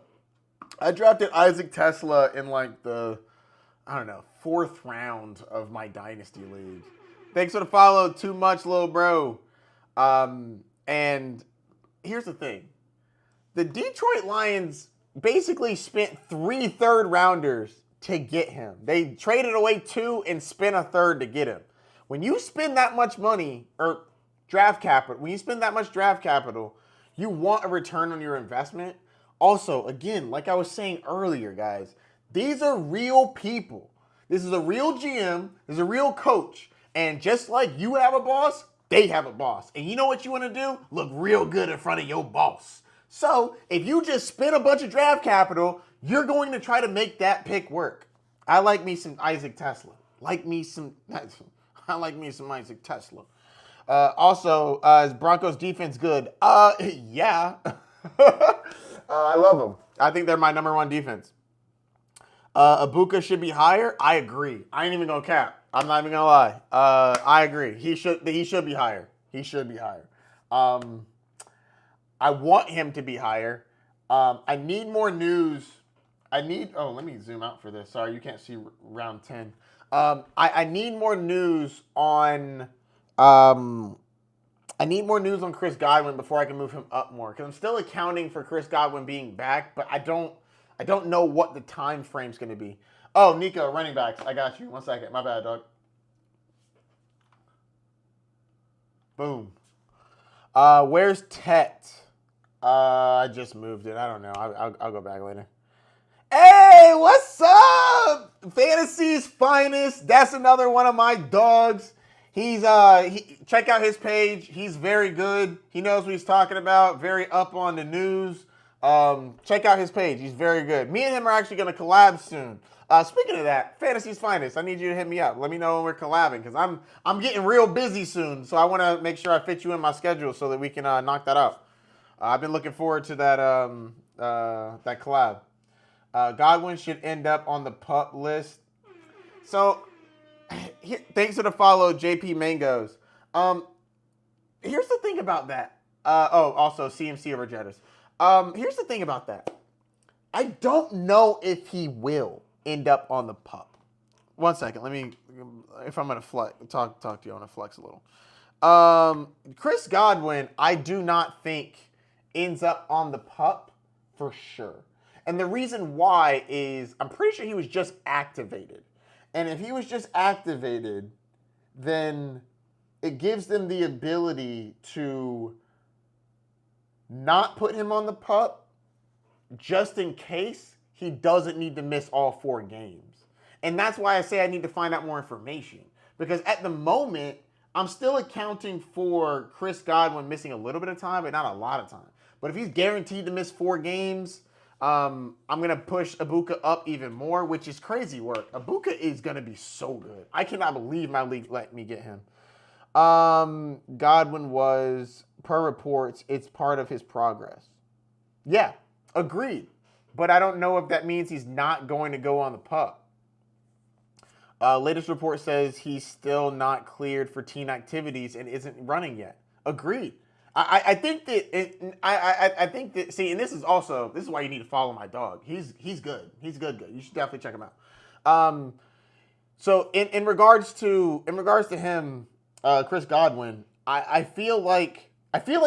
[SPEAKER 1] I drafted Isaac Tesla in like the, I don't know, 4th round of my dynasty league. Thanks for the follow. Too much, little bro. And here's the thing. The Detroit Lions basically spent 3 third-rounders to get him. They traded away 2 and spent a third to get him. When you spend that much money, or draft capital, you want a return on your investment. Also, again, like I was saying earlier, guys, these are real people. This is a real GM. This is a real coach. And just like you have a boss, they have a boss. And you know what you want to do? Look real good in front of your boss. So if you just spend a bunch of draft capital, you're going to try to make that pick work. I like me some Isaac Tesla. Like me some. I like me some Isaac Tesla. Also, is Broncos defense good? Yeah. I love them. I think they're my number one defense. Abuka should be higher. I agree. I ain't even gonna cap. I'm not even gonna lie. I agree. He should be higher. He should be higher. I want him to be higher. I need more news. Let me zoom out for this. Sorry, you can't see round 10. I need more news on. I need more news on Chris Godwin before I can move him up more, because I'm still accounting for Chris Godwin being back, but I don't know what the time frame's going to be. Oh, Nico, running backs. I got you. 1 second. My bad, dog. Boom. Where's Tet? I just moved it. I don't know. I'll go back later. Hey, what's up? Fantasy's finest. That's another one of my dogs. Check out his page. He's very good. He knows what he's talking about. Very up on the news. Check out his page. He's very good. Me and him are actually going to collab soon. Speaking of that, Fantasy's finest. I need you to hit me up. Let me know when we're collabing, because I'm getting real busy soon. So I want to make sure I fit you in my schedule so that we can knock that out. I've been looking forward to that that collab. Godwin should end up on the pup list. So, thanks for the follow, JP Mangoes. Here's the thing about that. Also CMC over Jettis. Here's the thing about that. I don't know if he will end up on the pup. 1 second. Let me, if I'm going to talk to you, I want to flex a little. Chris Godwin, I do not think ends up on the pup for sure. And the reason why is I'm pretty sure he was just activated. And if he was just activated, then it gives them the ability to not put him on the pup just in case he doesn't need to miss all 4 games. And that's why I say I need to find out more information. Because at the moment, I'm still accounting for Chris Godwin missing a little bit of time, but not a lot of time. But if he's guaranteed to miss 4 games, I'm going to push Abuka up even more, which is crazy work. Abuka is going to be so good. I cannot believe my league let me get him. Godwin was, per reports, it's part of his progress. Yeah, agreed. But I don't know if that means he's not going to go on the pup. Latest report says he's still not cleared for team activities and isn't running yet. Agreed. I think that see, and this is why you need to follow my dog. He's good. He's good. You should definitely check him out. So in regards to him, Chris Godwin, I feel like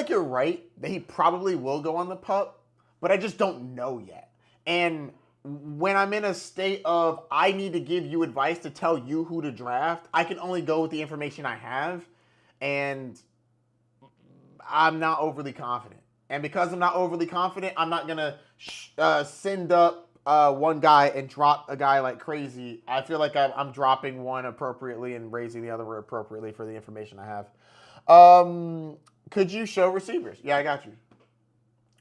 [SPEAKER 1] you're right that he probably will go on the pup, but I just don't know yet. And when I'm in a state of I need to give you advice to tell you who to draft, I can only go with the information I have, and I'm not overly confident. And because I'm not overly confident, I'm not going to send up one guy and drop a guy like crazy. I feel like I'm dropping one appropriately and raising the other appropriately for the information I have. Could you show receivers? Yeah, I got you.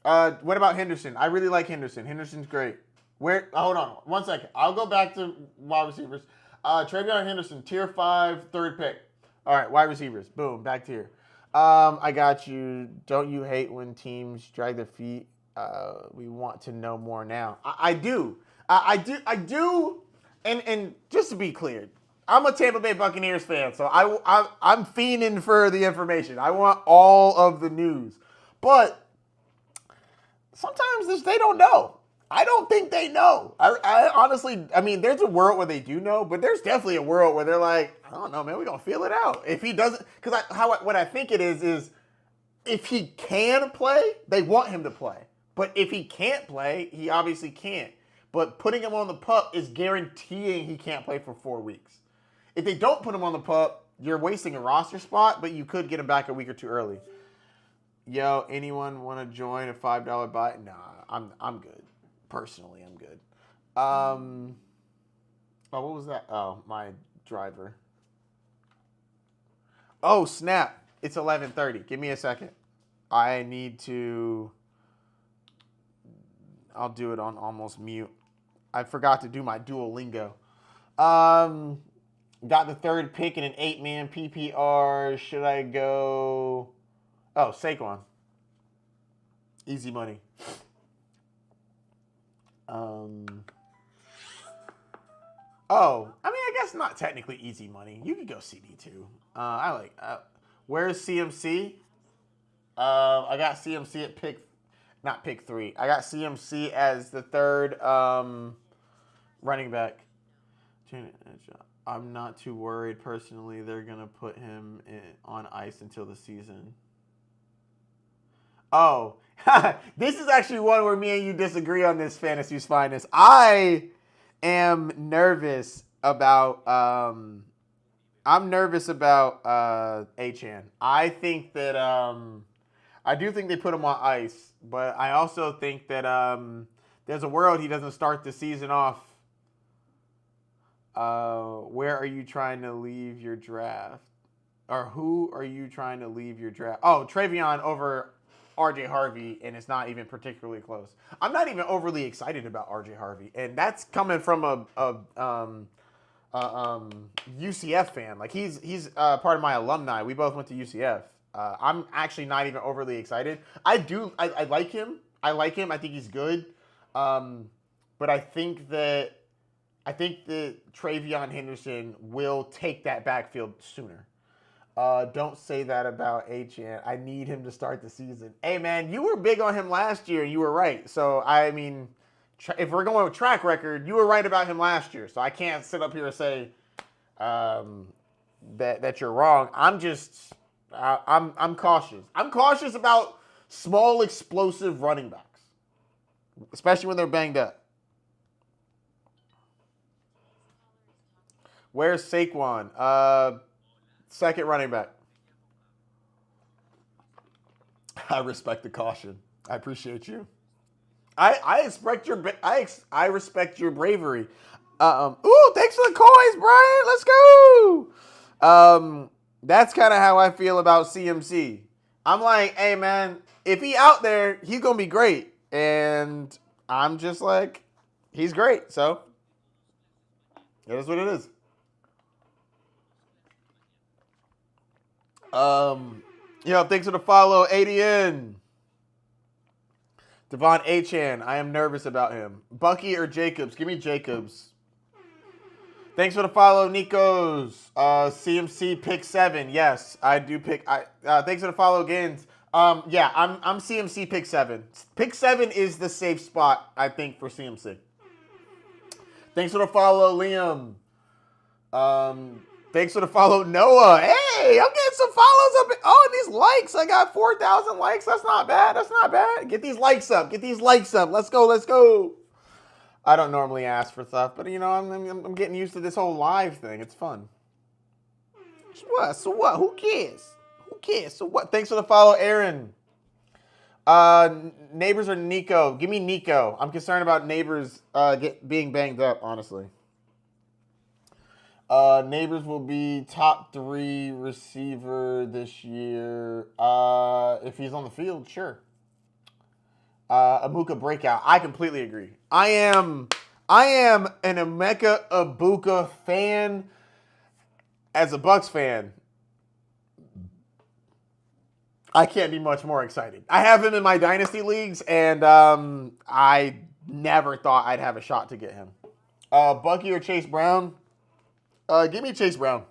[SPEAKER 1] What about Henderson? I really like Henderson. Henderson's great. Hold on 1 second. I'll go back to wide receivers. Travion Henderson, tier 5, 3rd pick. All right, wide receivers. Boom, back tier. I got you. Don't you hate when teams drag their feet? We want to know more now. I do. I do. And just to be clear, I'm a Tampa Bay Buccaneers fan, so I'm fiending for the information. I want all of the news. But sometimes they don't know. I don't think they know. I honestly, there's a world where they do know, but there's definitely a world where they're like, I don't know, man, we're going to feel it out. If he doesn't, because what I think it is if he can play, they want him to play. But if he can't play, he obviously can't. But putting him on the pup is guaranteeing he can't play for 4 weeks. If they don't put him on the pup, you're wasting a roster spot, but you could get him back a week or 2 early. Yo, anyone want to join a $5 buy? Nah, I'm good. Personally, I'm good. What was that? Oh, my driver. Oh, snap. It's 11:30. Give me a second. I need to... I'll do it on almost mute. I forgot to do my Duolingo. Um, got the third pick in an 8-man PPR. Should I go? Oh, Saquon. Easy money. Oh, I mean, I guess not technically easy money. You could go CD too. I like. Where's CMC? I got CMC at not pick 3. I got CMC as the third running back. I'm not too worried personally. They're gonna put him on ice until the season. Oh, this is actually one where me and you disagree on this Fantasy's Finest. I am nervous about. I'm nervous about Achan. I think that I do think they put him on ice, but I also think that there's a world he doesn't start the season off. Where are you trying to leave your draft? Or who are you trying to leave your draft? Oh, Travion over RJ Harvey, and it's not even particularly close. I'm not even overly excited about RJ Harvey, and that's coming from a UCF fan. Like he's part of my alumni. We both went to UCF. I'm actually not even overly excited. I like him. I like him. I think he's good. But I think that Travion Henderson will take that backfield sooner. Don't say that about Achan. I need him to start the season. Hey, man, you were big on him last year, and you were right. So, I mean, if we're going with track record, you were right about him last year. So, I can't sit up here and say that you're wrong. I'm cautious. I'm cautious about small, explosive running backs, especially when they're banged up. Where's Saquon? Second running back. I respect the caution. I appreciate you. I respect your I respect your bravery. Ooh, thanks for the coins, Brian. Let's go. That's kind of how I feel about CMC. I'm like, hey man, if he out there, he's gonna be great, and I'm just like, he's great. So it is what it is. Thanks for the follow, ADN. Devon Achan, I am nervous about him. Bucky or Jacobs? Give me Jacobs. Thanks for the follow, Nikos. CMC pick 7. Yes, I do pick. Thanks for the follow, Gaines. I'm CMC pick 7. Pick 7 is the safe spot, I think, for CMC. Thanks for the follow, Liam. Thanks for the follow, Noah. Hey, I'm getting some follows up. And these likes. I got 4,000 likes. That's not bad. Get these likes up. Let's go. I don't normally ask for stuff, but I'm getting used to this whole live thing. It's fun. So what? Who cares? So what? Thanks for the follow, Aaron. Neighbors or Nico? Give me Nico. I'm concerned about Neighbors being banged up, honestly. Neighbors will be top 3 receiver this year. If he's on the field, sure. Amuka breakout. I completely agree. I am an Emeka Ibuka fan. As a Bucks fan, I can't be much more excited. I have him in my dynasty leagues, and I never thought I'd have a shot to get him. Bucky or Chase Brown? Give me Chase Brown.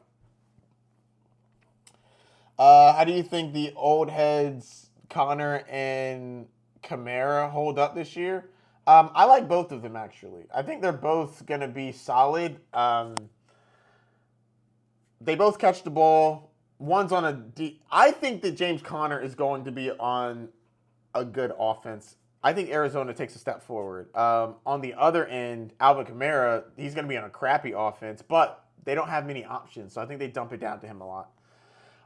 [SPEAKER 1] How do you think the old heads, Connor and Kamara, hold up this year? I like both of them, actually. I think they're both going to be solid. They both catch the ball. One's on a deep. I think that James Conner is going to be on a good offense. I think Arizona takes a step forward. On the other end, Alvin Kamara, he's going to be on a crappy offense, but they don't have many options, so I think they dump it down to him a lot.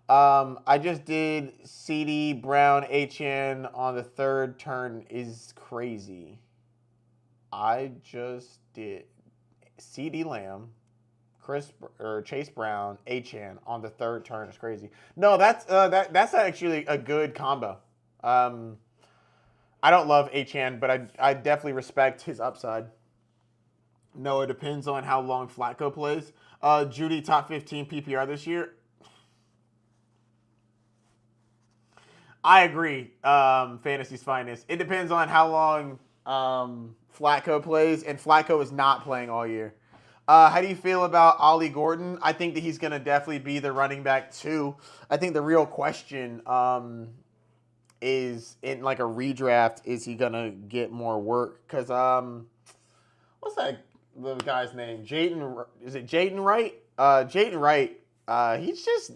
[SPEAKER 1] I just did CD Brown Achan on the third turn is crazy. I just did CD Lamb, Chase Brown, Achan on the third turn is crazy. No, that's actually a good combo. I don't love Achan, but I definitely respect his upside. No, it depends on how long Flacco plays. Judy, top 15 PPR this year. I agree. Fantasy's finest. It depends on how long Flacco plays, and Flacco is not playing all year. How do you feel about Ollie Gordon? I think that he's going to definitely be the running back too. I think the real question is in like a redraft, is he going to get more work? Because what's that the guy's name? Is it Jaden Wright? Jaden Wright. He's just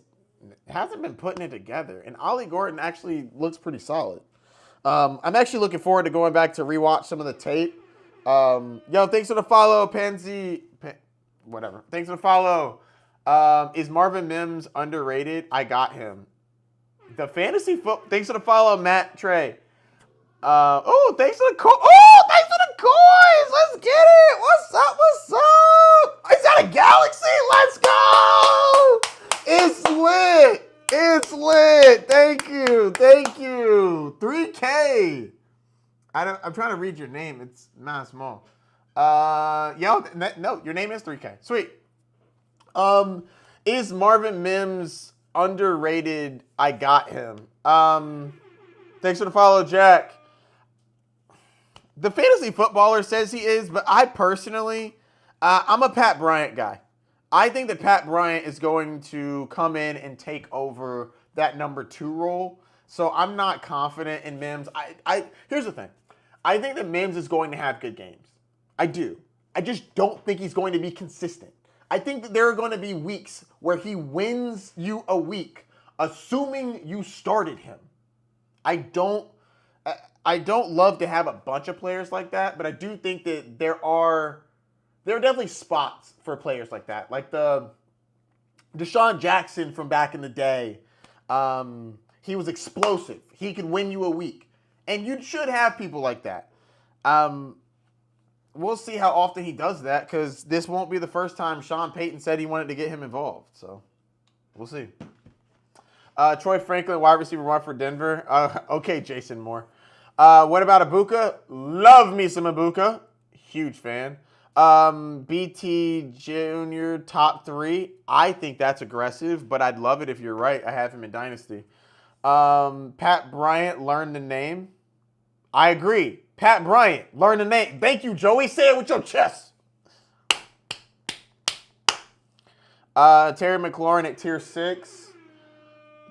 [SPEAKER 1] hasn't been putting it together, and Ollie Gordon actually looks pretty solid. I'm actually looking forward to going back to rewatch some of the tape. Yo, thanks for the follow, Pansy. Whatever. Thanks for the follow. Is Marvin Mims underrated? I got him. The fantasy foot. Thanks for the follow, Matt Trey. Thanks for the thanks for the coins. Let's get it. What's up? What's up? Is that a Galaxy? Let's go. It's lit. It's lit. Thank you. Thank you. 3K. I'm trying to read your name. It's not small. No, your name is 3K. Sweet. Is Marvin Mims underrated? I got him. Thanks for the follow, Jack. The fantasy footballer says he is, but I personally, I'm a Pat Bryant guy. I think that Pat Bryant is going to come in and take over that number 2 role. So I'm not confident in Mims. Here's the thing. I think that Mims is going to have good games. I do. I just don't think he's going to be consistent. I think that there are going to be weeks where he wins you a week, assuming you started him. I don't love to have a bunch of players like that, but I do think that there are definitely spots for players like that, like the Deshaun Jackson from back in the day. He was explosive. He could win you a week, and you should have people like that. We'll see how often he does that, because this won't be the first time Sean Payton said he wanted to get him involved. So we'll see. Troy Franklin, wide receiver 1 for Denver. Okay, Jason Moore. What about Ibuka? Love me some Ibuka. Huge fan. BT Jr. top 3. I think that's aggressive, but I'd love it if you're right. I have him in Dynasty. Pat Bryant, learn the name. I agree. Pat Bryant, learn the name. Thank you, Joey. Say it with your chest. Terry McLaurin at tier 6.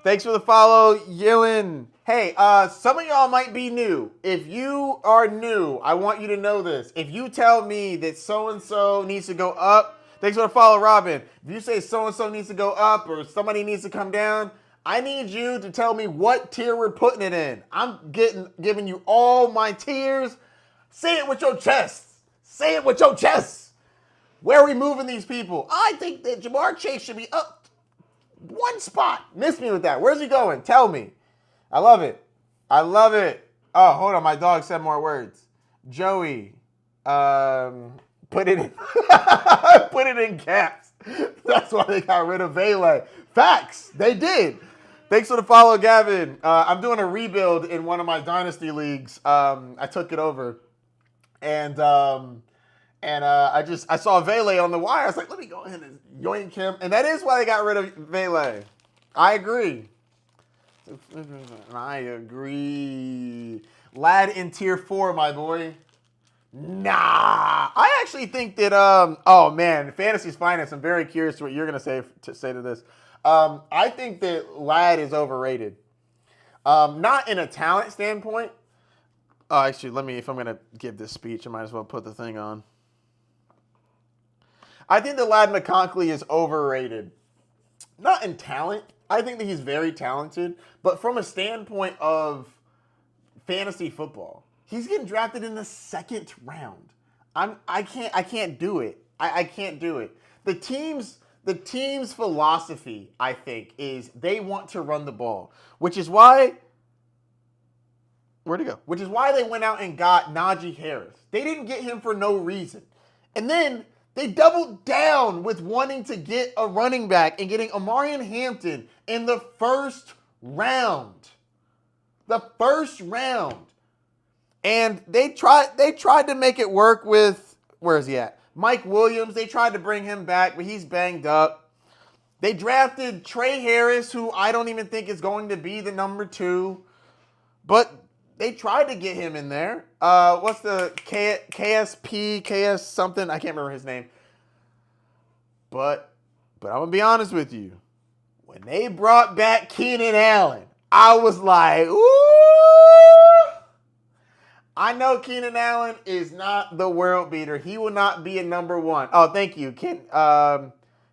[SPEAKER 1] Thanks for the follow, Yillin. Hey, some of y'all might be new. If you are new, I want you to know this. If you tell me that so-and-so needs to go up, thanks for the follow, Robin. If you say so-and-so needs to go up or somebody needs to come down, I need you to tell me what tier we're putting it in. I'm giving you all my tiers. Say it with your chest. Say it with your chest. Where are we moving these people? I think that Jamar Chase should be up 1 spot. Miss me with that. Where's he going? Tell me. I love it. I love it. Oh, hold on. My dog said more words. Joey, put it in, put it in caps. That's why they got rid of Vele. Facts. They did. Thanks for the follow, Gavin. I'm doing a rebuild in one of my dynasty leagues. I took it over, and I saw Vele on the wire. I was like, let me go ahead and yoink him, and that is why they got rid of Vele. I agree. I agree. Lad in tier 4, my boy. Nah, I actually think that oh man, Fantasy's finest. I'm very curious what you're gonna say to this. I think that Lad is overrated. Not in a talent standpoint. Actually, if I'm gonna give this speech, I might as well put the thing on. I think that Lad McConkey is overrated. Not in talent. I think that he's very talented, but from a standpoint of fantasy football, he's getting drafted in the 2nd round. I can't do it. I can't do it. The team's philosophy, I think, is they want to run the ball, which is why where'd he go? Which is why they went out and got Najee Harris. They didn't get him for no reason. And then they doubled down with wanting to get a running back and getting Amarian Hampton in the 1st round. The 1st round. And they tried to make it work with, where is he at? Mike Williams, they tried to bring him back, but he's banged up. They drafted Trey Harris, who I don't even think is going to be the number 2. But they tried to get him in there. What's the KS something? I can't remember his name. But I'm going to be honest with you. When they brought back Keenan Allen, I was like, ooh. I know Keenan Allen is not the world beater. He will not be a number 1. Oh, thank you. Kendra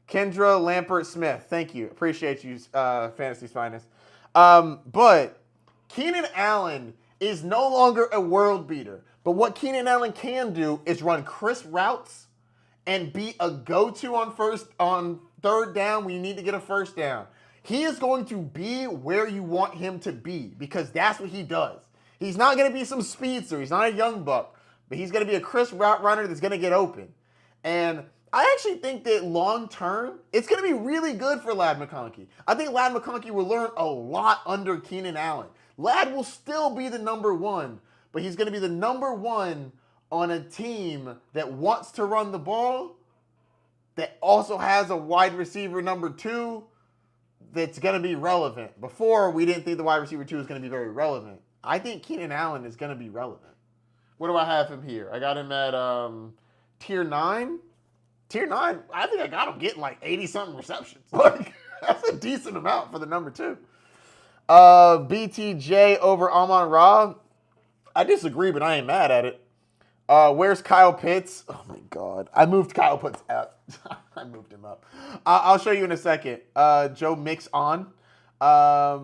[SPEAKER 1] Lampert Smith. Thank you. Appreciate you, Fantasy's finest. But Keenan Allen is no longer a world beater. But what Keenan Allen can do is run crisp routes and be a go-to on third down when you need to get a first down. He is going to be where you want him to be because that's what he does. He's not going to be some speedster. He's not a young buck. But he's going to be a crisp route runner that's going to get open. And I actually think that long term, it's going to be really good for Ladd McConkey. I think Ladd McConkey will learn a lot under Keenan Allen. Ladd will still be the number 1, but he's going to be the number 1 on a team that wants to run the ball, that also has a wide receiver number 2 that's going to be relevant. Before, we didn't think the wide receiver 2 was going to be very relevant. I think Keenan Allen is going to be relevant. What do I have him here? I got him at tier 9. Tier 9, I think I got him getting like 80-something receptions. Like, that's a decent amount for the number 2. BTJ over Amon-Ra. I disagree, but I ain't mad at it. Where's Kyle Pitts? Oh, my God. I moved Kyle Pitts up. I moved him up. I'll show you in a second. Joe Mixon.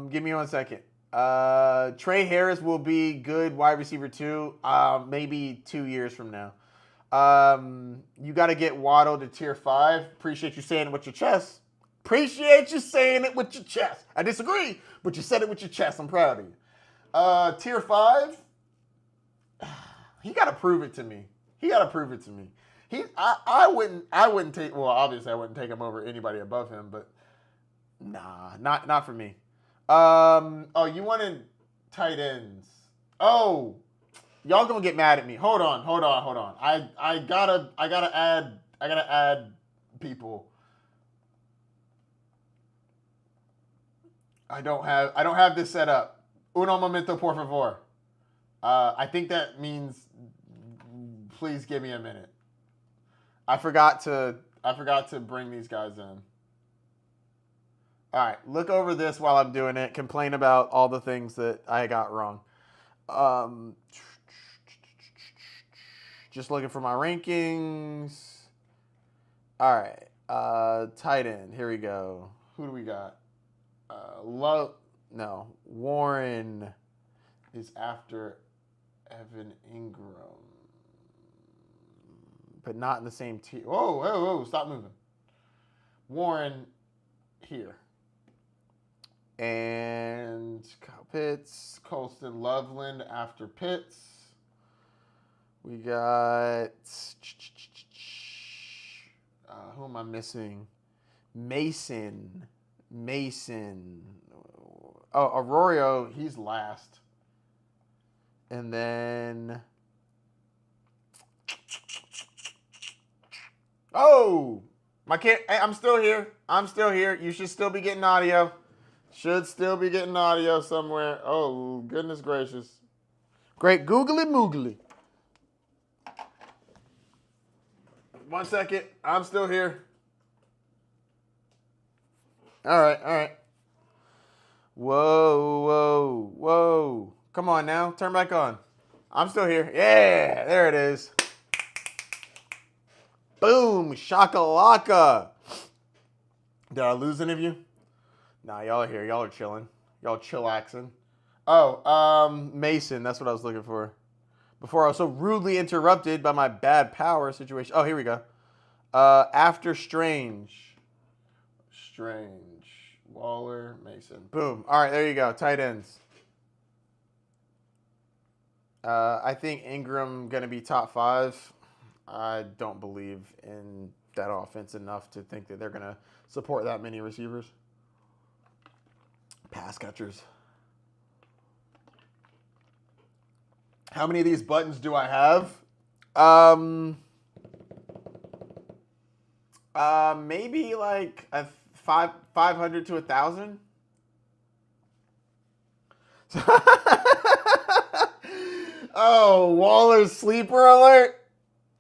[SPEAKER 1] Give me 1 second. Trey Harris will be good wide receiver 2, maybe 2 years from now. You got to get Waddle to tier 5. Appreciate you saying it with your chest. Appreciate you saying it with your chest. I disagree, but you said it with your chest. I'm proud of you. Tier 5. He got to prove it to me. I wouldn't take. Well, obviously I wouldn't take him over anybody above him, but nah, not for me. Oh, you wanted tight ends. Oh, y'all gonna get mad at me. Hold on. I gotta add people. I don't have this set up. Uno momento, por favor. I think that means please give me a minute. I forgot to bring these guys in. All right, look over this while I'm doing it. Complain about all the things that I got wrong. Just looking for my rankings. All right, tight end. Here we go. Who do we got? Warren is after Evan Ingram, but not in the same tier. Whoa, stop moving. Warren here. And Kyle Pitts, Colston Loveland after Pitts. We got, who am I missing? Mason. Oh, Arroyo, he's last. And then, I'm still here. You should still be getting audio. Somewhere. Oh, goodness gracious. Great googly moogly. 1 second. I'm still here. All right. Whoa. Come on now. Turn back on. I'm still here. Yeah, there it is. Boom. Shakalaka. Did I lose any of you? Nah, y'all are here. Y'all are chilling. Y'all chillaxing. Oh, Mason. That's what I was looking for. Before I was so rudely interrupted by my bad power situation. Oh, here we go. After Strange. Waller, Mason. Boom. All right, there you go. Tight ends. I think Ingram going to be top 5. I don't believe in that offense enough to think that they're going to support that many receivers. Pass catchers. How many of these buttons do I have? Maybe like a 500 to 1,000. Oh, Waller's sleeper alert!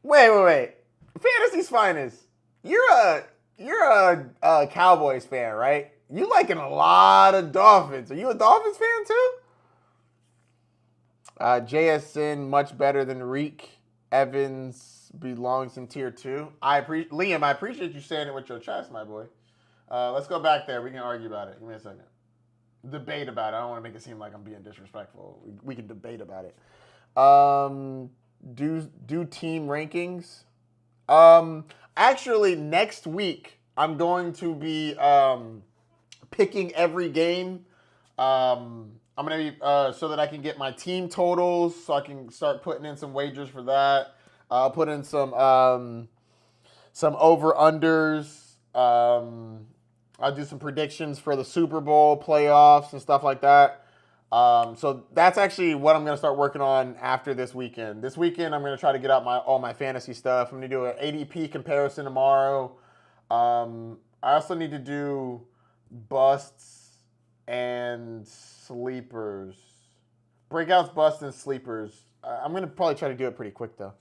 [SPEAKER 1] Wait. Fantasy's finest. You're a Cowboys fan, right? You liking a lot of Dolphins. Are you a Dolphins fan too? JSN much better than Reek. Evans belongs in tier 2. Liam, I appreciate you saying it with your chest, my boy. Let's go back there. We can argue about it. Give me a second. Debate about it. I don't want to make it seem like I'm being disrespectful. We can debate about it. Do team rankings. Actually, next week I'm going to be picking every game. I'm gonna be so that I can get my team totals, so I can start putting in some wagers for that. I'll put in some over unders. I'll do some predictions for the Super Bowl playoffs and stuff like that. So that's actually what I'm going to start working on after this weekend. This weekend, I'm going to try to get out all my fantasy stuff. I'm going to do an ADP comparison tomorrow. I also need to do busts and sleepers. Breakouts, busts, and sleepers. I'm going to probably try to do it pretty quick, though.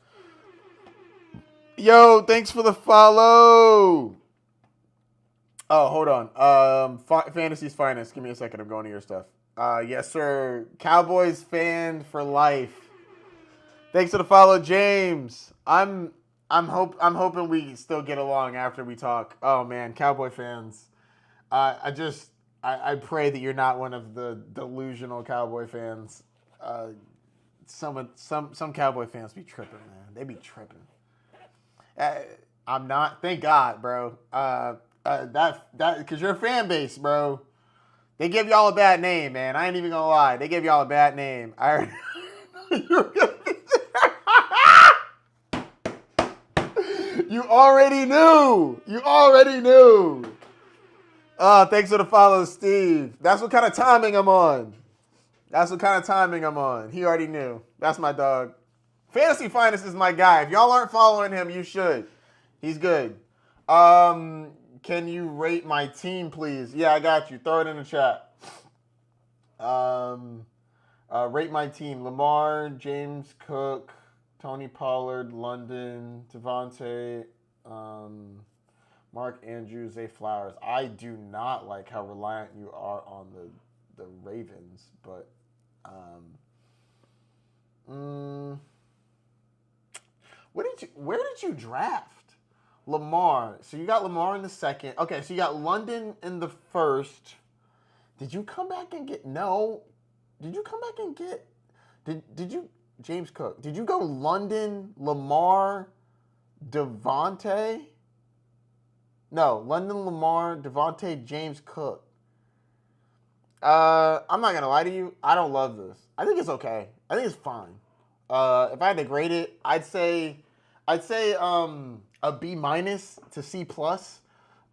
[SPEAKER 1] Yo, thanks for the follow. Oh, hold on. Fantasy's finest. Give me a second. I'm going to your stuff. Yes, sir. Cowboys fan for life. Thanks for the follow, James. I'm hoping we still get along after we talk. Oh man, Cowboy fans. I pray that you're not one of the delusional Cowboy fans. Some Cowboy fans be tripping, man. They be tripping. I'm not. Thank God, bro. That because your fan base, bro. They give y'all a bad name, man. I ain't even gonna lie. They give y'all a bad name. You already knew. Thanks for the follow, Steve. That's what kind of timing I'm on. He already knew. That's my dog. Fantasy Finest is my guy. If y'all aren't following him, you should. He's good. Can you rate my team, please? Yeah, I got you. Throw it in the chat. Rate my team. Lamar, James Cook, Tony Pollard, London, Devontae, Mark Andrews, Zay Flowers. I do not like how reliant you are on the Ravens, but where did you draft? Lamar. So you got Lamar in the second. Okay, so you got London in the first. Did you come back and get Did you James Cook? Did you go London, Lamar, Devontae? No, London, Lamar, Devontae, James Cook. I'm not gonna lie to you. I don't love this. I think it's okay. I think it's fine. If I had to grade it, I'd say a B- to C+. You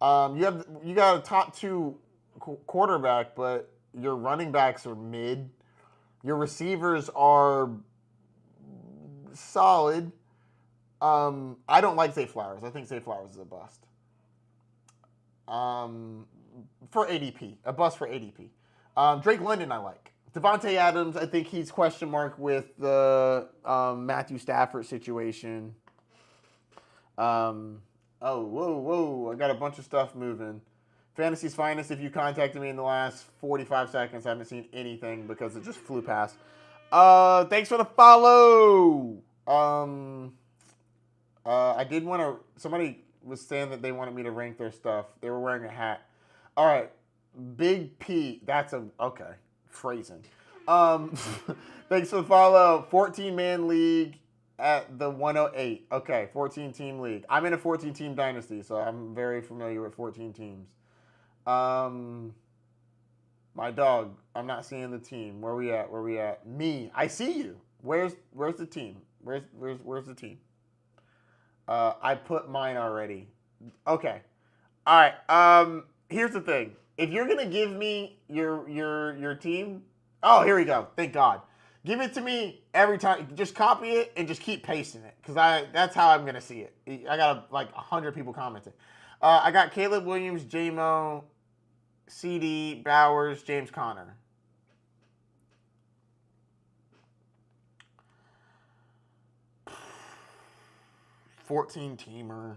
[SPEAKER 1] got a top 2 quarterback, but your running backs are mid. Your receivers are solid. I don't like Zay Flowers. I think Zay Flowers is a bust. For ADP, a bust for ADP. Drake London, I like. Devontae Adams, I think he's question mark with the Matthew Stafford situation. Whoa, I got a bunch of stuff moving. Fantasy's Finest, if you contacted me in the last 45 seconds, I haven't seen anything because it just flew past. Thanks for the follow. I did want to, somebody was saying that they wanted me to rank their stuff. They were wearing a hat. All right, Big P, okay, phrasing. Thanks for the follow. 14-man league at the 108. Okay, 14-team league. I'm in a 14-team dynasty, so I'm very familiar with 14 teams. My dog. I'm not seeing the team. Where we at? Me. I see you. Where's the team? Where's the team? I put mine already. Okay. All right. Here's the thing. If you're gonna give me your team, oh, here we go. Thank God. Give it to me every time. Just copy it and just keep pasting it, because that's how I'm gonna see it. I got like 100 people commenting. I got Caleb Williams, J-Mo, CD, Bowers, James Conner. $14-teamer.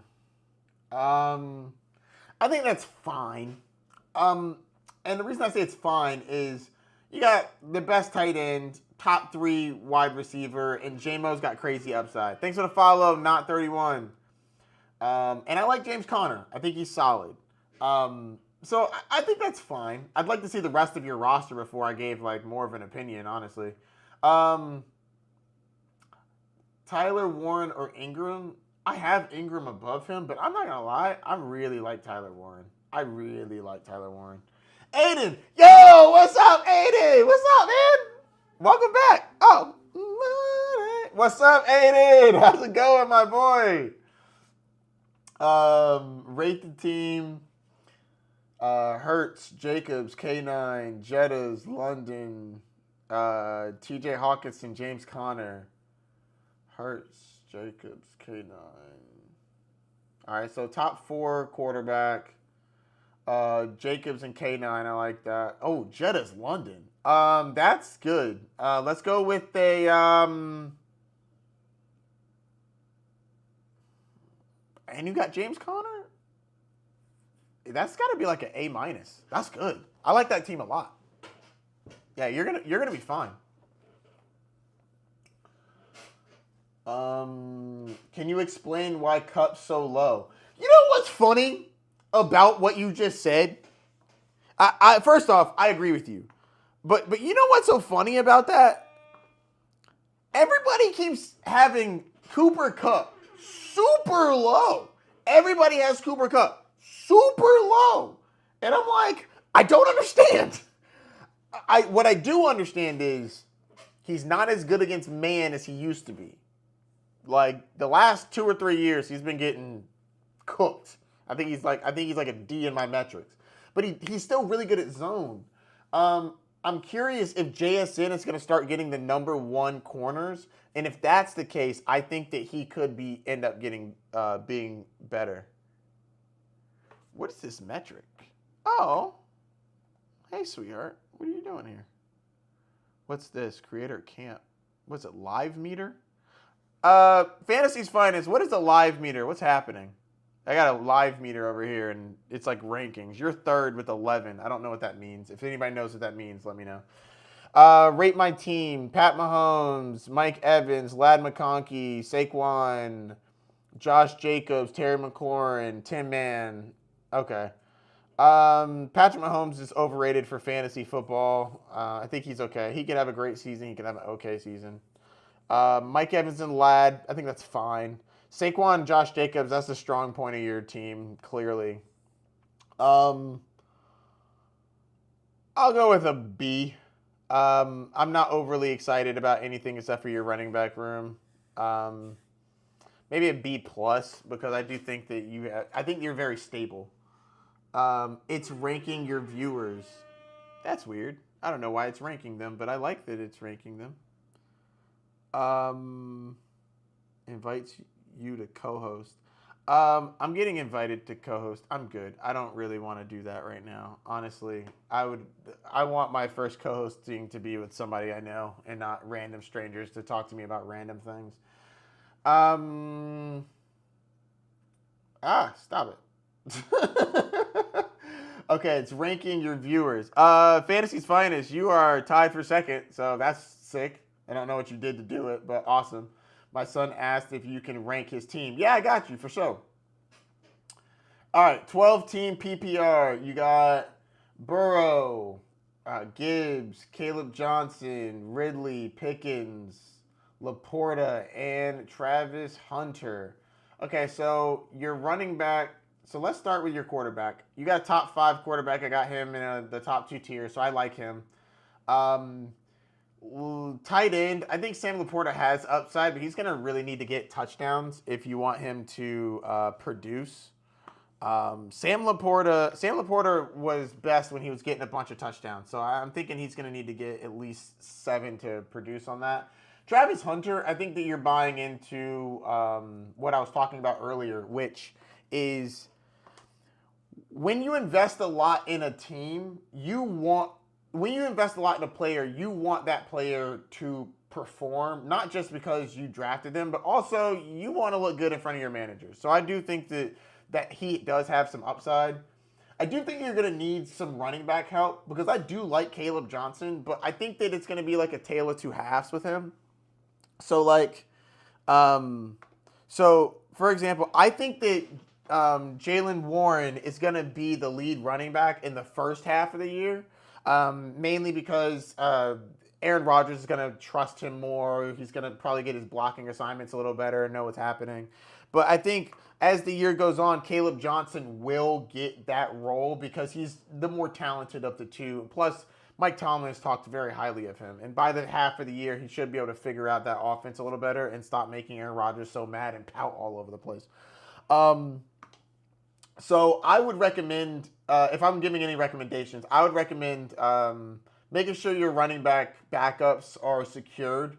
[SPEAKER 1] I think that's fine. And the reason I say it's fine is you got the best tight end, top 3 wide receiver, and J-Mo's got crazy upside. Thanks for the follow, not 31. And I like James Conner. I think he's solid. So I think that's fine. I'd like to see the rest of your roster before I gave like more of an opinion, honestly. Tyler Warren or Ingram? I have Ingram above him, but I'm not gonna lie, I really like Tyler Warren. Aiden, yo, what's up, Aiden? What's up, man? Welcome back. Oh, what's up, Aiden? How's it going, my boy? Rate the team. Hurts, Jacobs, K9, Jettas, London, TJ Hawkinson, James Conner. Hurts, Jacobs, K9. All right, so top 4 quarterback. Jacobs and K9, I like that. Oh, Jettas, London. That's good. Let's go with a and you got James Conner? That's got to be like an A-. That's good. I like that team a lot. Yeah, you're gonna be fine. Can you explain why Cup's so low? You know what's funny about what you just said? I first off, I agree with you. But you know what's so funny about that? Everybody keeps having Cooper Kupp super low. Everybody has Cooper Kupp super low. And I'm like, I don't understand. What I do understand is he's not as good against man as he used to be. Like the last 2 or 3 years, he's been getting cooked. I think he's like a D in my metrics. But he's still really good at zone. I'm curious if JSN is going to start getting the number 1 corners, and if that's the case, I think that he could end up getting being better. What is this metric? Oh, hey sweetheart, what are you doing here? What's this? Creator camp. What's it? Live meter? Fantasy's Finest. What is a live meter? What's happening? I got a live meter over here, and it's like rankings. You're 3rd with 11. I don't know what that means. If anybody knows what that means, let me know. Rate my team. Pat Mahomes, Mike Evans, Lad McConkey, Saquon, Josh Jacobs, Terry McLaurin, Tim Mann. Okay. Patrick Mahomes is overrated for fantasy football. I think he's okay. He could have a great season. He could have an okay season. Mike Evans and Ladd, I think that's fine. Saquon and Josh Jacobs, that's the strong point of your team, clearly. I'll go with a B. I'm not overly excited about anything except for your running back room. Maybe a B plus because I do think that I think you're very stable. It's ranking your viewers. That's weird. I don't know why it's ranking them, but I like that it's ranking them. Invites you to co-host. I'm getting invited to co-host. I'm good. I don't really want to do that right now. Honestly, I want my first co-hosting to be with somebody I know and not random strangers to talk to me about random things. Stop it. Okay, it's ranking your viewers. Fantasy's Finest, you are tied for 2nd, so that's sick. I don't know what you did to do it, but awesome. My son asked if you can rank his team. Yeah, I got you, for sure. All right, 12-team PPR. You got Burrow, Gibbs, Caleb Johnson, Ridley, Pickens, Laporta, and Travis Hunter. Okay, so your running back. So let's start with your quarterback. You got a top 5 quarterback. I got him in the top 2 tiers, so I like him. Tight end, I think Sam Laporta has upside, but he's going to really need to get touchdowns if you want him to produce. Sam Laporta was best when he was getting a bunch of touchdowns, so I'm thinking he's going to need to get at least 7 to produce on that. Travis Hunter, I think that you're buying into what I was talking about earlier, which is when you invest a lot in a team, when you invest a lot in a player, you want that player to perform, not just because you drafted them, but also you want to look good in front of your manager. So I do think that he does have some upside. I do think you're going to need some running back help because I do like Caleb Johnson, but I think that it's going to be like a tale of two halves with him. So um, for example, I think that Jaylen Warren is going to be the lead running back in the first half of the year, mainly because Aaron Rodgers is going to trust him more. He's going to probably get his blocking assignments a little better and know what's happening. But I think as the year goes on, Caleb Johnson will get that role because he's the more talented of the two. Plus, Mike Tomlin has talked very highly of him. And by the half of the year, he should be able to figure out that offense a little better and stop making Aaron Rodgers so mad and pout all over the place. So I would recommend, if I'm giving any recommendations, I would recommend making sure your running back backups are secured.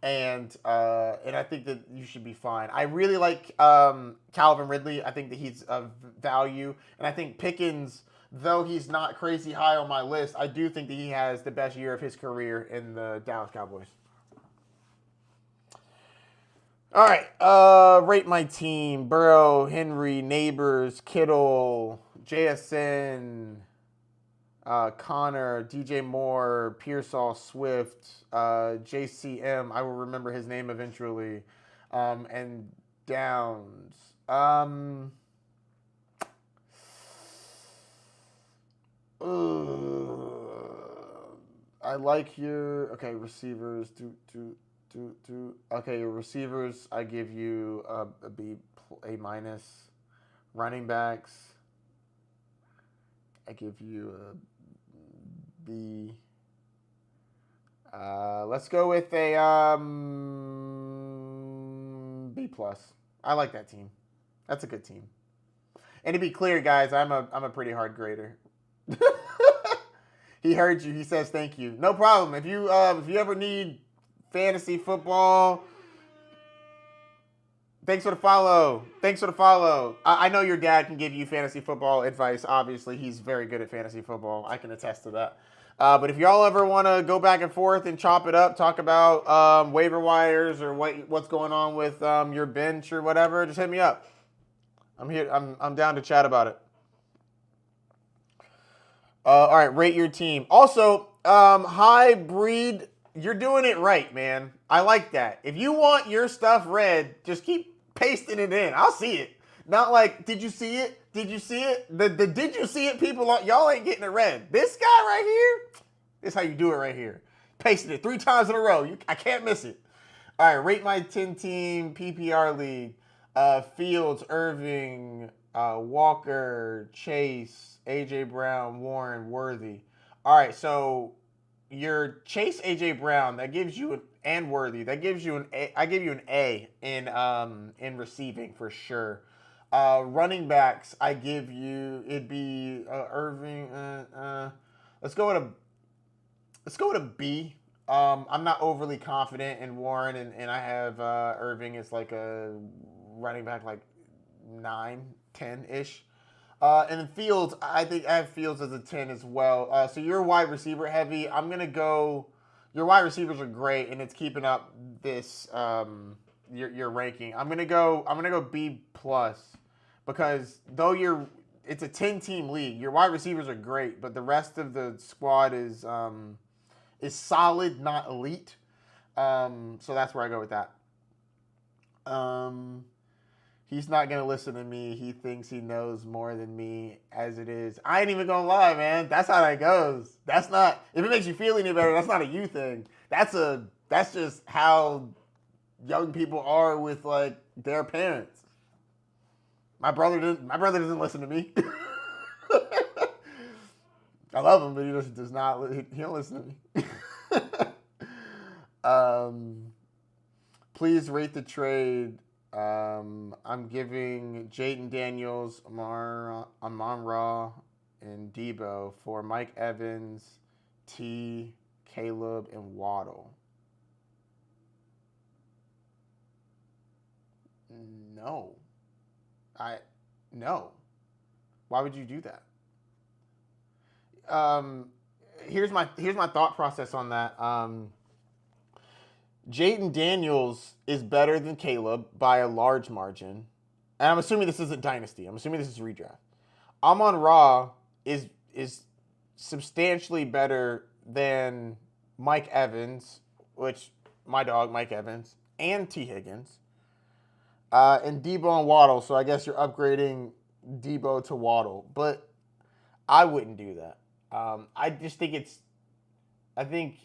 [SPEAKER 1] And I think that you should be fine. I really like Calvin Ridley. I think that he's of value. And I think Pickens, though he's not crazy high on my list, I do think that he has the best year of his career in the Dallas Cowboys. All right, rate my team. Burrow, Henry, Neighbors, Kittle, JSN, Connor, DJ Moore, Pearsall, Swift, JCM. I will remember his name eventually. And Downs. I like your receivers. Okay, your receivers. I give you a B, A minus. Running backs. I give you a B. Let's go with a B plus. I like that team. That's a good team. And to be clear, guys, I'm a pretty hard grader. He heard you. He says thank you. No problem. If you ever need fantasy football, thanks for the follow. I know your dad can give you fantasy football advice. Obviously, he's very good at fantasy football. I can attest to that. But if y'all ever want to go back and forth and chop it up, talk about waiver wires or what's going on with your bench or whatever, just hit me up. I'm here. I'm down to chat about it. All right, rate your team. Also, hybrid, you're doing it right, man. I like that. If you want your stuff read, just keep pasting it in. I'll see it. Not like, did you see it? Did you see it? The did you see it people, y'all ain't getting it read. This guy right here, this is how you do it right here. Pasted it 3 times in a row. I can't miss it. All right, rate my 10-team PPR league. Fields, Irving, Walker, Chase, A.J. Brown, Warren, Worthy. All right, so your Chase, A.J. Brown, that gives you and Worthy, that gives you an A. I give you an A in receiving for sure. Running backs, I give you, it'd be Irving. Let's go with a B. I'm not overly confident in Warren, and I have Irving as like a running back like 9, 10-ish. And then Fields, I think I have Fields as a 10 as well. So you're wide receiver heavy. I'm going to go, your wide receivers are great, and it's keeping up this, your ranking. I'm going to go B plus because though it's a 10-team league, your wide receivers are great, but the rest of the squad is solid, not elite. So that's where I go with that. He's not going to listen to me. He thinks he knows more than me as it is. I ain't even going to lie, man. That's how that goes. That's not, if it makes you feel any better, that's not a you thing. That's just how young people are with like their parents. My brother doesn't listen to me. I love him, but he does not. He don't listen to me. Please rate the trade. I'm giving Jayden Daniels, Amon-Ra, and Debo for Mike Evans, T, Caleb, and Waddle. No. Why would you do that? Here's my thought process on that. Jaden Daniels is better than Caleb by a large margin. And I'm assuming this isn't Dynasty. I'm assuming this is redraft. Amon-Ra is substantially better than Mike Evans, which my dog Mike Evans, and T. Higgins, and Debo and Waddle. So I guess you're upgrading Debo to Waddle, but I wouldn't do that. I just think I think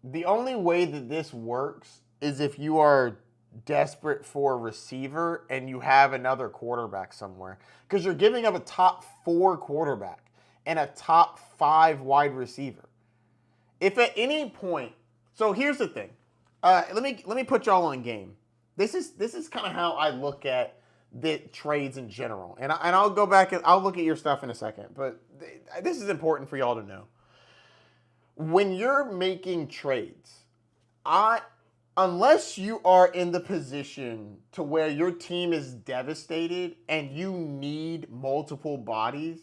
[SPEAKER 1] the only way that this works is if you are desperate for a receiver and you have another quarterback somewhere, because you're giving up a top 4 quarterback and a top 5 wide receiver. If at any point, so here's the thing. Let me put y'all on game. This is kind of how I look at the trades in general, and I'll go back and I'll look at your stuff in a second. But this is important for y'all to know. When you're making trades, unless you are in the position to where your team is devastated and you need multiple bodies,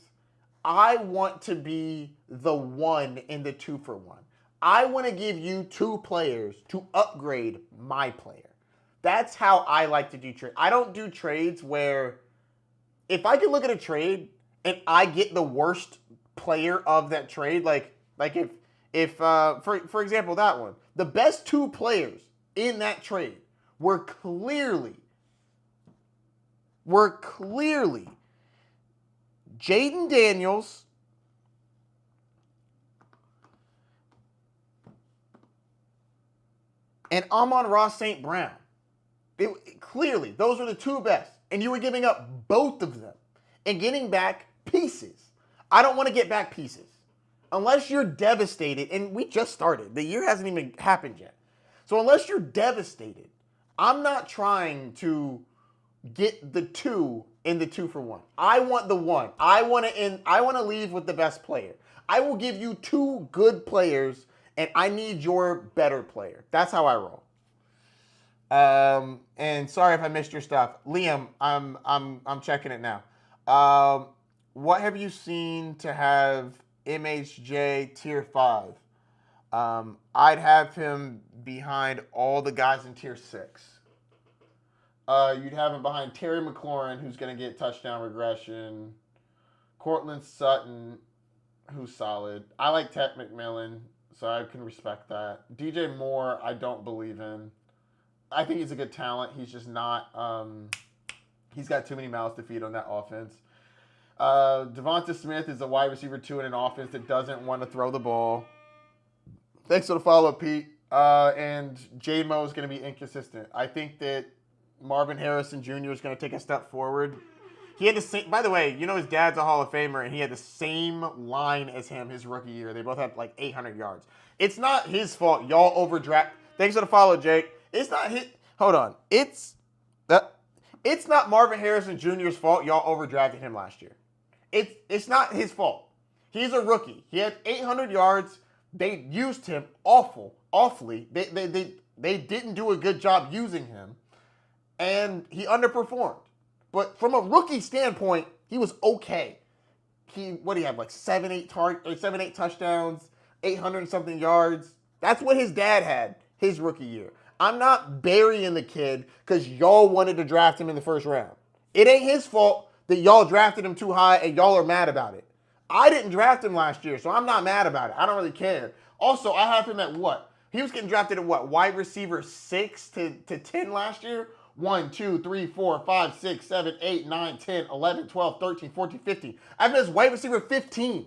[SPEAKER 1] I want to be the one in the 2-for-1. I want to give you 2 players to upgrade my player. That's how I like to do trades. I don't do trades where if I can look at a trade and I get the worst player of that trade, like if for example that one, the best 2 players in that trade were clearly Jaden Daniels and Amon-Ra St. Brown. Clearly, those were the 2 best. And you were giving up both of them and getting back pieces. I don't want to get back pieces. Unless you're devastated, and we just started. The year hasn't even happened yet. So unless you're devastated, I'm not trying to get the 2 in the 2-for-1. I want the 1. I want to leave with the best player. I will give you 2 good players, and I need your better player. That's how I roll. And sorry if I missed your stuff, Liam. I'm checking it now. What have you seen to have MHJ tier 5? I'd have him behind all the guys in tier 6. You'd have him behind Terry McLaurin, who's going to get touchdown regression. Cortland Sutton, who's solid. I like Ted McMillan, so I can respect that. DJ Moore, I don't believe in. I think he's a good talent. He's just not. He's got too many mouths to feed on that offense. Devonta Smith is a wide receiver 2 in an offense that doesn't want to throw the ball. Thanks for the follow-up, Pete. And J-Mo is going to be inconsistent. I think that Marvin Harrison Jr. is going to take a step forward. He had the same. By the way, you know his dad's a Hall of Famer, and he had the same line as him his rookie year. They both had like 800 yards. It's not his fault. Y'all overdraft. Thanks for the follow, Jake. It's not his. Hold on. It's not Marvin Harrison Jr.'s fault. Y'all overdrafted him last year. It's not his fault. He's a rookie. He had 800 yards. They used him awfully. They didn't do a good job using him, and he underperformed. But from a rookie standpoint, he was okay. He had like 7-8 touchdowns, 800 and something yards. That's what his dad had his rookie year. I'm not burying the kid because y'all wanted to draft him in the first round. It ain't his fault that y'all drafted him too high and y'all are mad about it. I didn't draft him last year, so I'm not mad about it. I don't really care. Also, I have him at what? He was getting drafted at what? Wide receiver 6 to 10 last year? 1, 2, 3, 4, 5, 6, 7, 8, 9, 10, 11, 12, 13, 14, 15. I have him as wide receiver 15.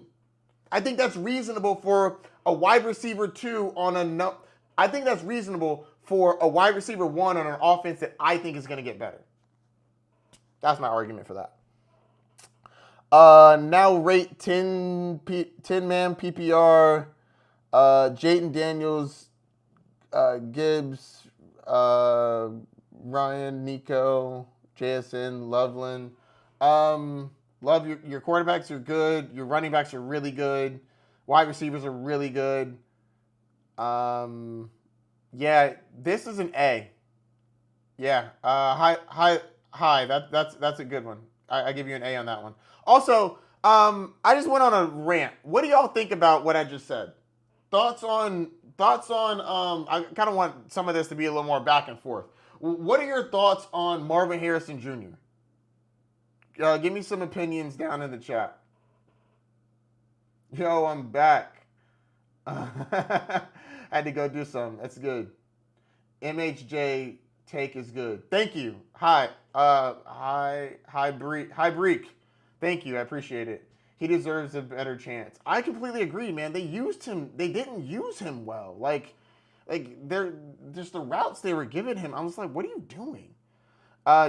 [SPEAKER 1] I think that's reasonable for a wide receiver 2 on a... I think that's reasonable for a wide receiver 1 on an offense that I think is going to get better. That's my argument for that. Now rate 10-man PPR. Jaden Daniels, Gibbs, Ryan, Nico, JSN, Loveland. Love your quarterbacks are good. Your running backs are really good. Wide receivers are really good. Yeah, this is an A. Yeah. High. That's a good one. I give you an A on that one. Also, I just went on a rant. What do y'all think about what I just said? Thoughts on I kind of want some of this to be a little more back and forth. What are your thoughts on Marvin Harrison Jr.? Give me some opinions down in the chat. Yo, I'm back. Had to go do something. That's good. MHJ take is good. Thank you. Hi. Hi Breek. Thank you. I appreciate it. He deserves a better chance. I completely agree, man. They used him. They didn't use him well. Like they're just the routes they were giving him. I was like, what are you doing?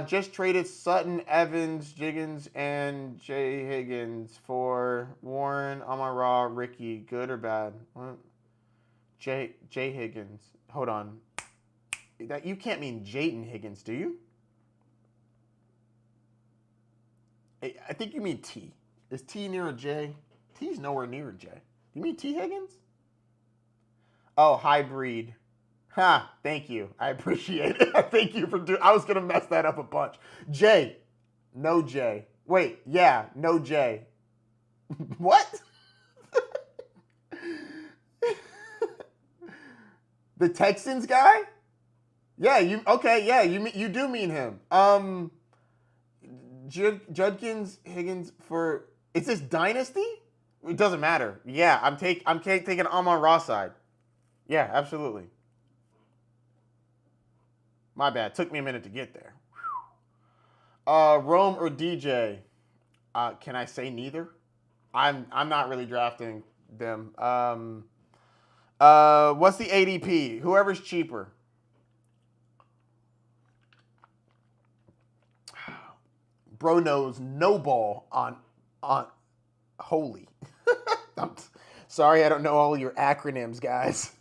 [SPEAKER 1] Just traded Sutton, Evans, Jiggins, and Jay Higgins for Warren, Amon-Ra, Ricky. Good or bad? What? Jay Higgins. Hold on. That you can't mean Jayden Higgins, do you? I think you mean T. Is T near a J? T's nowhere near a J. You mean T Higgins? Oh, hybrid. Ha, thank you. I appreciate it. Thank you for doing. I was going to mess that up a bunch. J. No J. Wait, yeah, no J. What? The Texans guy? Yeah, you do mean him. Judkins, Higgins for is this dynasty? It doesn't matter. Yeah, I'm taking Amon-Ra side. Yeah, absolutely. My bad. Took me a minute to get there. Rome or DJ? Can I say neither? I'm not really drafting them. What's the ADP? Whoever's cheaper. Bro knows no ball on holy. I'm sorry, I don't know all your acronyms, guys.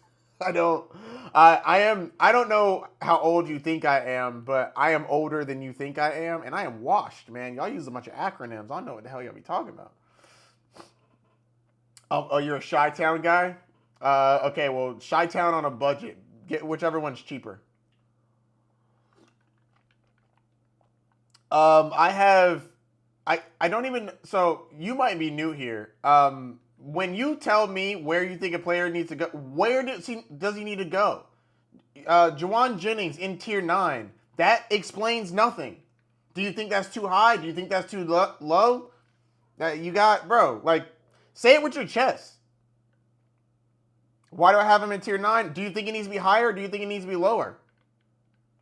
[SPEAKER 1] I don't know how old you think I am, but I am older than you think I am, and I am washed, man. Y'all use a bunch of acronyms. I don't know what the hell y'all be talking about. Oh, you're a Chi-Town guy? Okay, well, Chi-Town on a budget. Get whichever one's cheaper. I don't even, so you might be new here. When you tell me where you think a player needs to go, where does he need to go? Juwan Jennings in tier 9. That explains nothing. Do you think that's too high? Do you think that's too low? You got, bro, like, say it with your chest. Why do I have him in tier 9? Do you think it needs to be higher or do you think it needs to be lower?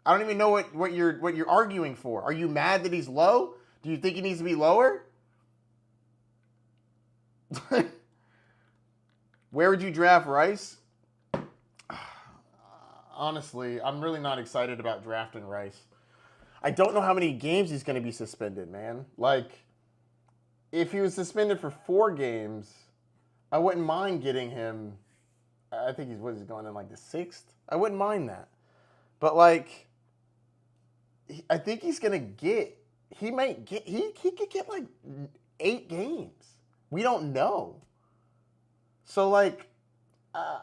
[SPEAKER 1] I don't even know what you're arguing for. Are you mad that he's low? Do you think he needs to be lower? Where would you draft Rice? Honestly, I'm really not excited about drafting Rice. I don't know how many games he's going to be suspended, man. Like, if he was suspended for 4 games, I wouldn't mind getting him. I think he's going in like the 6th. I wouldn't mind that. But, like, I think he's going to get, he could get like 8 games. We don't know. So, like, I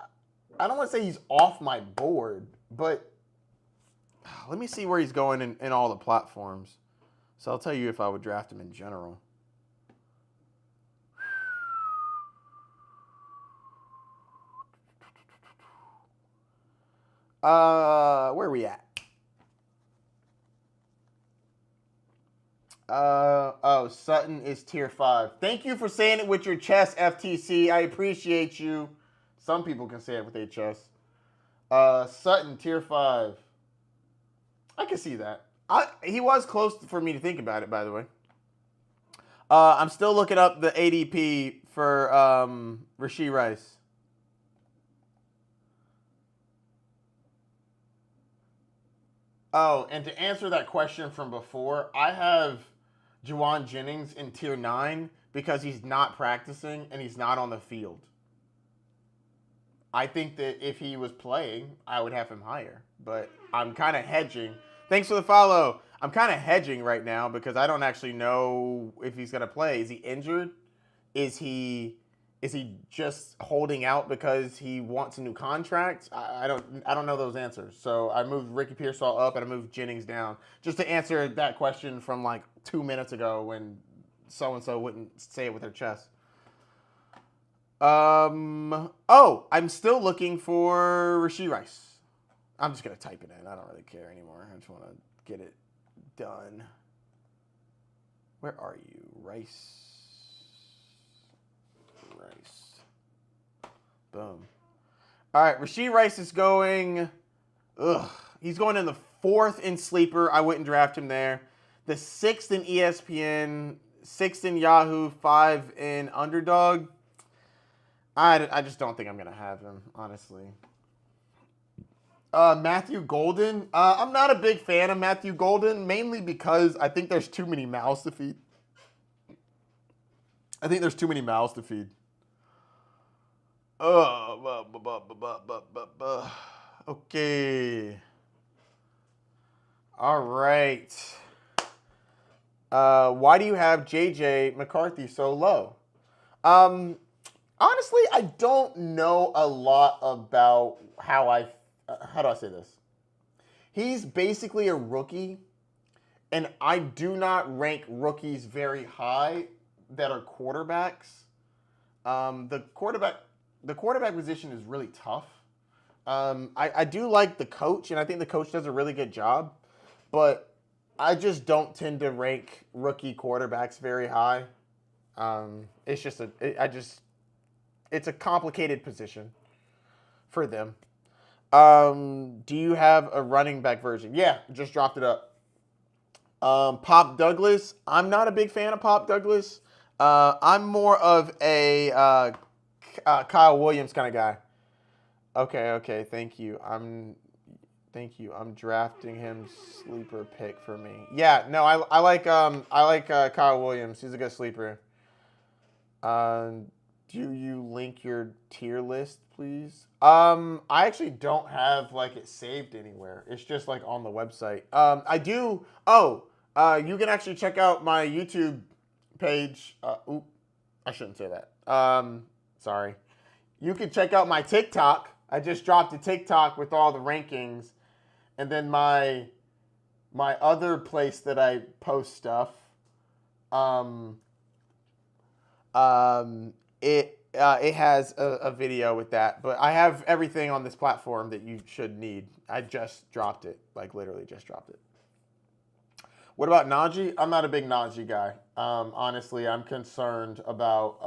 [SPEAKER 1] don't want to say he's off my board, but let me see where he's going in all the platforms. So I'll tell you if I would draft him in general. Where are we at? Sutton is tier 5. Thank you for saying it with your chest, FTC. I appreciate you. Some people can say it with their chest. Sutton, tier 5. I can see that. He was close for me to think about it, by the way. I'm still looking up the ADP for Rashee Rice. Oh, and to answer that question from before, I have Juwan Jennings in tier 9 because he's not practicing and he's not on the field. I think that if he was playing, I would have him higher. But I'm kind of hedging. Thanks for the follow. I'm kind of hedging right now because I don't actually know if he's going to play. Is he injured? Is he Is he just holding out because he wants a new contract? I don't know those answers. So I moved Ricky Pearsall up and I moved Jennings down just to answer that question from like 2 minutes ago when so and so wouldn't say it with their chest. Oh, I'm still looking for Rashee Rice. I'm just gonna type it in. I don't really care anymore. I just want to get it done. Where are you, Rice? Boom. All right, Rashee Rice is going. He's going in the 4th in sleeper. I wouldn't draft him there. The 6th in ESPN, 6th in Yahoo, 5 in Underdog. I just don't think I'm gonna have him, honestly. Matthew Golden. I'm not a big fan of Matthew Golden, mainly because I think there's too many mouths to feed. Okay. All right. Why do you have JJ McCarthy so low? Honestly, I don't know a lot about how do I say this? He's basically a rookie, and I do not rank rookies very high that are quarterbacks. The quarterback position is really tough. I do like the coach, and I think the coach does a really good job, but I just don't tend to rank rookie quarterbacks very high. It's just it's a complicated position for them. Do you have a running back version? Yeah, just dropped it up. Pop Douglas. I'm not a big fan of Pop Douglas. I'm more of a Kyle Williams kind of guy. Okay. Thank you. I'm drafting him sleeper pick for me. Yeah, no, I like Kyle Williams. He's a good sleeper. Do you link your tier list, please? I actually don't have like it saved anywhere. It's just like on the website. I do. Oh, you can actually check out my YouTube page. I shouldn't say that. Sorry. You can check out my TikTok. I just dropped a TikTok with all the rankings, and then my other place that I post stuff. It has a video with that, but I have everything on this platform that you should need. I just dropped it, like literally just dropped it. What about Najee? I'm not a big Najee guy. Honestly, I'm concerned about.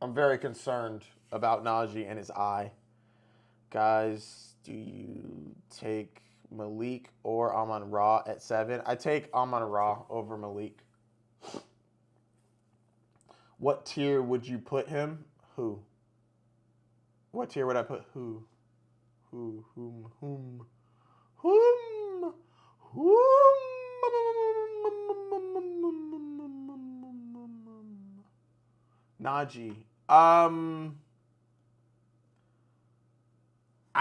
[SPEAKER 1] I'm very concerned about Najee and his eye. Guys, do you take Malik or Amon-Ra at 7? I take Amon-Ra over Malik. What tier would you put him? Who? What tier would I put who? Whom? Najee. I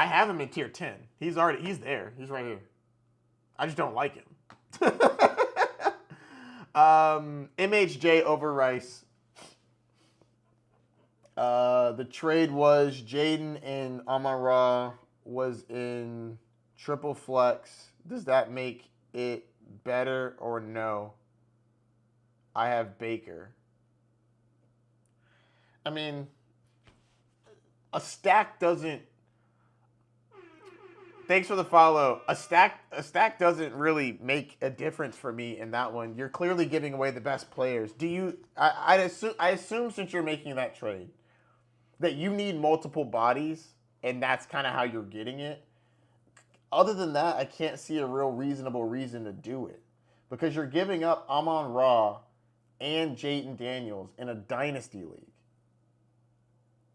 [SPEAKER 1] have him in tier 10. He's there. He's right here. I just don't like him. MHJ over Rice. The trade was Jaden and Amon-Ra was in triple flex. Does that make it better or no? I have Baker. I mean, a stack doesn't. Thanks for the follow. A stack doesn't really make a difference for me in that one. You're clearly giving away the best players. Do you? I assume since you're making that trade, that you need multiple bodies, and that's kind of how you're getting it. Other than that, I can't see a real reasonable reason to do it. Because you're giving up Amon-Ra and Jayden Daniels in a dynasty league.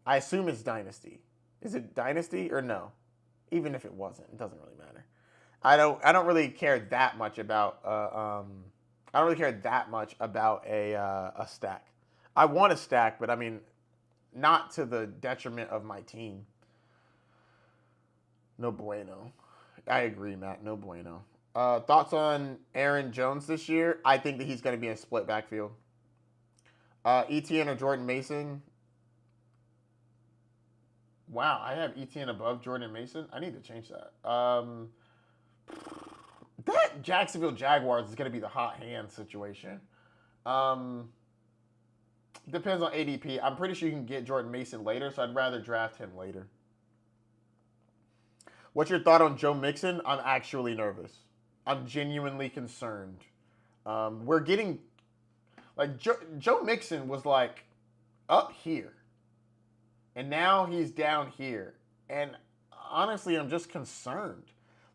[SPEAKER 1] I assume it's dynasty. Is it dynasty or no? Even if it wasn't, it doesn't really matter. I don't really care that much about a stack. I want a stack, but I mean, not to the detriment of my team. No bueno. I agree, Matt. No bueno. Thoughts on Aaron Jones this year? I think that he's going to be in a split backfield. ETN or Jordan Mason. Wow, I have ETN above Jordan Mason. I need to change that. That Jacksonville Jaguars is going to be the hot hand situation. Depends on ADP. I'm pretty sure you can get Jordan Mason later, so I'd rather draft him later. What's your thought on Joe Mixon? I'm actually nervous. I'm genuinely concerned. We're getting like Joe Mixon was like up here, and now he's down here. And honestly, I'm just concerned.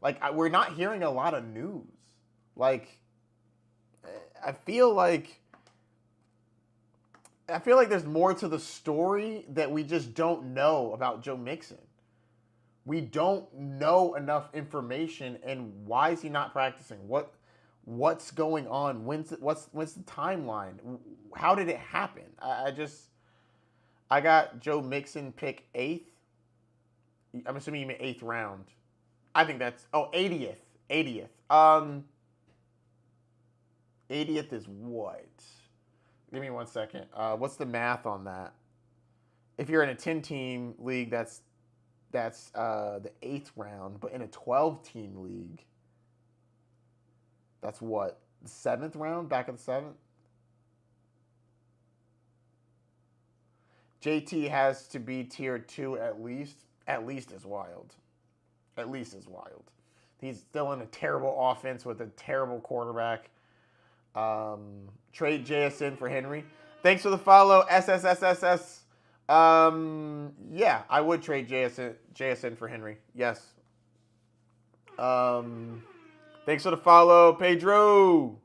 [SPEAKER 1] Like we're not hearing a lot of news. Like I feel like there's more to the story that we just don't know about Joe Mixon. We don't know enough information, and why is he not practicing? What's going on? What's the timeline? How did it happen? I got Joe Mixon pick 8th. I'm assuming you mean 8th round. I think that's 80th. 80th. 80th is what? Give me 1 second. What's the math on that? If you're in a 10-team league, that's the 8th round. But in a 12-team league, that's what? The 7th round? Back of the 7th? JT has to be tier 2 at least. At least is wild. At least is wild. He's still in a terrible offense with a terrible quarterback. Trade JSN for Henry. Thanks for the follow, SSSSS. Yeah, I would trade JSN for Henry. Yes. Thanks for the follow, Pedro.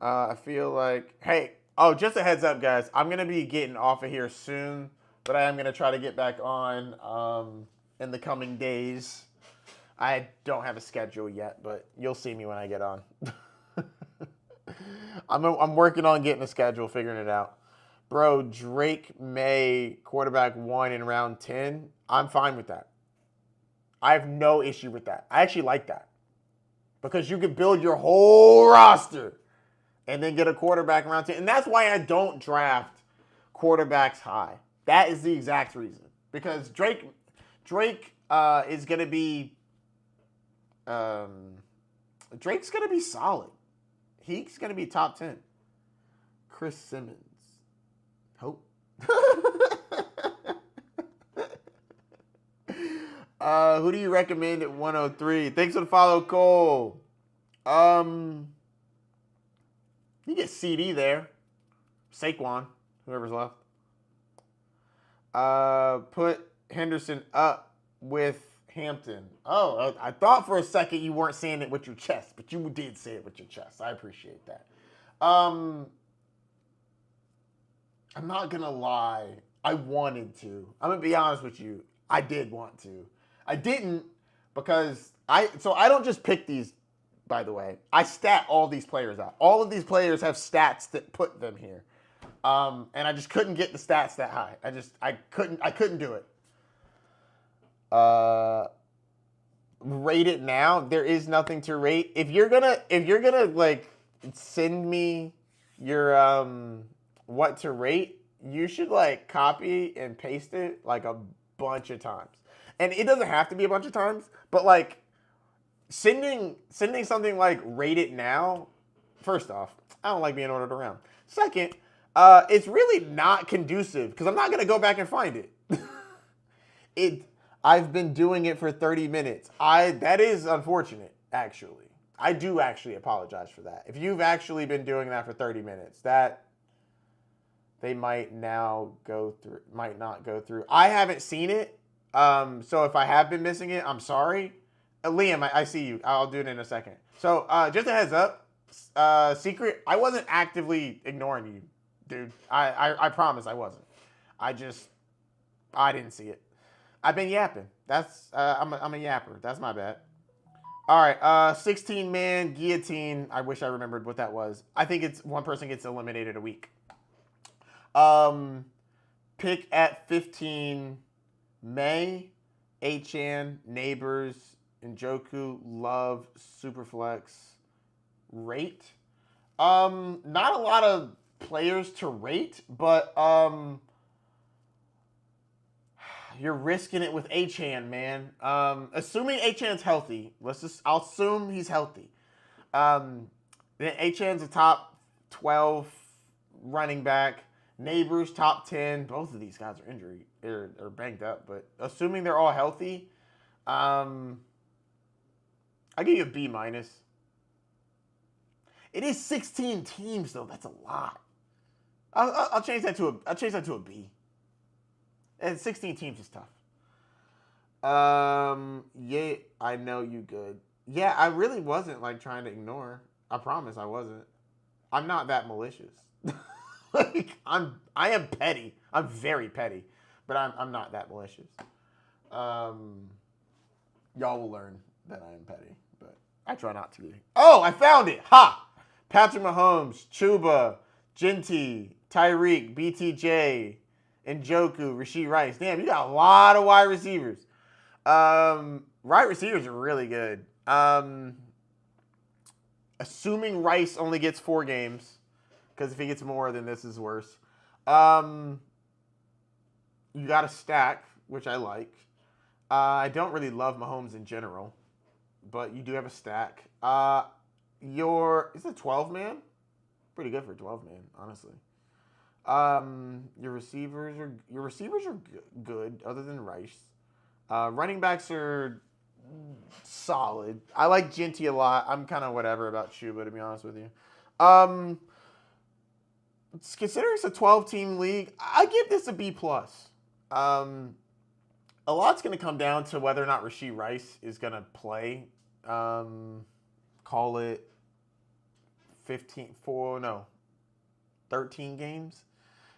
[SPEAKER 1] I feel like, hey, just a heads up, guys. I'm going to be getting off of here soon, but I am going to try to get back on in the coming days. I don't have a schedule yet, but you'll see me when I get on. I'm working on getting a schedule, figuring it out. Bro, Drake May, quarterback 1 in round 10. I'm fine with that. I have no issue with that. I actually like that. Because you can build your whole roster and then get a quarterback in round 10. And that's why I don't draft quarterbacks high. That is the exact reason. Because Drake is going to be... Drake's going to be solid. He's going to be top 10. Chris Simmons. Hope. Who do you recommend at 103? Thanks for the follow, Cole. You get CD there. Saquon, whoever's left. Put Henderson up with Hampton. Oh, I thought for a second you weren't saying it with your chest, but you did say it with your chest. I appreciate that. I'm not going to lie. I wanted to. I'm going to be honest with you. I did want to. I didn't because I don't just pick these, by the way. I stat all these players out. All of these players have stats that put them here. And I just couldn't get the stats that high. I couldn't do it. Rate it now. There is nothing to rate. If you're gonna like send me your what to rate, you should like copy and paste it like a bunch of times. And it doesn't have to be a bunch of times, but like sending something like rate it now, first off, I don't like being ordered around. Second, it's really not conducive because I'm not gonna go back and find it. I've been doing it for 30 minutes. That is unfortunate, actually. I do actually apologize for that. If you've actually been doing that for 30 minutes, that they might not go through. I haven't seen it. So if I have been missing it, I'm sorry. Liam, I see you. I'll do it in a second. So just a heads up, secret, I wasn't actively ignoring you, dude. I promise I wasn't. I didn't see it. I've been yapping. I'm a yapper. That's my bad. All right, 16-man guillotine. I wish I remembered what that was. I think it's one person gets eliminated a week. Pick at 15, May, Achan, Neighbors, Njoku, Love, Superflex, Rate. Not a lot of players to rate, but you're risking it with Achane, man. Assuming Achane's healthy, I'll assume he's healthy. Then Achane's a top 12 running back. Neighbors top 10. Both of these guys are injured or banged up, but assuming they're all healthy, I'll give you a B minus. It is 16 teams though. That's a lot. I'll change that to a B. And 16 teams is tough. Yeah, I know you good. Yeah, I really wasn't like trying to ignore. I promise I wasn't. I'm not that malicious. Like I am petty. I'm very petty, but I'm not that malicious. Y'all will learn that I am petty, but I try not to be. Oh, I found it. Ha! Patrick Mahomes, Chuba, Genty, Tyreek, BTJ, Njoku, Rashee Rice. Damn, you got a lot of wide receivers. Wide receivers are really good. Assuming Rice only gets 4 games, because if he gets more, then this is worse. You got a stack, which I like. I don't really love Mahomes in general, but you do have a stack. Is it 12-man? Pretty good for 12-man, honestly. Your receivers are good, other than Rice. Running backs are solid. I like Genty a lot. I'm kind of whatever about Chuba, to be honest with you. Considering it's a 12-team league, I give this a B+. A lot's going to come down to whether or not Rashee Rice is going to play. Call it 13 games.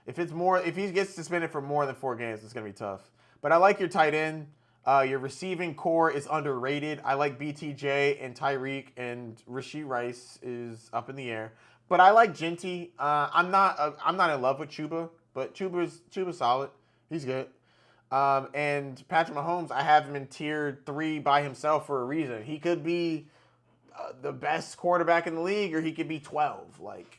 [SPEAKER 1] If he gets suspended for more than 4 games, it's going to be tough. But I like your tight end. Your receiving core is underrated. I like BTJ and Tyreek, and Rashee Rice is up in the air. But I like Genty. I'm not in love with Chuba, but Chuba's solid. He's good. And Patrick Mahomes, I have him in tier 3 by himself for a reason. He could be the best quarterback in the league, or he could be 12. Like,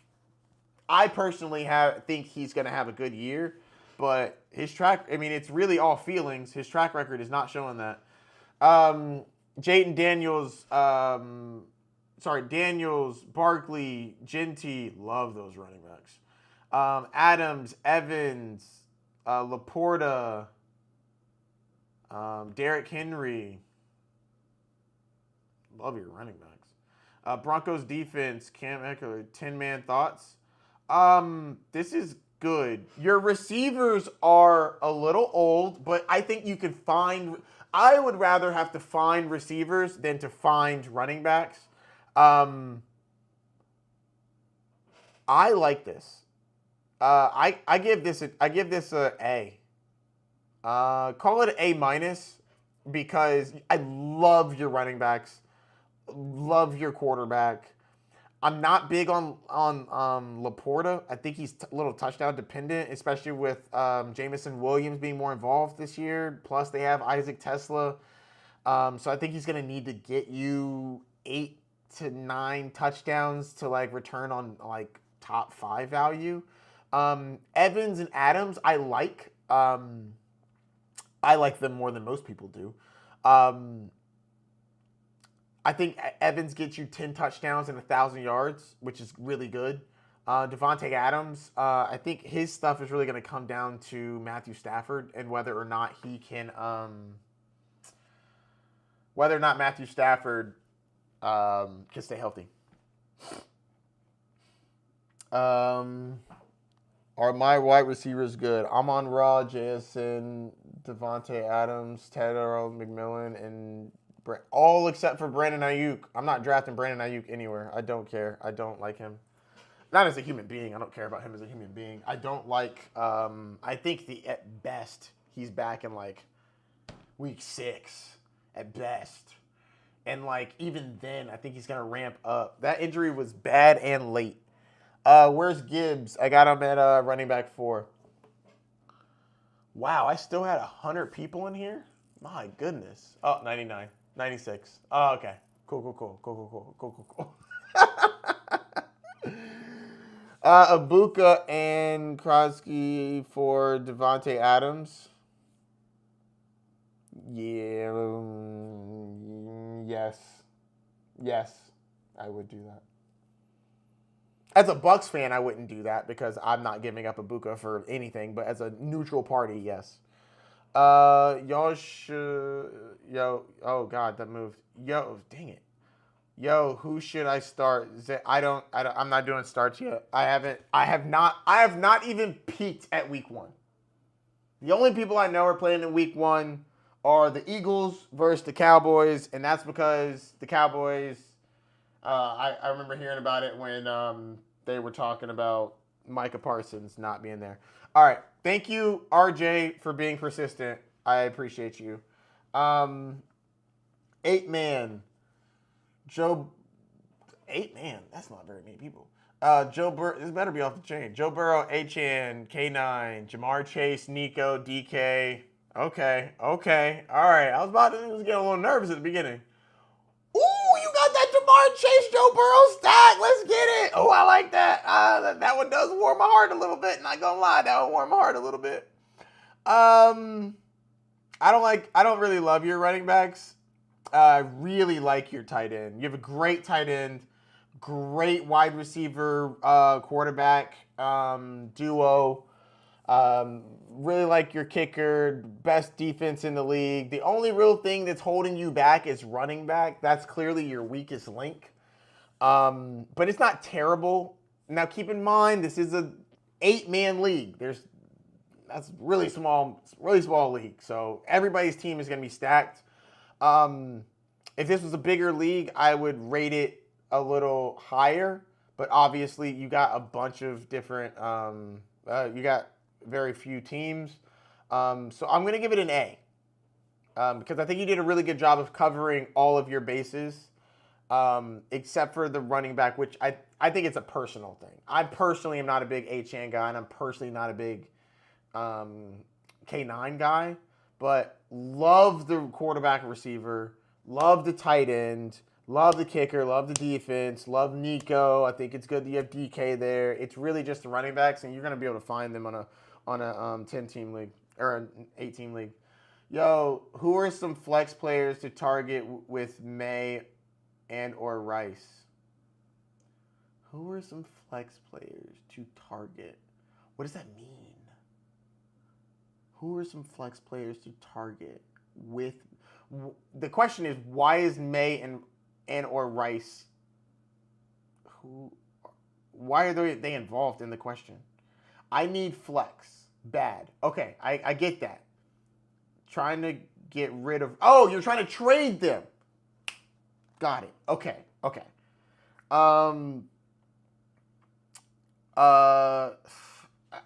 [SPEAKER 1] I personally think he's going to have a good year, but it's really all feelings. His track record is not showing that. Jaden Daniels, Barkley, Genty, love those running backs. Adams, Evans, Laporta, Derrick Henry. Love your running backs. Broncos defense, Cam Eckler, 10-man thoughts. This is good. Your receivers are a little old, but I think you can find. I would rather have to find receivers than to find running backs. I like this. I give this a A. Call it an A minus, because I love your running backs, love your quarterback. I'm not big on Laporta. I think he's a little touchdown dependent, especially with Jamison Williams being more involved this year. Plus, they have Isaac Tesla. So I think he's going to need to get you 8 to 9 touchdowns to like return on like top 5 value. Evans and Adams, I like. I like them more than most people do. I think Evans gets you 10 touchdowns and 1,000 yards, which is really good. Devontae Adams, I think his stuff is really going to come down to Matthew Stafford and whether or not he can, Matthew Stafford can stay healthy. Are my wide receivers good? Amon-Ra, JSN, Devontae Adams, Tedaro McMillan, and all except for Brandon Ayuk. I'm not drafting Brandon Ayuk anywhere. I don't care. I don't like him. Not as a human being. I don't care about him as a human being. I don't like. I think at best he's back in like week 6 at best, and like even then I think he's gonna ramp up. That injury was bad and late. Where's Gibbs? I got him at running back 4. Wow, I still had 100 people in here. My goodness. Oh, 99. 96. Oh, okay. Cool. Ibuka and Krosky for Devontae Adams. Yeah. Yes. Yes. I would do that. As a Bucks fan, I wouldn't do that because I'm not giving up Ibuka for anything. But as a neutral party, yes. Y'all should. Yo. Oh God, that moved. Yo, dang it. Yo, who should I start? I'm not doing starts yet. I have not even peaked at week 1. The only people I know are playing in week 1 are the Eagles versus the Cowboys, and that's because the Cowboys. I remember hearing about it when they were talking about Micah Parsons not being there. All right, thank you, RJ, for being persistent. I appreciate you. 8-man. Joe, 8-man. That's not very many people. Joe Burrow. This better be off the chain. Joe Burrow, H-N, K9, Jamar Chase, Nico, DK. Okay. All right. I was getting a little nervous at the beginning. Ooh, you got that Jamar Chase, Joe Burrow stack. Let's get it. Oh, I like that. That one does warm my heart a little bit. Not gonna lie, that one warmed my heart a little bit. I don't really love your running backs. I really like your tight end. You have a great tight end, great wide receiver, quarterback duo. Really like your kicker, best defense in the league. The only real thing that's holding you back is running back. That's clearly your weakest link. But it's not terrible. Now keep in mind, this is a 8-man league. That's really small league. So everybody's team is going to be stacked. If this was a bigger league, I would rate it a little higher. But obviously, you got a bunch of different. You got very few teams. So I'm going to give it an A. Because I think you did a really good job of covering all of your bases, except for the running back, which I think it's a personal thing. I personally am not a big H-N guy, and I'm personally not a big K9 guy, but love the quarterback and receiver, love the tight end, love the kicker, love the defense, love Nico. I think it's good that you have DK there. It's really just the running backs, and you're going to be able to find them on a 10-team league or an 8-team league. Yo, who are some flex players to target with May and or Rice? Who are some flex players to target? What does that mean? Who are some flex players to target with? The question is, why is May and or Rice? Why are they involved in the question? I need flex bad. Okay, I get that. Trying to get rid of. Oh, you're trying to trade them. Got it. Okay.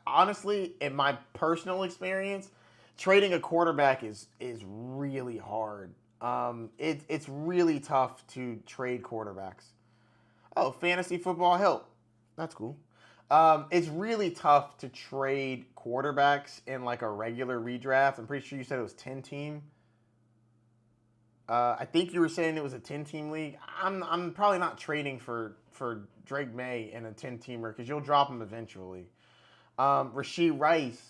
[SPEAKER 1] Honestly, in my personal experience, trading a quarterback is really hard. It's really tough to trade quarterbacks. Oh, fantasy football help. That's cool. It's really tough to trade quarterbacks in like a regular redraft. I'm pretty sure you said it was 10-team. I think you were saying it was a 10-team league. I'm probably not trading for Drake May in a 10-teamer because you'll drop him eventually. Rashee Rice,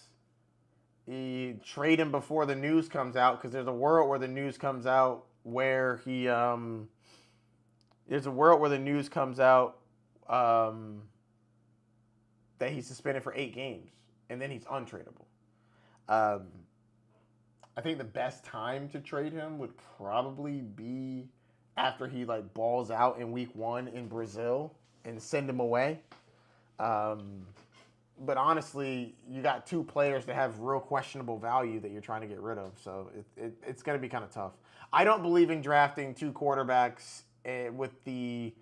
[SPEAKER 1] trade him before the news comes out because there's a world where the news comes out where that he's suspended for 8 games and then he's untradeable. I think the best time to trade him would probably be after he like balls out in week 1 in Brazil and send him away. But honestly, you got 2 players that have real questionable value that you're trying to get rid of. So it's going to be kind of tough. I don't believe in drafting 2 quarterbacks with the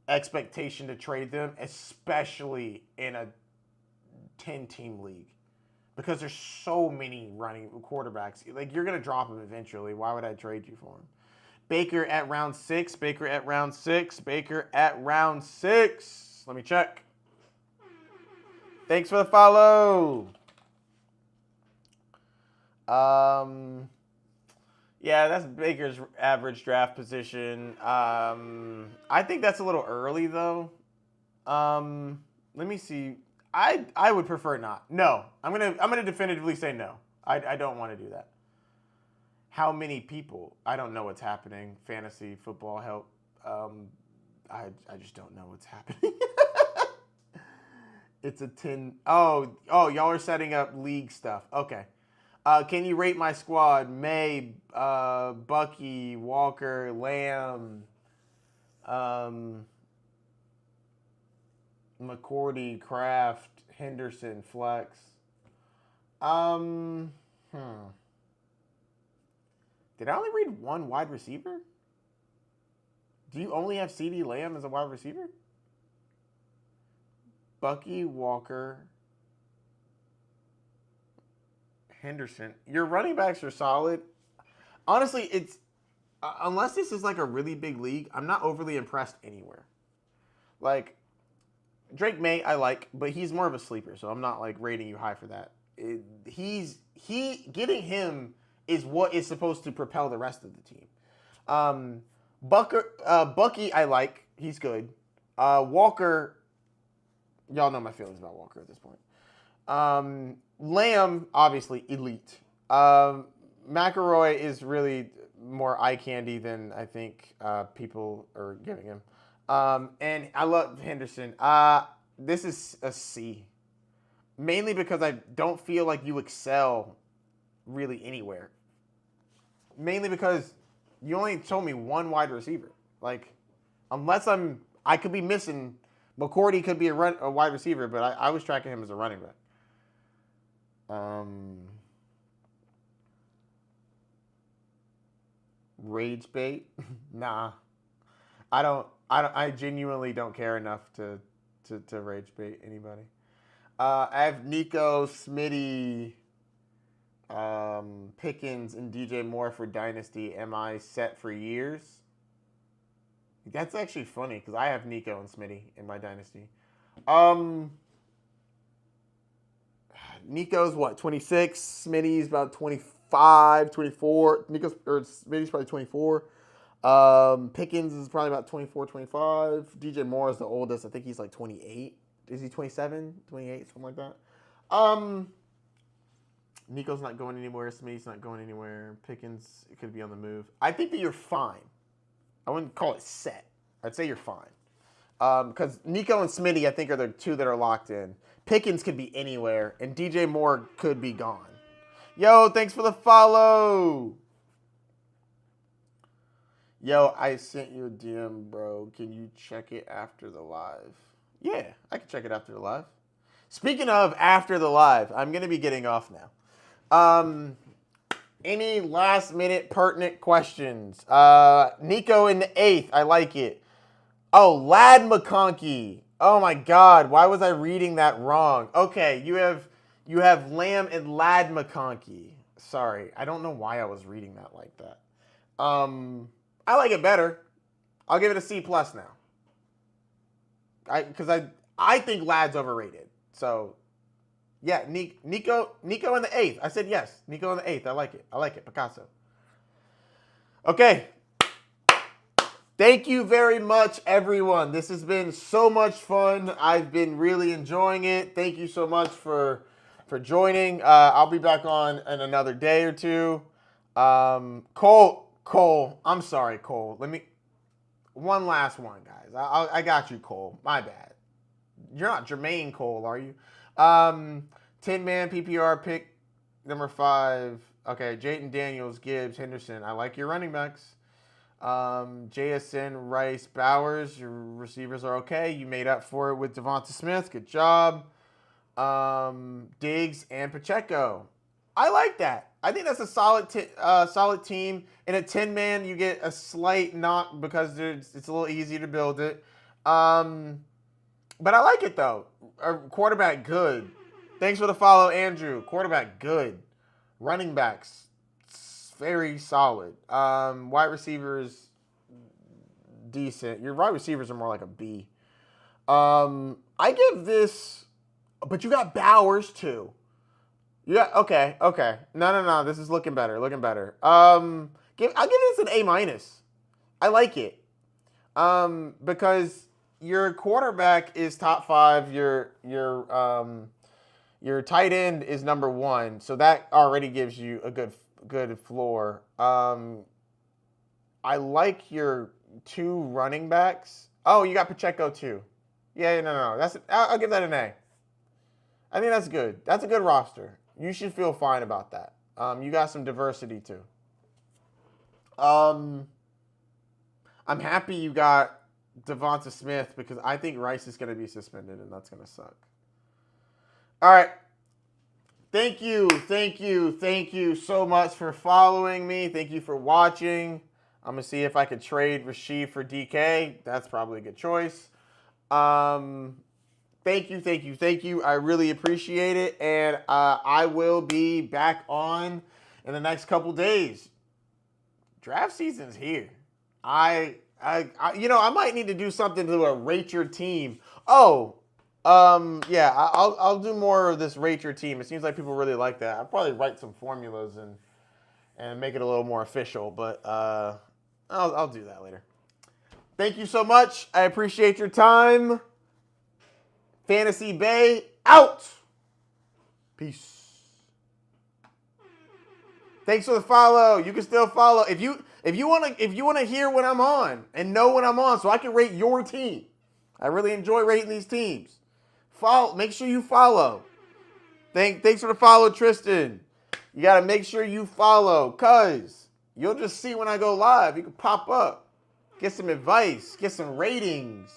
[SPEAKER 1] expectation to trade them, especially in a 10-team league. Because there's so many running quarterbacks. Like, you're going to drop them eventually. Why would I trade you for him? Baker at round 6. Baker at round 6. Let me check. Thanks for the follow. Yeah, that's Baker's average draft position. I think that's a little early, though. Let me see. I would prefer not. No, I'm gonna definitively say no. I don't want to do that. How many people? I don't know what's happening. Fantasy football help. I just don't know what's happening. It's a 10. Oh, y'all are setting up league stuff. Okay. Can you rate my squad? May, Bucky, Walker, Lamb, McCourty, Kraft, Henderson, Flex. Hmm. Did I only read one wide receiver? Do you only have CD Lamb as a wide receiver? Bucky, Walker, Henderson. Your running backs are solid. Honestly, it's unless this is like a really big league, I'm not overly impressed anywhere. Like Drake May, I like, but he's more of a sleeper, so I'm not like rating you high for that. Getting him is what is supposed to propel the rest of the team. Bucky, I like. He's good. Walker, y'all know my feelings about Walker at this point. Lamb, obviously elite. McElroy is really more eye candy than I think people are giving him. And I love Henderson. This is a C. Mainly because I don't feel like you excel really anywhere. Mainly because you only told me one wide receiver. Like, unless I could be missing. McCourty could be a wide receiver, but I was tracking him as a running back. Rage bait? Nah. I genuinely don't care enough to rage bait anybody. I have Nico, Smitty, Pickens, and DJ Moore for Dynasty. Am I set for years? That's actually funny because I have Nico and Smitty in my Dynasty. Nico's what, 26? Smitty's about 25, 24. Smitty's probably 24. Pickens is probably about 24, 25. DJ Moore is the oldest. I think he's like 28. Is he 27, 28, something like that? Nico's not going anywhere. Smitty's not going anywhere. Pickens could be on the move. I think that you're fine. I wouldn't call it set. I'd say you're fine. Because Nico and Smitty, I think, are the two that are locked in. Pickens could be anywhere, and DJ Moore could be gone. Yo, thanks for the follow. Yo, I sent you a DM, bro. Can you check it after the live? Yeah, I can check it after the live. Speaking of after the live, I'm going to be getting off now. Any last-minute pertinent questions? Nico in the 8th. I like it. Oh, Lad McConkey. Oh, my God. Why was I reading that wrong? Okay, you have Lamb and Lad McConkey. Sorry. I don't know why I was reading that like that. I like it better. I'll give it a C+ now. Because I think Lad's overrated. So, yeah, Nico in the 8th. I said yes. Nico in the 8th. I like it. I like it. Picasso. Okay. Thank you very much, everyone. This has been so much fun. I've been really enjoying it. Thank you so much for joining. I'll be back on in another day or two. Cole. I'm sorry, Cole. One last one, guys. I got you, Cole. My bad. You're not Jermaine Cole, are you? 10-man PPR pick number 5. Okay, Jayden Daniels, Gibbs, Henderson. I like your running backs. JSN, Rice, Bowers. Your receivers are okay. You made up for it with Devonta Smith. Good job. Diggs and Pacheco. I like that. I think that's a solid team. In a 10-man, you get a slight knock because it's a little easier to build it. But I like it, though. Quarterback, good. Thanks for the follow, Andrew. Quarterback, good. Running backs, very solid. Wide receivers, decent. Your wide receivers are more like a B. I give this, but you got Bowers, too. Yeah, okay. No. This is looking better. I'll give this an A-. I like it. Because your quarterback is top 5. Your tight end is number 1, so that already gives you a good floor. I like your 2 running backs. Oh, you got Pacheco too. Yeah, no. I'll give that an A. I think that's good. That's a good roster. You should feel fine about that. You got some diversity too. I'm happy you got Devonta Smith because I think Rice is going to be suspended and that's going to suck. All right. Thank you so much for following me. Thank you for watching. I'm going to see if I could trade Rasheed for DK. That's probably a good choice. Thank you. I really appreciate it. And I will be back on in the next couple days. Draft season's here. I might need to do something to rate your team. Oh, yeah, I'll do more of this rate your team. It seems like people really like that. I'll probably write some formulas and make it a little more official, but I'll do that later. Thank you so much. I appreciate your time. Fantasy Bay out. Peace. Thanks for the follow. You can still follow if you want to hear when I'm on and know when I'm on, so I can rate your team. I really enjoy rating these teams. Make sure you follow. Thanks for the follow, Tristan. You got to make sure you follow, cause you'll just see when I go live. You can pop up, get some advice, get some ratings.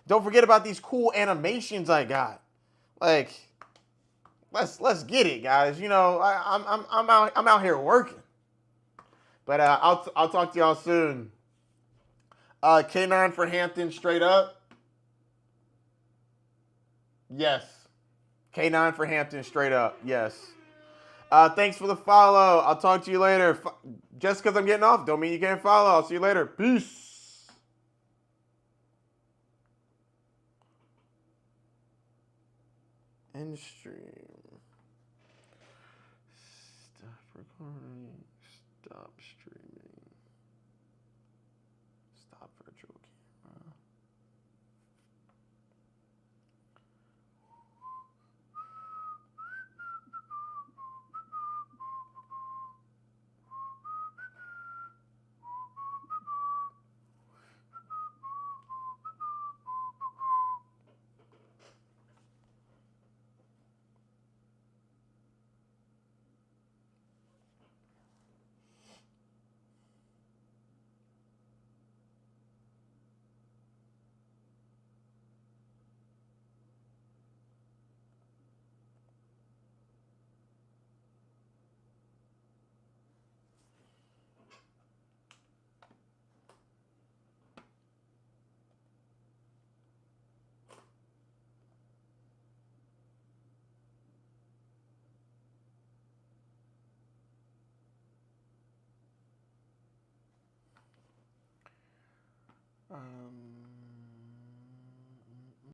[SPEAKER 1] Don't forget about these cool animations I got. Like, let's get it, guys. You know, I'm out here working. But I'll talk to y'all soon. K9 for Hampton straight up. Yes. K9 for Hampton straight up. Yes. Thanks for the follow. I'll talk to you later. Just because I'm getting off don't mean you can't follow. I'll see you later. Peace. End stream. Stop recording. Stop streaming. Stop virtual camera.